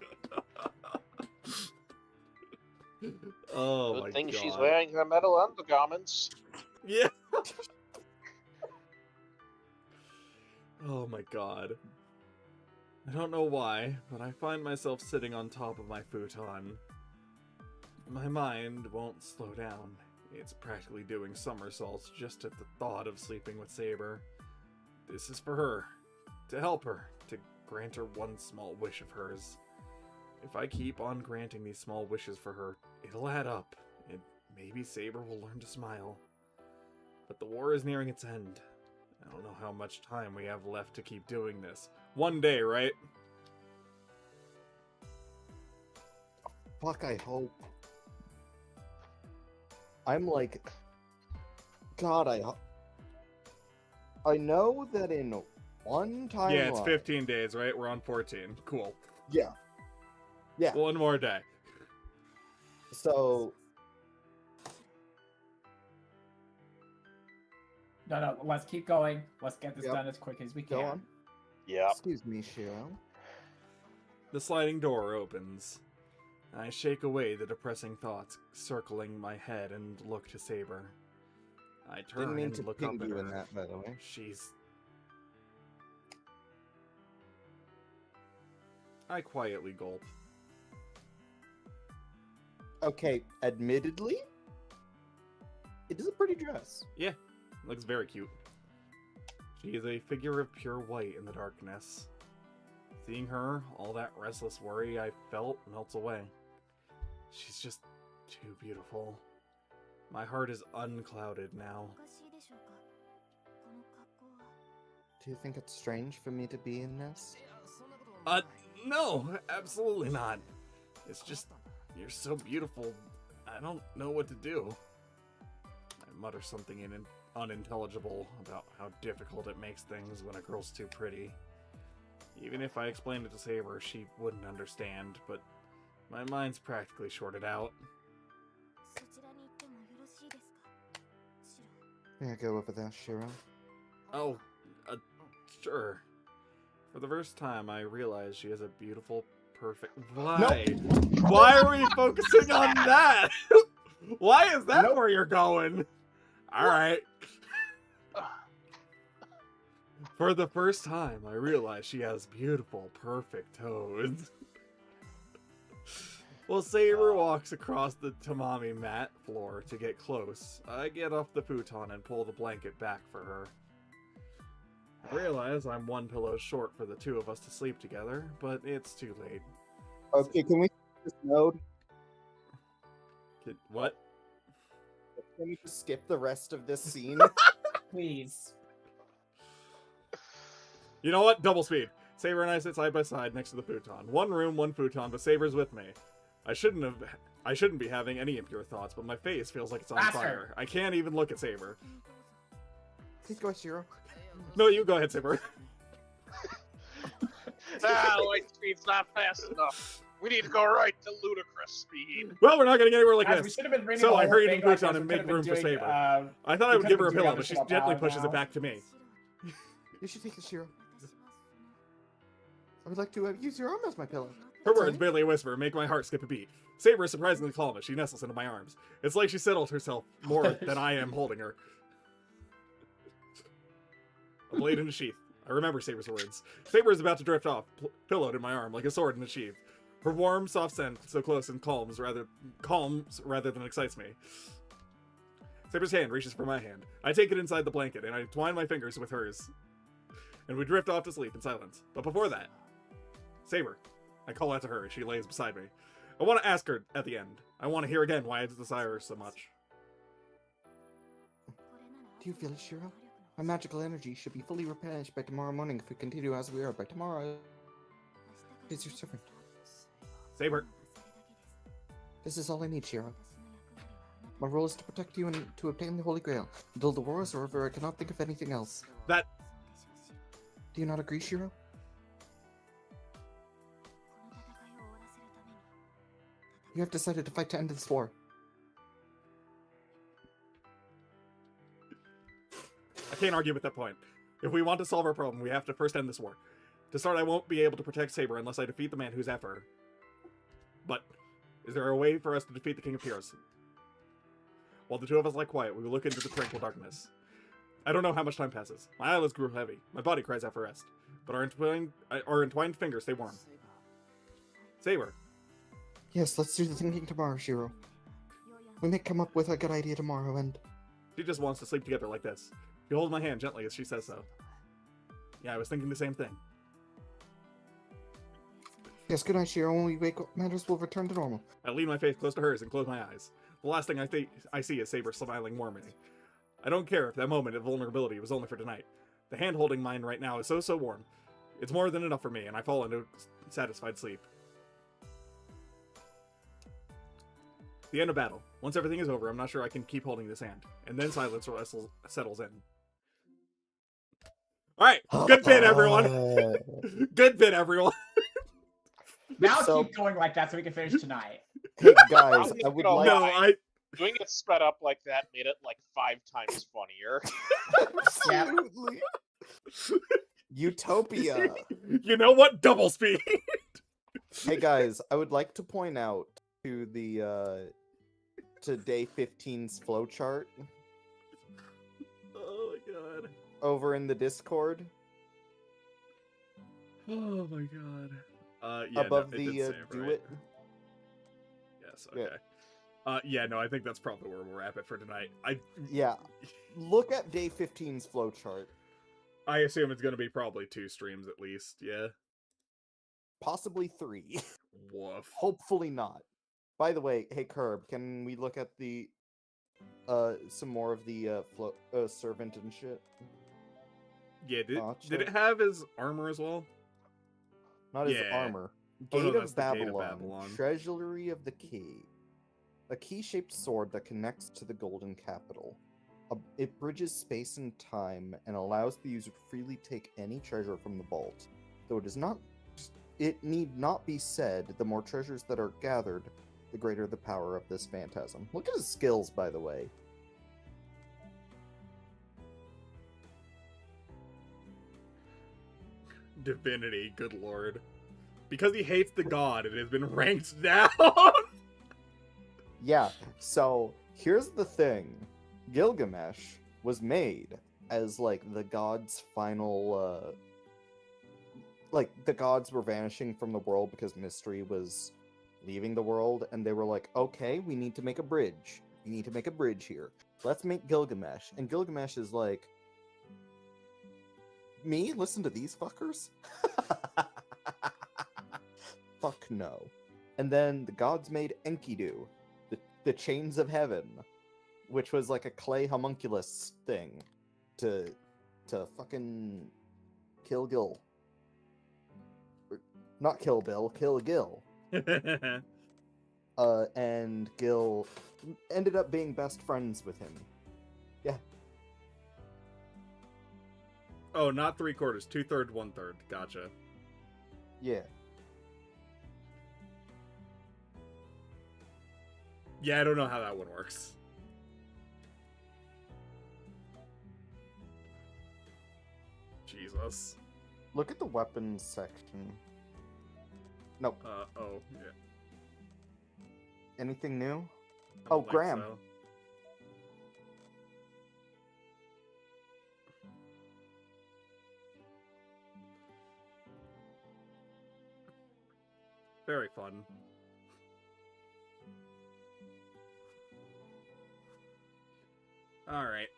Oh Good my thing god. she's wearing her metal undergarments. Yeah. Oh my god. I don't know why, but I find myself sitting on top of my futon. My mind won't slow down. It's practically doing somersaults just at the thought of sleeping with Saber. This is for her. To help her. To grant her one small wish of hers. If I keep on granting these small wishes for her, it'll add up, and maybe Saber will learn to smile. But the war is nearing its end. I don't know how much time we have left to keep doing this. One day, right? Fuck, I hope. I'm like... God, I know that in one timeline... Yeah, it's 15 days, right? We're on 14. Cool. Yeah. Yeah. One more day. So... No, let's keep going. Let's get this Yep. done as quick as we can. Go on. Yeah. Excuse me, Shiro. The sliding door opens. I shake away the depressing thoughts circling my head and look to Saber. I turn Didn't mean and to look ping up at you her. in that, by the way. I quietly gulp. Okay, admittedly, it is a pretty dress. Yeah, looks very cute. She is a figure of pure white in the darkness. Seeing her, all that restless worry I felt melts away. She's just too beautiful. My heart is unclouded now. Do you think it's strange for me to be in this? No, absolutely not. It's just, you're so beautiful, I don't know what to do. I mutter something unintelligible about how difficult it makes things when a girl's too pretty. Even if I explained it to Saber, she wouldn't understand, but my mind's practically shorted out. May I go over there, Shiro? Oh, sure. For the first time, I realize she has a beautiful, perfect... Why? Why are we focusing on that? Why is that where you're going? Alright. For the first time, I realize she has beautiful, perfect toes. While Saber walks across the tamami mat floor to get close, I get off the futon and pull the blanket back for her. I realize I'm one pillow short for the two of us to sleep together, but it's too late. Okay, can we just note? What? Can we just skip the rest of this scene? Please. You know what? Double speed. Saber and I sit side by side next to the futon. One room, one futon, but Saber's with me. I shouldn't be having any impure thoughts, but my face feels like it's on Faster. fire. I can't even look at Saber. Please go, Shiro. No, you go ahead, Saber. Light speed's not fast enough. We need to go right to ludicrous speed. Well, we're not getting anywhere like Guys, we this. should have been reading So the I whole hurried thing into the like futon this. and We made could have room been for doing, Saber. I thought I would we give her a could've been pillow, doing but she other shit gently about pushes now. it back to me. You should take it, Shiro. I would like to use your arm as my pillow. Her That's words, all. barely a whisper, make my heart skip a beat. Saber is surprisingly calm as she nestles into my arms. It's like she settled herself more than I am holding her. A blade in a sheath. I remember Saber's words. Saber is about to drift off, pillowed in my arm like a sword in a sheath. Her warm, soft scent, so close and calms rather than excites me. Saber's hand reaches for my hand. I take it inside the blanket, and I twine my fingers with hers. And we drift off to sleep in silence. But before that, Saber. I call out to her as she lays beside me. I want to ask her at the end. I want to hear again why I desire her so much. Do you feel it, Shiro? My magical energy should be fully replenished by tomorrow morning if we continue as we are. By tomorrow, is your servant. Saber. This is all I need, Shiro. My role is to protect you and to obtain the Holy Grail. Until the war is over, I cannot think of anything else. That... Do you not agree, Shiro? You have decided to fight to end this war. I can't argue with that point. If we want to solve our problem, we have to first end this war. To start, I won't be able to protect Saber unless I defeat the man who's after her. But, is there a way for us to defeat the King of Heroes? While the two of us lie quiet, we will look into the tranquil darkness. I don't know how much time passes. My eyelids grew heavy. My body cries out for rest. But our entwined fingers stay warm. Saber. Yes, let's do the thinking tomorrow, Shiro. We may come up with a good idea tomorrow, and... She just wants to sleep together like this. She holds my hand gently as she says so. Yeah, I was thinking the same thing. Yes, good night, Shiro. When we wake up, matters will return to normal. I lean my face close to hers and close my eyes. The last thing I see is Saber smiling warmly. I don't care if that moment of vulnerability was only for tonight. The hand holding mine right now is so warm. It's more than enough for me, and I fall into satisfied sleep. The end of battle. Once everything is over, I'm not sure I can keep holding this hand. And then silence settles in. Alright, good bit, everyone! Good bit, everyone! Now So- keep going like that so we can finish tonight. Hey guys, I'm I would gonna like. No, Doing it sped up like that made it like 5 times funnier. Absolutely. Utopia. you know what? Double speed! Hey guys, I would like to point out to the to day 15's flowchart Oh my god. over in the Discord Oh my god. Yeah, above no, it did the save, do right? it. Yes, Yeah. okay. Yeah, no, I think that's probably where we'll wrap it for tonight. Yeah, look at day 15's flowchart. I assume it's gonna be probably 2 streams at least, yeah? Possibly 3. Woof. Hopefully not. By the way, hey Curb, can we look at the some more of the servant and shit? Yeah, did Gotcha. it have his armor as well? Not his Yeah. armor. Oh, no, Gate that's of the Gate of Babylon. Babylon. Treasury of the Key. A key-shaped sword that connects to the Golden Capital. It bridges space and time and allows the user to freely take any treasure from the vault. Though it need not be said, the more treasures that are gathered, the greater the power of this phantasm. Look at his skills, by the way. Divinity, good lord. Because he hates the god, it has been ranked down! Yeah, so here's the thing. Gilgamesh was made as, like, the god's final, like, the gods were vanishing from the world because Mystery was leaving the world, and they were like, okay, we need to make a bridge. We need to make a bridge here. Let's make Gilgamesh. And Gilgamesh is like, me? Listen to these fuckers? Fuck no. And then the gods made Enkidu, the Chains of Heaven, which was like a clay homunculus thing to fucking kill Gil. Not kill Bill, kill Gil. And Gil ended up being best friends with him. Yeah. Oh, not 3/4, 2/3, 1/3. Gotcha. Yeah. Yeah, I don't know how that one works. Jesus. Look at the weapons section. Nope. Oh, yeah. Anything new? I Oh, don't think Graham. so. Very fun. Alright.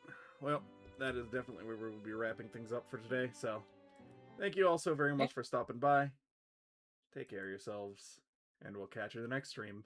Well, that is definitely where we will be wrapping things up for today, so thank you all so very much for stopping by. Take care of yourselves, and we'll catch you in the next stream.